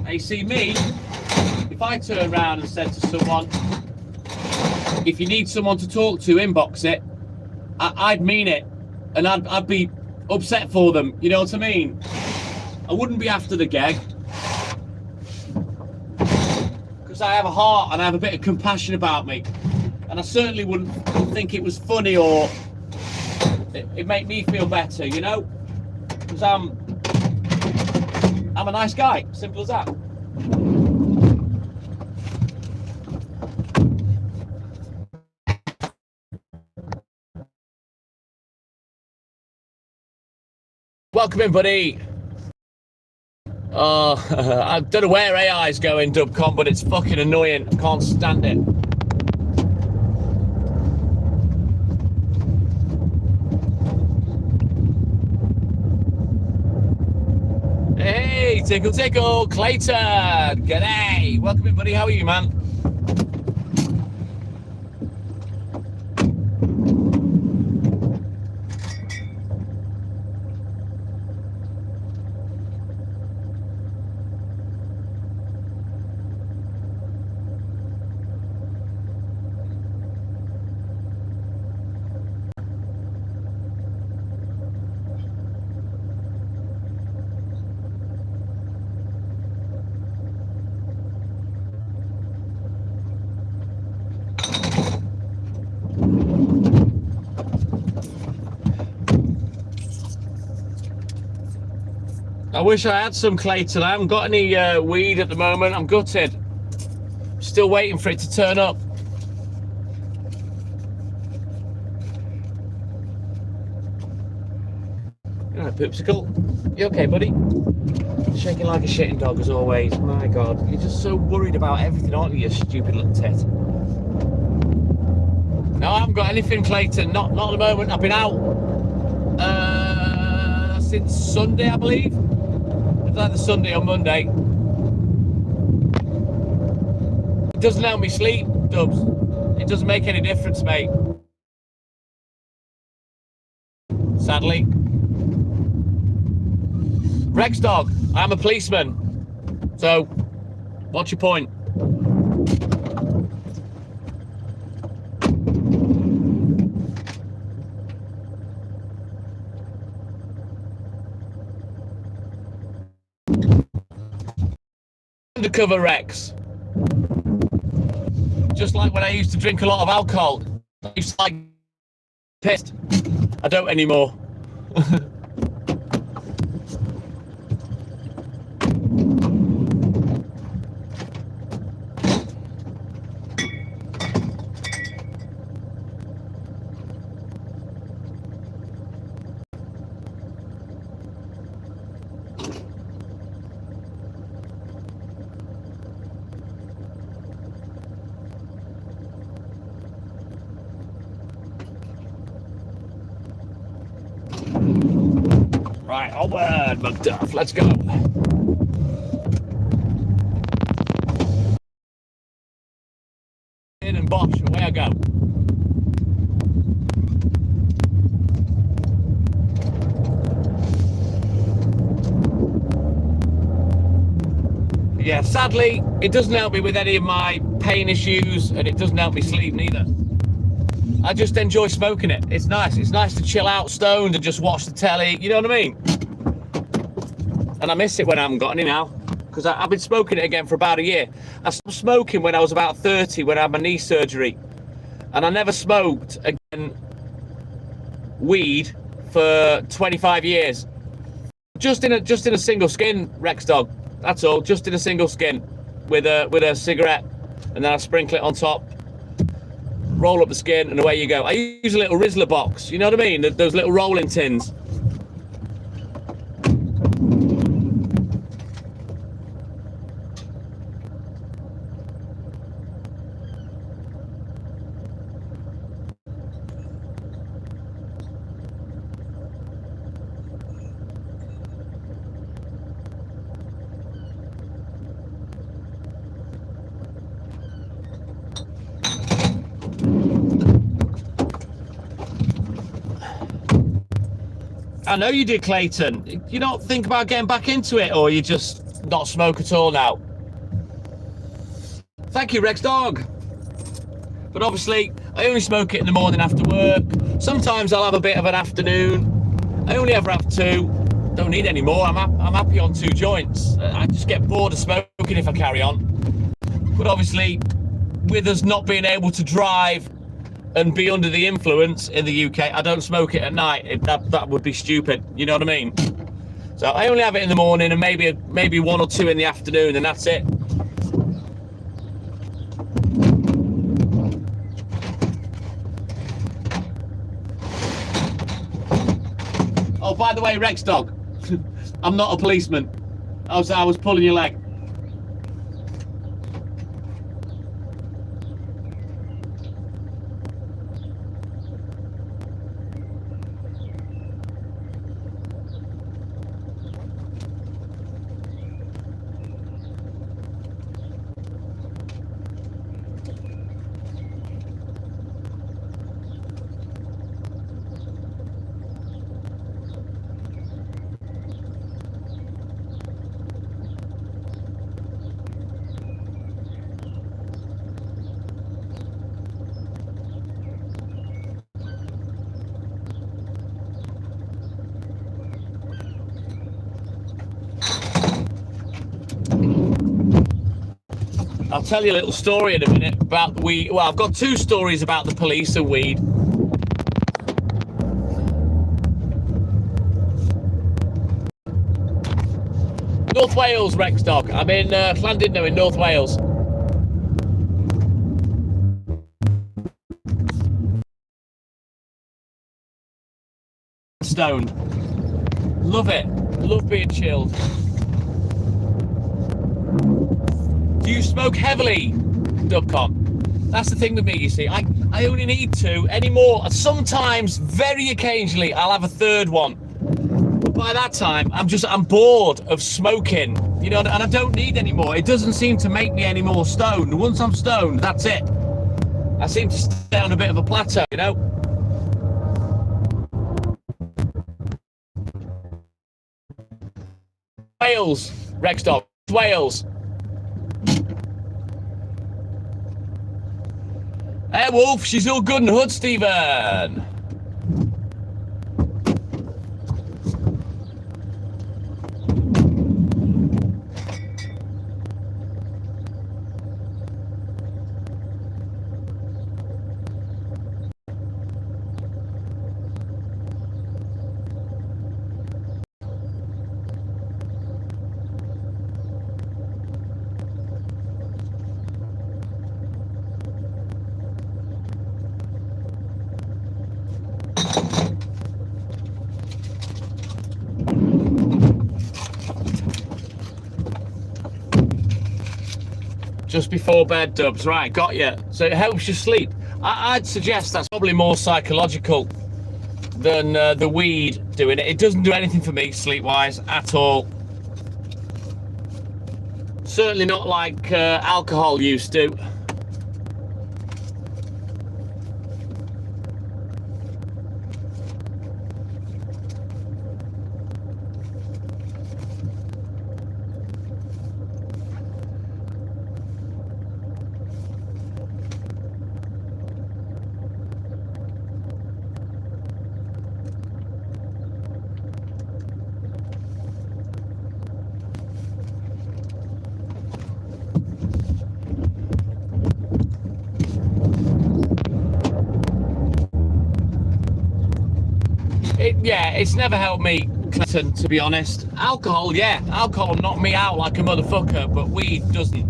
You see me, if I turn around and said to someone, if you need someone to talk to, inbox it, I'd mean it, and I'd be upset for them, you know what I mean? I wouldn't be after the gag, because I have a heart and I have a bit of compassion about me, and I certainly wouldn't think it was funny or it made me feel better, you know, because I'm a nice guy, simple as that. Welcome in, buddy. I don't know where AI is going, Dubcom, but it's fucking annoying. I can't stand it. Hey, tickle, Clayton. G'day. Welcome in, buddy. How are you, man? I wish I had some, Clayton. I haven't got any weed at the moment. I'm gutted. Still waiting for it to turn up. All right, Poopsicle. You okay, buddy? Shaking like a shitting dog as always. My God, you're just so worried about everything, aren't you, you stupid little tit? No, I haven't got anything, Clayton. Not at the moment. I've been out. since Sunday, I believe. It's either Sunday or Monday. It doesn't help me sleep, Dubs. It doesn't make any difference, mate. Sadly. Rex Dog, I'm a policeman. So, what's your point? Undercover Rex. Just like when I used to drink a lot of alcohol. I used to like pissed. I don't anymore. Right, onward, Macduff, let's go. In and bosh, away I go. Yeah, sadly, it doesn't help me with any of my pain issues, and it doesn't help me sleep neither. I just enjoy smoking it. It's nice. It's nice to chill out stoned and just watch the telly. You know what I mean? And I miss it when I haven't got any now. Because I've been smoking it again for about a year. I stopped smoking when I was about 30, when I had my knee surgery. And I never smoked again weed for 25 years. Just in a single skin, Rex Dog. That's all. Just in a single skin with a cigarette. And then I sprinkle it on top. Roll up the skin and away you go. I use a little Rizzler box, you know what I mean? Those little rolling tins. I know you did, Clayton. You don't think about getting back into it, or you just not smoke at all now? Thank you, Rex Dog. But obviously, I only smoke it in the morning after work. Sometimes I'll have a bit of an afternoon. I only ever have 2. Don't need any more. I'm happy on 2 joints. I just get bored of smoking if I carry on. But obviously, with us not being able to drive and be under the influence in the UK, I don't smoke it at night. That would be stupid. You know what I mean? So I only have it in the morning and maybe 1 or 2 in the afternoon, and that's it. Oh, by the way, Rex Dog, I'm not a policeman. I was pulling your leg. I'll tell you a little story in a minute about the weed. Well, I've got 2 stories about the police and weed. North Wales, Rex Dog. I'm in Llandudno in North Wales. Stoned. Love it. Love being chilled. Do you smoke heavily, Dubcon? That's the thing with me, you see. I only need 2 anymore. Sometimes, very occasionally, I'll have a 3rd one. But by that time, I'm bored of smoking, you know, and I don't need any more. It doesn't seem to make me any more stoned. Once I'm stoned, that's it. I seem to stay on a bit of a plateau, you know. Wales, Rexdog, Wales. Hey, Wolf, she's all good in the hood, Stephen. Just before bed, Dubs. Right, got you. So it helps you sleep. I'd suggest that's probably more psychological than the weed doing it. It doesn't do anything for me sleep-wise at all. Certainly not like alcohol used to. Yeah, it's never helped me, Clinton, to be honest. Alcohol, yeah, alcohol knocked me out like a motherfucker, but weed doesn't.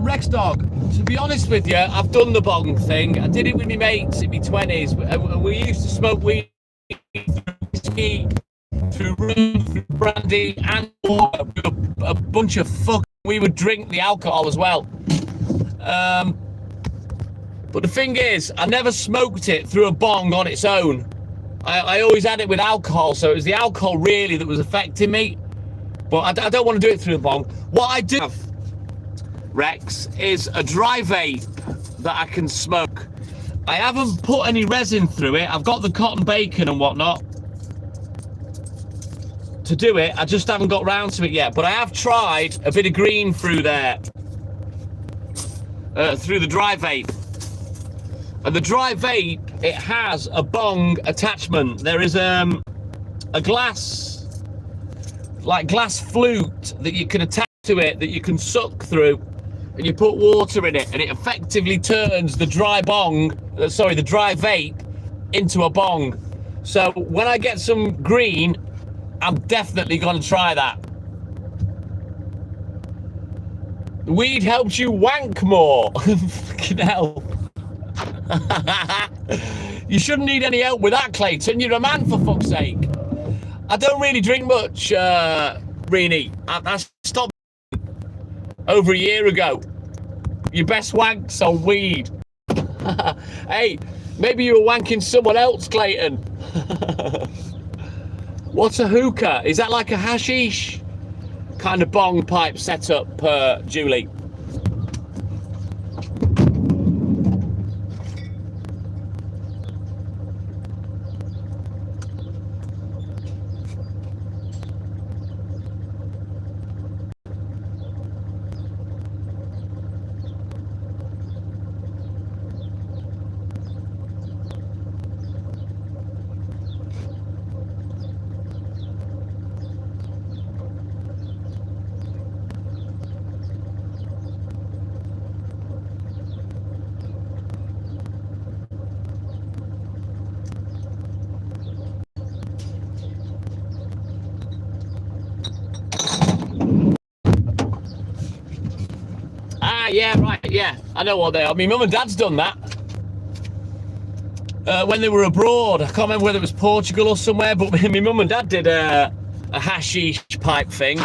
Rexdog, to be honest with you, I've done the bong thing. I did it with my mates in my 20s. We used to smoke weed through whiskey, through rum, through brandy, and water. A bunch of fuck. We would drink the alcohol as well. But the thing is, I never smoked it through a bong on its own. I always had it with alcohol, so it was the alcohol really that was affecting me. But I don't want to do it through a bong. What I do have, Rex, is a dry vape that I can smoke. I haven't put any resin through it. I've got the cotton bacon and whatnot to do it. I just haven't got round to it yet, but I have tried a bit of green through there, through the dry vape. And the dry vape, it has a bong attachment. There is a glass, like glass flute that you can attach to it, that you can suck through, and you put water in it, and it effectively turns the dry the dry vape into a bong. So when I get some green, I'm definitely going to try that. The weed helps you wank more. Fucking hell. You shouldn't need any help with that, Clayton. You're a man, for fuck's sake. I don't really drink much, Rini. I stopped over a year ago. Your best wank's on weed. Hey, maybe you were wanking someone else, Clayton. What's a hookah? Is that like a hashish kind of bong pipe setup, Julie? Yeah, right, yeah. I know what they are. My mum and dad's done that. When they were abroad. I can't remember whether it was Portugal or somewhere, but my mum and dad did a hashish pipe thing.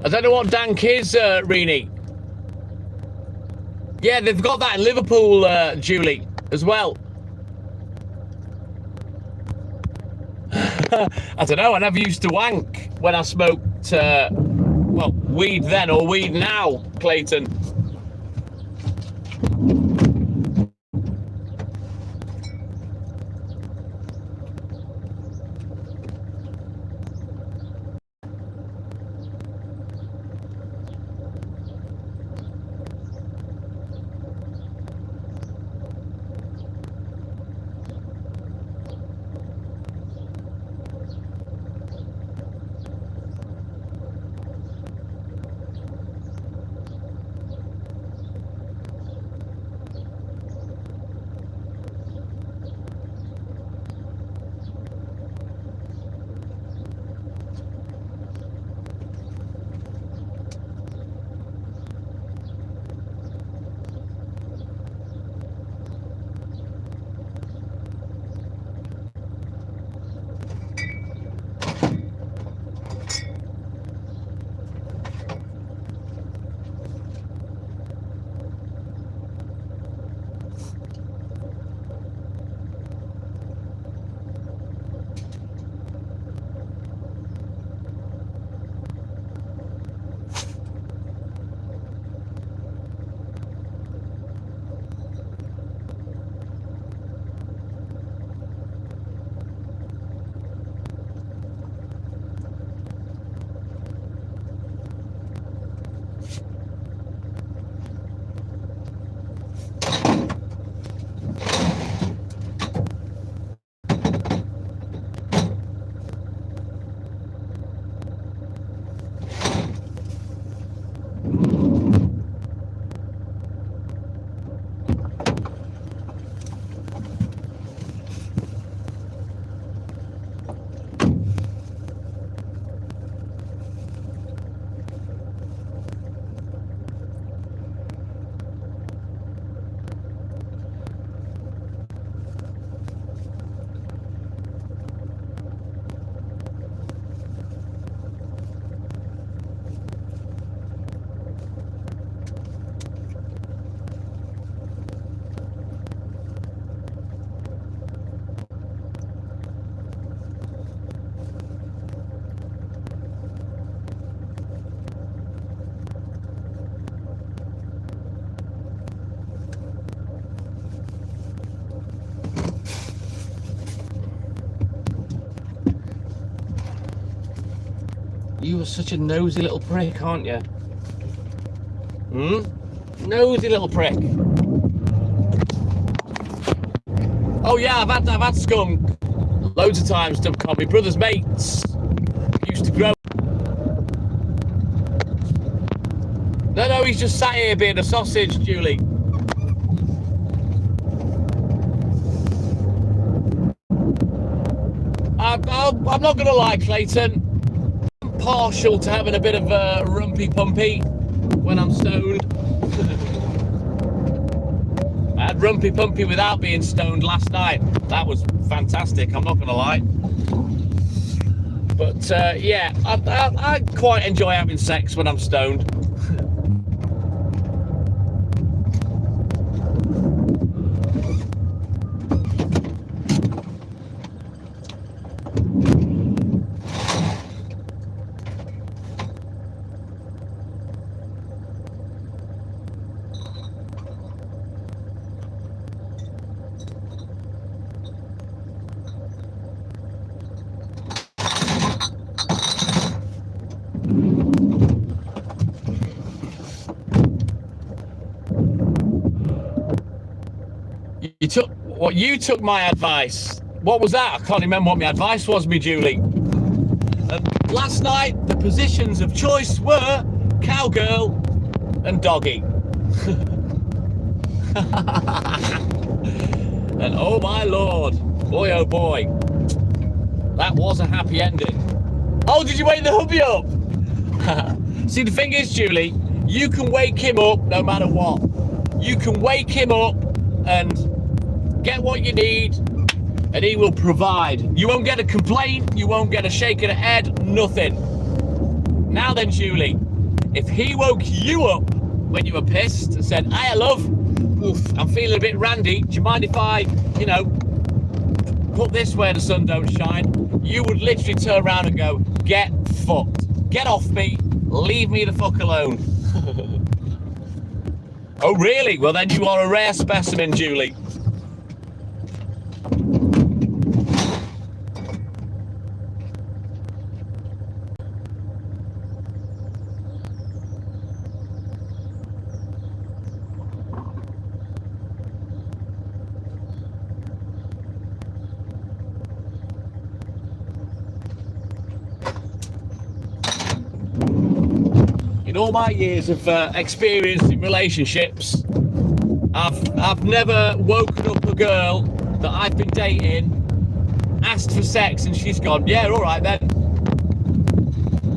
I don't know what dank is, Rini. Yeah, they've got that in Liverpool, Julie, as well. I don't know, I never used to wank when I smoked, well, weed then or weed now, Clayton. You are such a nosy little prick, aren't you? Nosy little prick. Oh yeah, I've had skunk loads of times to call me brother's mates. Used to grow. No, he's just sat here being a sausage, Julie. I'm not gonna lie, Clayton. I'm partial to having a bit of a rumpy pumpy when I'm stoned. I had rumpy pumpy without being stoned last night. That was fantastic, I'm not gonna lie. But yeah, I quite enjoy having sex when I'm stoned. You took my advice. What was that? I can't remember what my advice was, me Julie. Last night, the positions of choice were cowgirl and doggy. And oh my lord, boy oh boy, that was a happy ending. Oh, did you wake the hubby up? See, the thing is, Julie, you can wake him up no matter what. You can wake him up and get what you need, and he will provide. You won't get a complaint, you won't get a shake of the head, nothing. Now then, Julie, if he woke you up when you were pissed and said, "Hey, love, oof, I'm feeling a bit randy. Do you mind if I, put this where the sun don't shine?" You would literally turn around and go, "Get fucked. Get off me. Leave me the fuck alone." Oh, really? Well, then you are a rare specimen, Julie. In all my years of experience in relationships, I've never woken up a girl that I've been dating, asked for sex, and she's gone, "Yeah, all right then."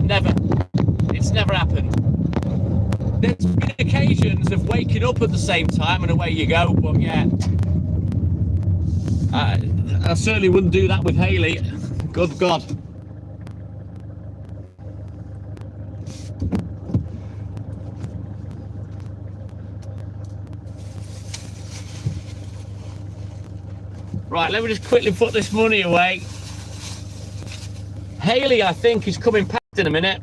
Never. It's never happened. There's been occasions of waking up at the same time and away you go, but yeah, I certainly wouldn't do that with Hayley. Good God. Right, let me just quickly put this money away. Hayley, I think, is coming past in a minute.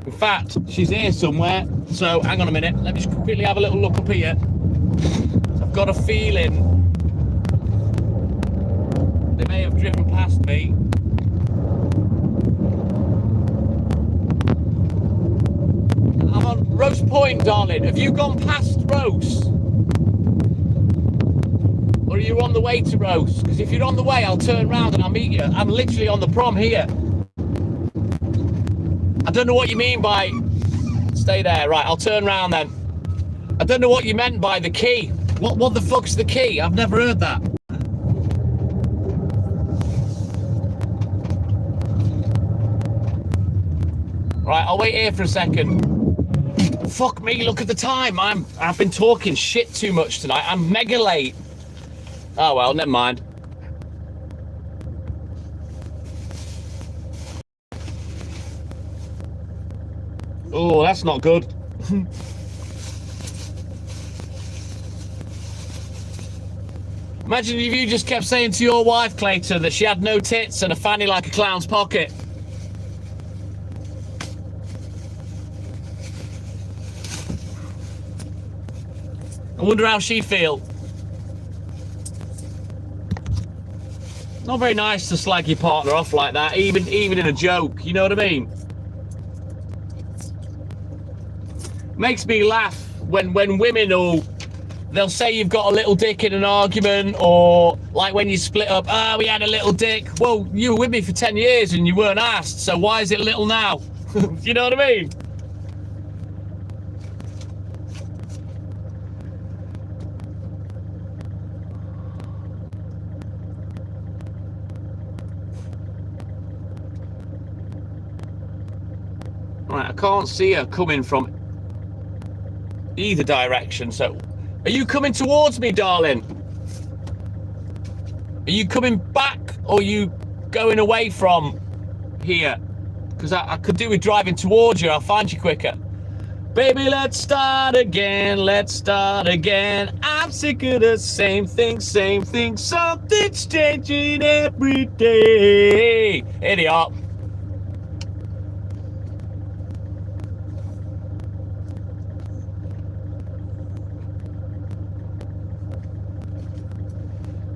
In fact, she's here somewhere. So hang on a minute. Let me just quickly have a little look up here. I've got a feeling they may have driven past me. I'm on Rose Point, darling. Have you gone past Rose? Or are you on the way to Rose? Because if you're on the way, I'll turn round and I'll meet you. I'm literally on the prom here. I don't know what you mean by... Stay there. Right, I'll turn round then. I don't know what you meant by the key. What the fuck's the key? I've never heard that. Right, I'll wait here for a second. Fuck me, look at the time. I've been talking shit too much tonight. I'm mega late. Oh well, never mind. Oh, that's not good. Imagine if you just kept saying to your wife, Clayton, that she had no tits and a fanny like a clown's pocket. I wonder how she'd feel. Not very nice to slag your partner off like that, even in a joke, you know what I mean? Makes me laugh when women they'll say you've got a little dick in an argument, or like when you split up, we had a little dick. Well, you were with me for 10 years and you weren't asked, so why is it little now? You know what I mean? Right, I can't see her coming from either direction, so are you coming towards me, darling? Are you coming back, or are you going away from here? Because I could do with driving towards you. I'll find you quicker. Baby, let's start again. Let's start again. I'm sick of the same thing, same thing. Something's changing every day. Idiot.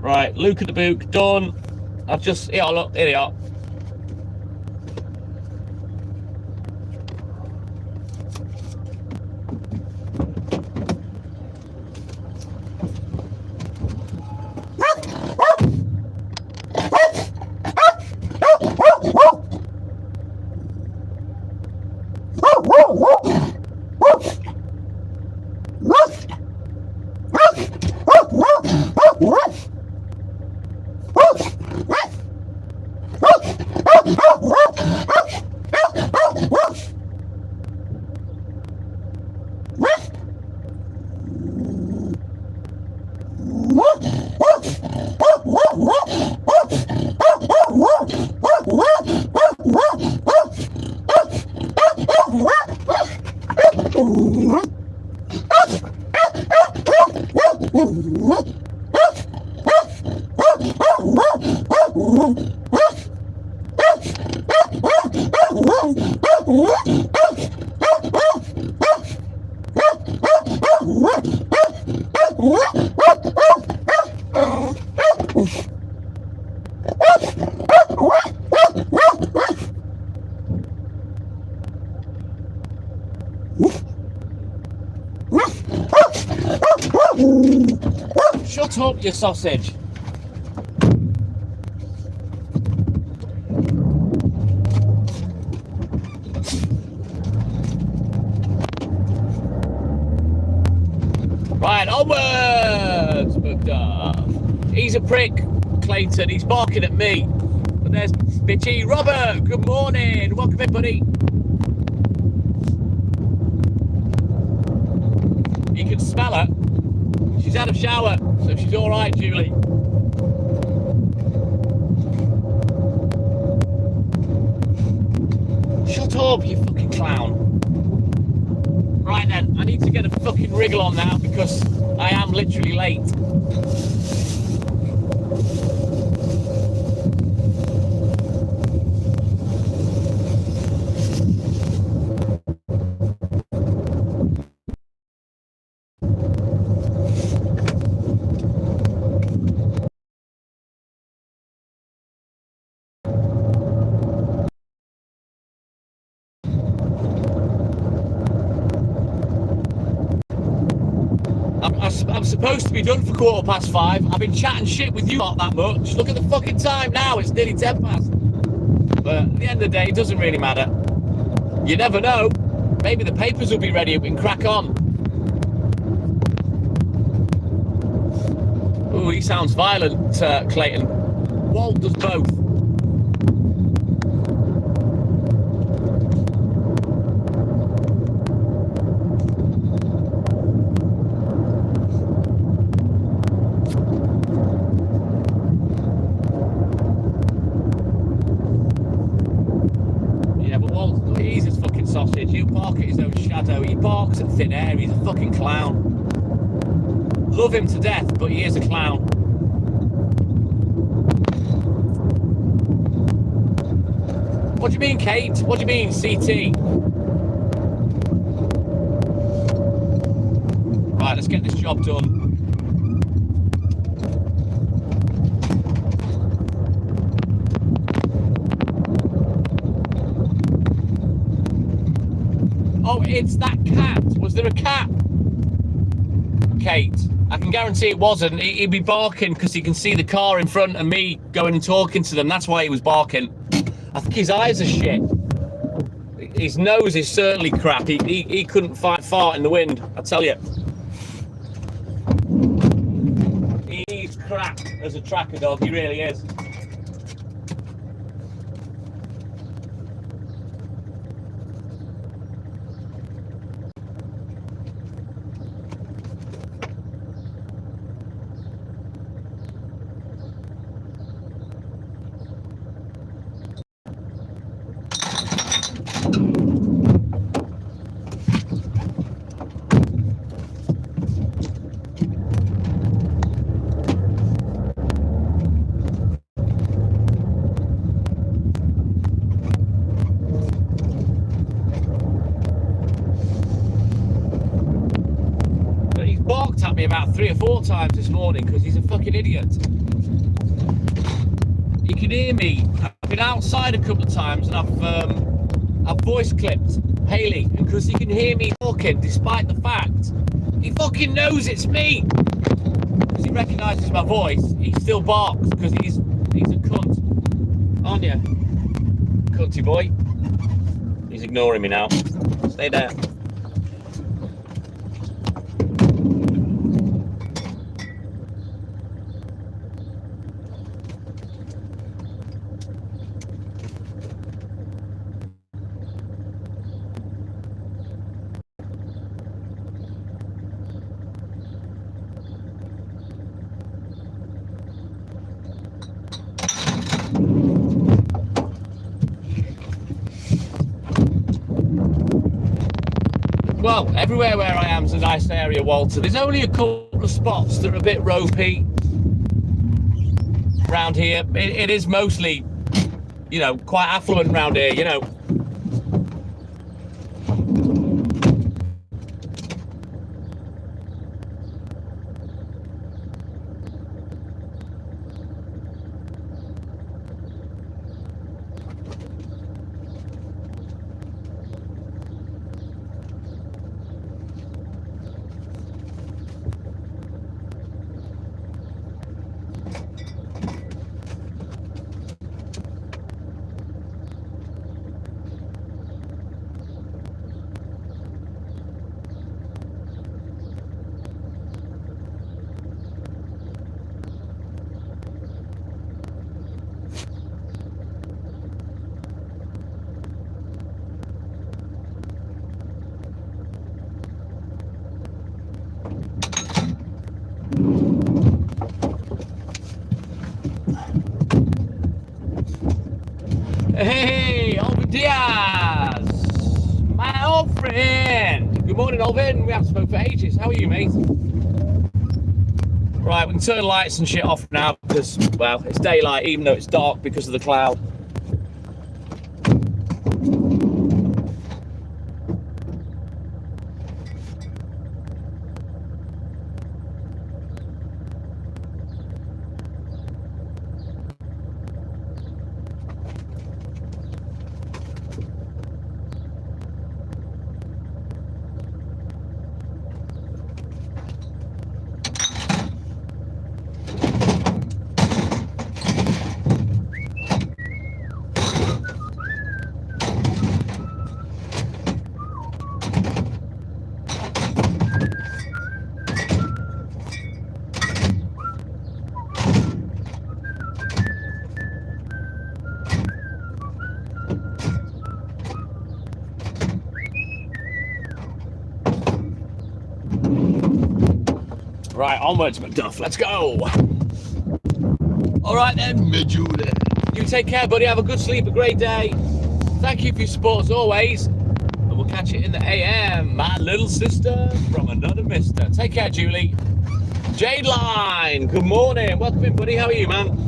Right, Luke at the Book, done. I've just, yeah, look, here they are. Shut up, you sausage. Right, onwards, McDuff. He's a prick, Clayton. He's barking at me. But there's bitchy Robert. Good morning. Welcome in, buddy. You can smell her. She's had a shower, so she's all right, Julie. Shut up, you fucking clown. Right then, I need to get a fucking wriggle on now because I am literally late. I'm supposed to be done for 5:15. I've been chatting shit with you not that much. Look at the fucking time now. It's nearly 10 past. But at the end of the day, it doesn't really matter. You never know. Maybe the papers will be ready and we can crack on. Ooh, he sounds violent, Clayton. Walt does both. Sausage, you bark at his own shadow. He barks at thin air. He's a fucking clown. Love him to death, but he is a clown. What do you mean, Kate? What do you mean, CT? Right, let's get this job done. Oh, it's that cat. Was there a cat? Kate, I can guarantee it wasn't. He'd be barking because he can see the car in front of me going and talking to them. That's why he was barking. I think his eyes are shit. His nose is certainly crap. He couldn't fart in the wind, I tell you. He's crap as a tracker dog. He really is. About 3 or 4 times this morning because he's a fucking idiot. He can hear me. I've been outside a couple of times and I've voice clipped Haley, and because he can hear me talking despite the fact he fucking knows it's me, because he recognises my voice, he still barks because he's a cunt. Aren't you, cunty boy? He's ignoring me now. Stay there. Well, everywhere where I am is a nice area, Walter. There's only a couple of spots that are a bit ropey around here. It is mostly, quite affluent around here, Hey, Alvin Diaz, my old friend. Good morning, Alvin. We haven't spoken for ages. How are you, mate? Right, we can turn lights and shit off now because, well, it's daylight even though it's dark because of the cloud. Right, onwards, Macduff. Let's go. All right then, Julie. You take care, buddy. Have a good sleep, a great day. Thank you for your support as always. And we'll catch you in the AM. My little sister from another mister. Take care, Julie. Jade Line. Good morning. Welcome in, buddy. How are you, man?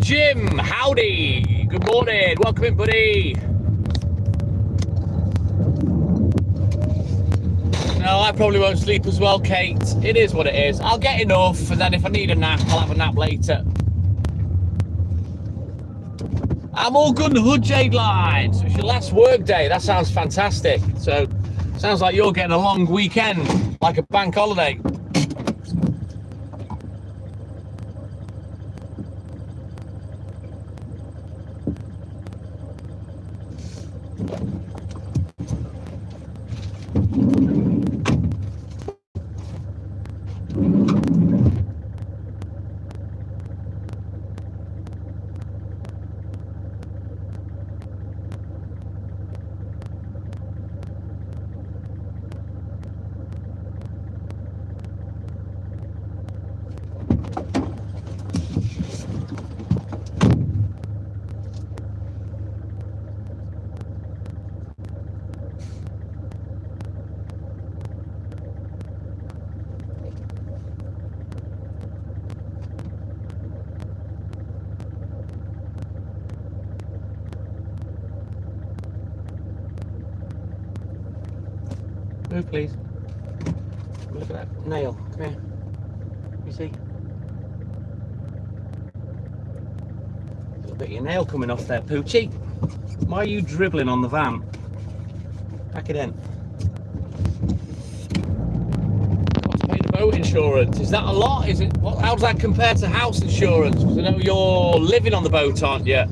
Jim, howdy. Good morning. Welcome in, buddy. No, I probably won't sleep as well, Kate. It is what it is. I'll get enough, and then if I need a nap, I'll have a nap later. I'm all good in the hood, Jade Line. So it's your last work day. That sounds fantastic. So, sounds like you're getting a long weekend, like a bank holiday. Move, please. Look at that nail. Come here. You see? A little bit of your nail coming off there, Poochie. Why are you dribbling on the van? Pack it in. Got to pay the boat insurance. Is that a lot? Is it? How does that compare to house insurance? Because I know you're living on the boat, aren't you,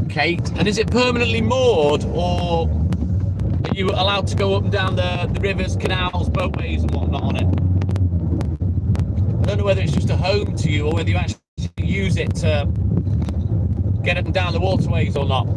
Kate? And is it permanently moored, or are you allowed to go up and down the rivers, canals, boatways and whatnot on it? I don't know whether it's just a home to you or whether you actually use it to get up and down the waterways or not.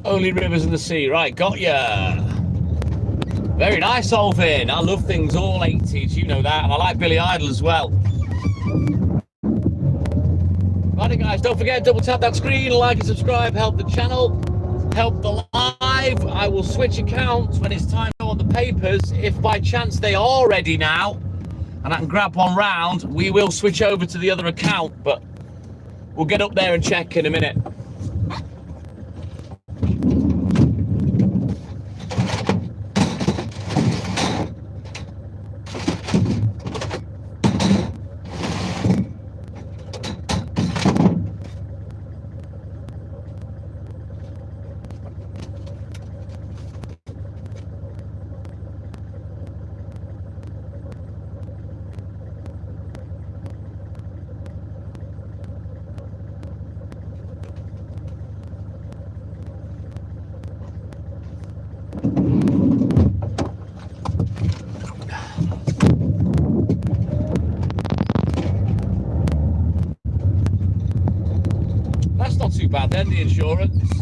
Only rivers in the sea, right, got ya. Very nice, Alvin. I love things all 80s, you know that, and I like Billy Idol as well. Righty guys, don't forget, double tap that screen, like and subscribe, help the channel, help the live. I will switch accounts when it's time to go on the papers. If by chance they are ready now, and I can grab one round, we will switch over to the other account, but we'll get up there and check in a minute. Too bad then, the insurance.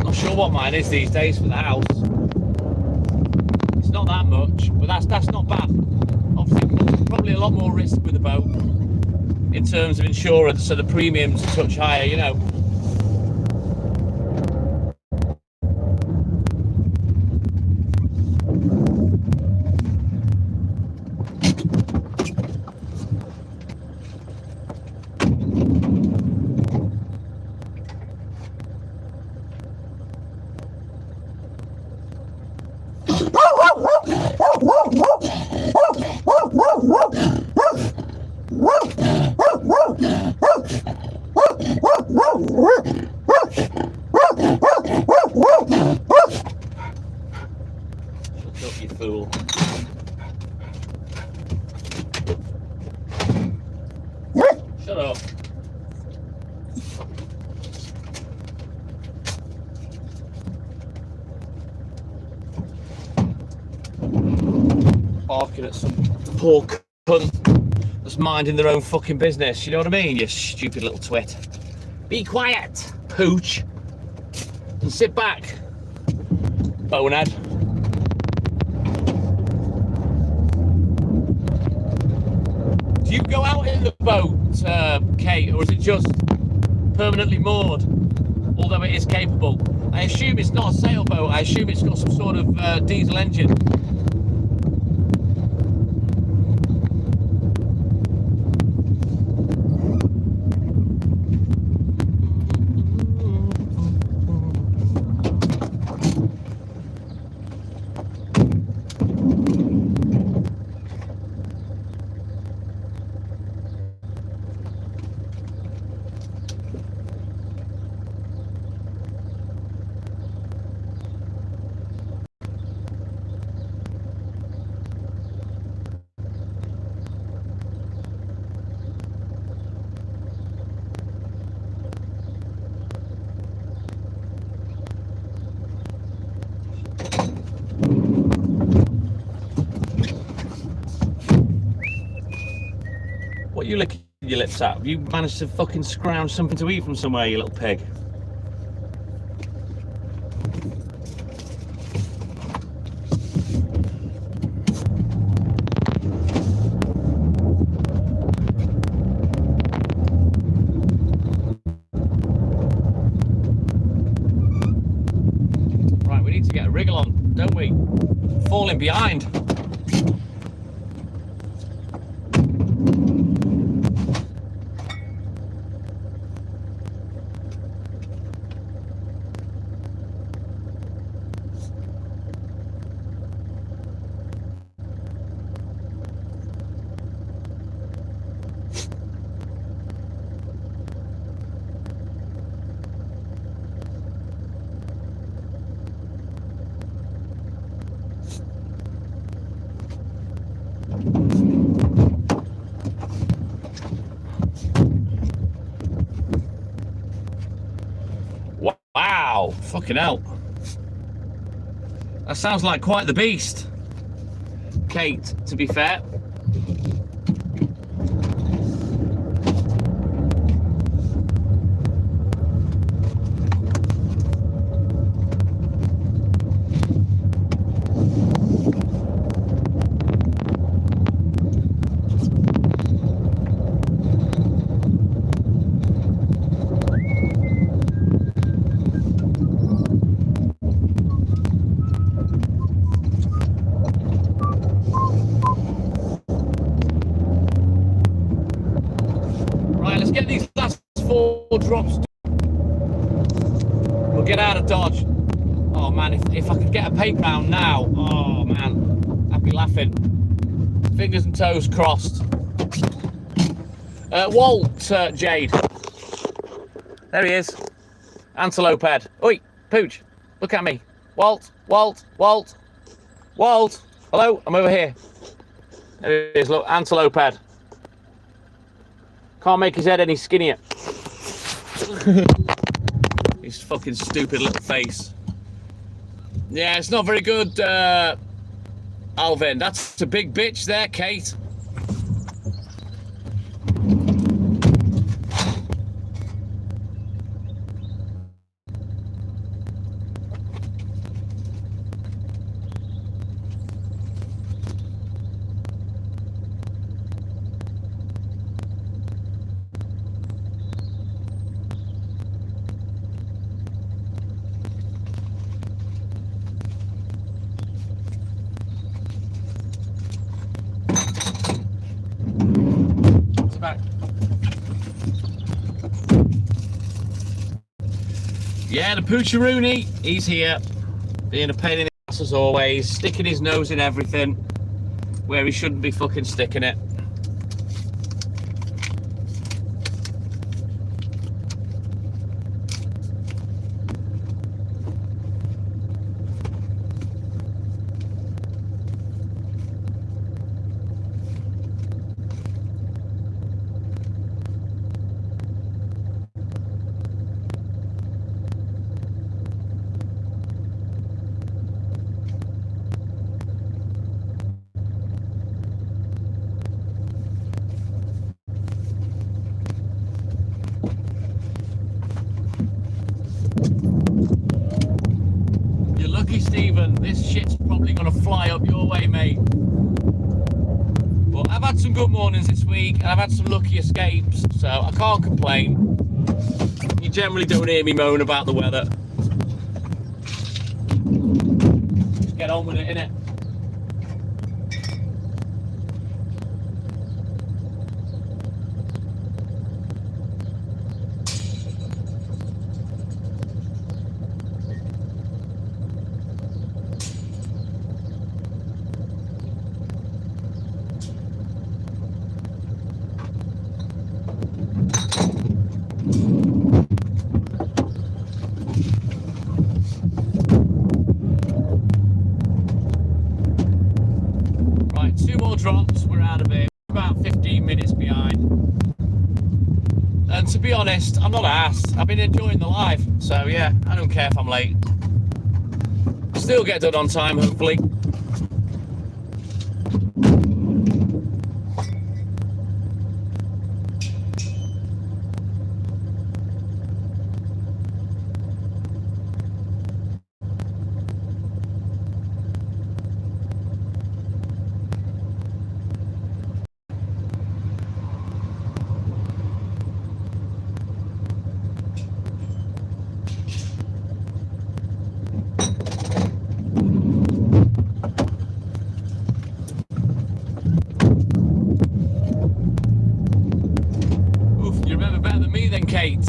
Not sure what mine is these days for the house. It's not that much, but that's not bad. Obviously, probably a lot more risk with the boat in terms of insurance, so the premium's a touch higher, you know. Shut up, you fool. Shut up. Barking at some poor cunt that's minding their own fucking business, you know what I mean, you stupid little twit. Be quiet, pooch, and sit back, bonehead. Do you go out in the boat, Kate, or is it just permanently moored, although it is capable? I assume it's not a sailboat. I assume it's got some sort of diesel engine. What are you licking your lips at? Have you managed to fucking scrounge something to eat from somewhere, you little pig? Right, we need to get a wriggle on, don't we? Falling behind. Wow, fucking hell. That sounds like quite the beast, Kate, to be fair. Get these last 4 drops. We'll get out of Dodge. Oh man, if I could get a paper round now, oh man, I'd be laughing. Fingers and toes crossed. Walt, Jade. There he is. Antelope head. Oi, Pooch, look at me. Walt, Walt, Walt, Walt. Hello, I'm over here. There he is, look, antelope head. Can't make his head any skinnier. His fucking stupid little face. Yeah, it's not very good, Alvin. That's a big bitch there, Kate. Back. Yeah, the Poocheroony, he's here, being a pain in the ass as always, sticking his nose in everything where he shouldn't be fucking sticking it. Stephen, this shit's probably gonna fly up your way, mate. But I've had some good mornings this week and I've had some lucky escapes, so I can't complain. You generally don't hear me moan about the weather. get on with it, innit? Drops, we're out of it. About 15 minutes behind. And to be honest, I'm not asked. I've been enjoying the life. So yeah, I don't care if I'm late. Still get done on time, hopefully. Kate.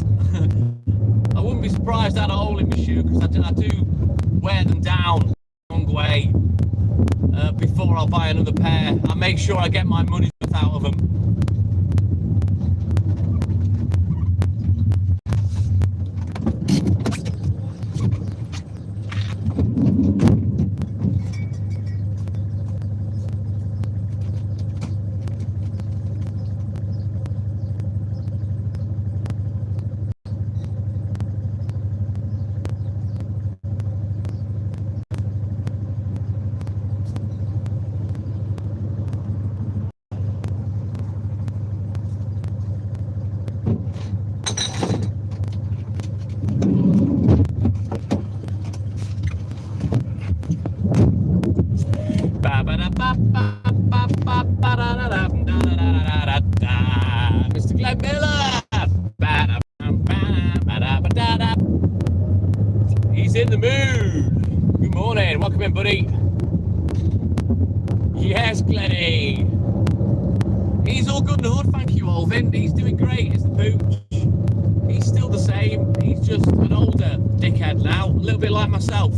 I wouldn't be surprised I had a hole in my shoe because I do wear them down the long way before I'll buy another pair. I make sure I get my money's worth out of them. Mr. Glenn Miller. He's in the mood. Good morning. Welcome in, buddy. Yes, Glenny. He's all good and hood. Thank you, Alvin. He's doing great. It's the pooch. He's still the same. He's just an older dickhead now. A little bit like myself.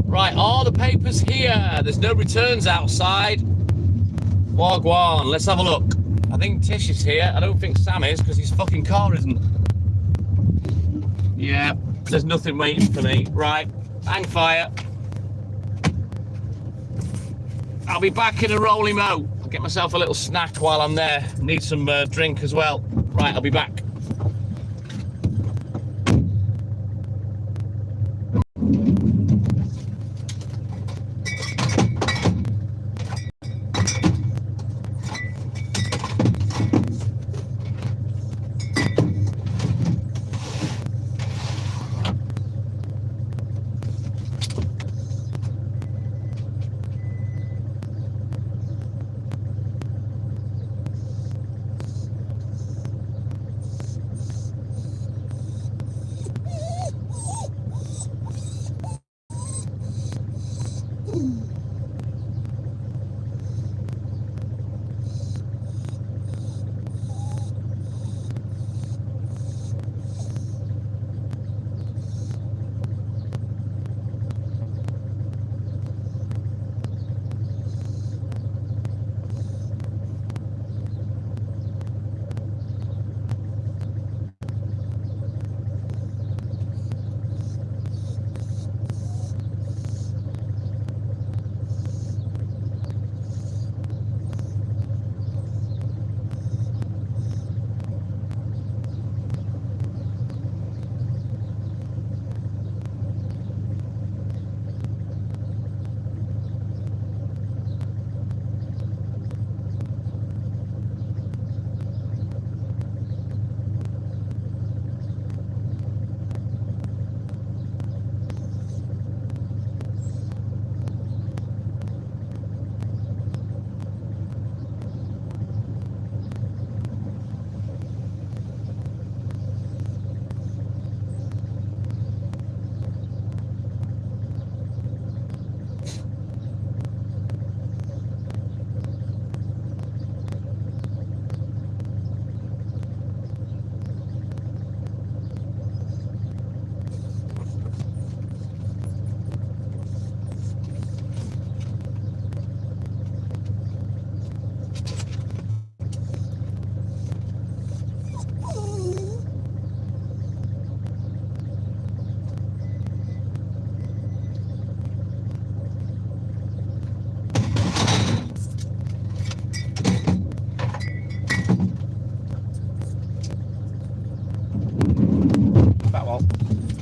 Right, are the papers here? There's no returns outside. Wagwan, let's have a look. I think Tish is here. I don't think Sam is because his fucking car isn't. Yeah, there's nothing waiting for me. Right, hang fire. I'll be back in a rolly mo. I'll get myself a little snack while I'm there. Need some drink as well. Right, I'll be back.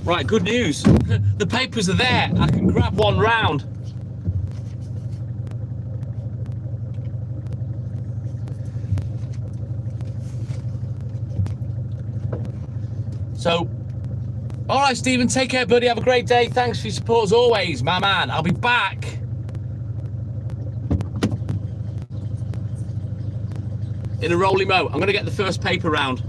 Right, good news. The papers are there. I can grab one round. So, all right, Stephen, take care, buddy. Have a great day. Thanks for your support as always, my man. I'll be back in a rolling mo. I'm going to get the first paper round.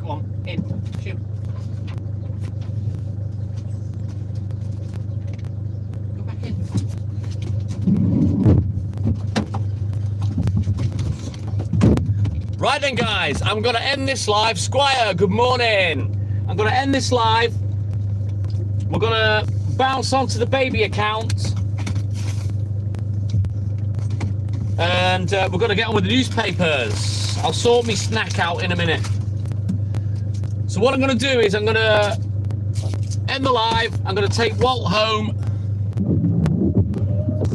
Come on, in. Shoot. Go back in. Right then, guys, I'm going to end this live. Squire, good morning. I'm going to end this live. We're going to bounce onto the baby account. And we're going to get on with the newspapers. I'll sort my snack out in a minute. So what I'm going to do is I'm going to end the live. I'm going to take Walt home.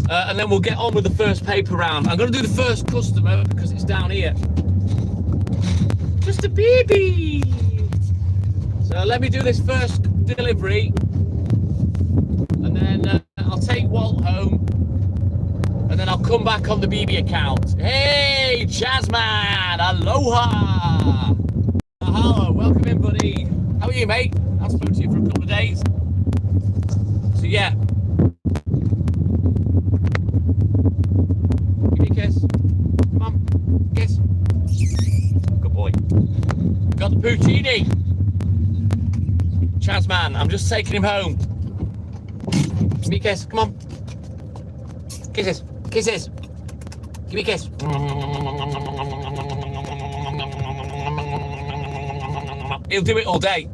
And then we'll get on with the first paper round. I'm going to do the first customer because it's down here. Just a baby. So let me do this first delivery. And then I'll take Walt home. And then I'll come back on the BB account. Hey, Chazman, aloha. Hello, welcome in, buddy. How are you, mate? I haven't spoken to you for a couple of days. So, yeah. Give me a kiss. Come on, kiss. Good boy. Got the Puccini. Chazman, I'm just taking him home. Give me a kiss, come on. Kisses. Kisses. Give me a kiss. He'll do it all day.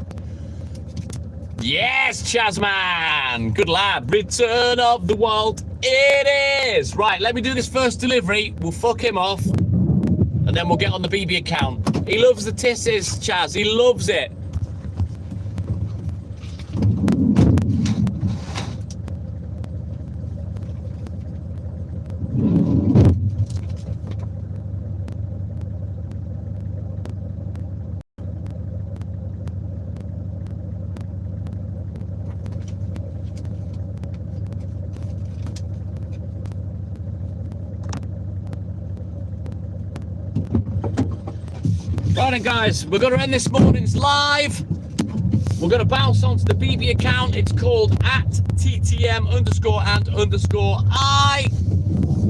Yes, Chazman. Good lad. Return of the Walt. It is. Right, let me do this first delivery. We'll fuck him off. And then we'll get on the BB account. He loves the tisses, Chaz. He loves it. Right then, guys, we're going to end this morning's live. We're going to bounce onto the BB account. It's called @TTM_and_I.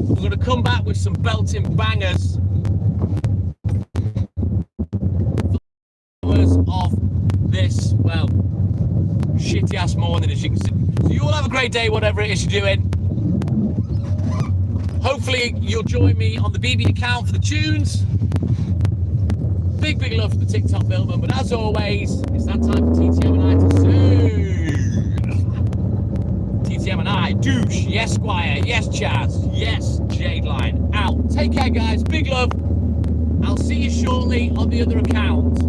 We're going to come back with some belting bangers of this, well, shitty ass morning, as you can see. So you all have a great day, whatever it is you're doing. Hopefully you'll join me on the BB account for the tunes. Big love for the TikTok Billman, but as always, it's that time for TTM and I to soon. TTM and I, douche, yes Squire, yes Chaz, yes Jade Line, out. Take care, guys, big love. I'll see you shortly on the other account.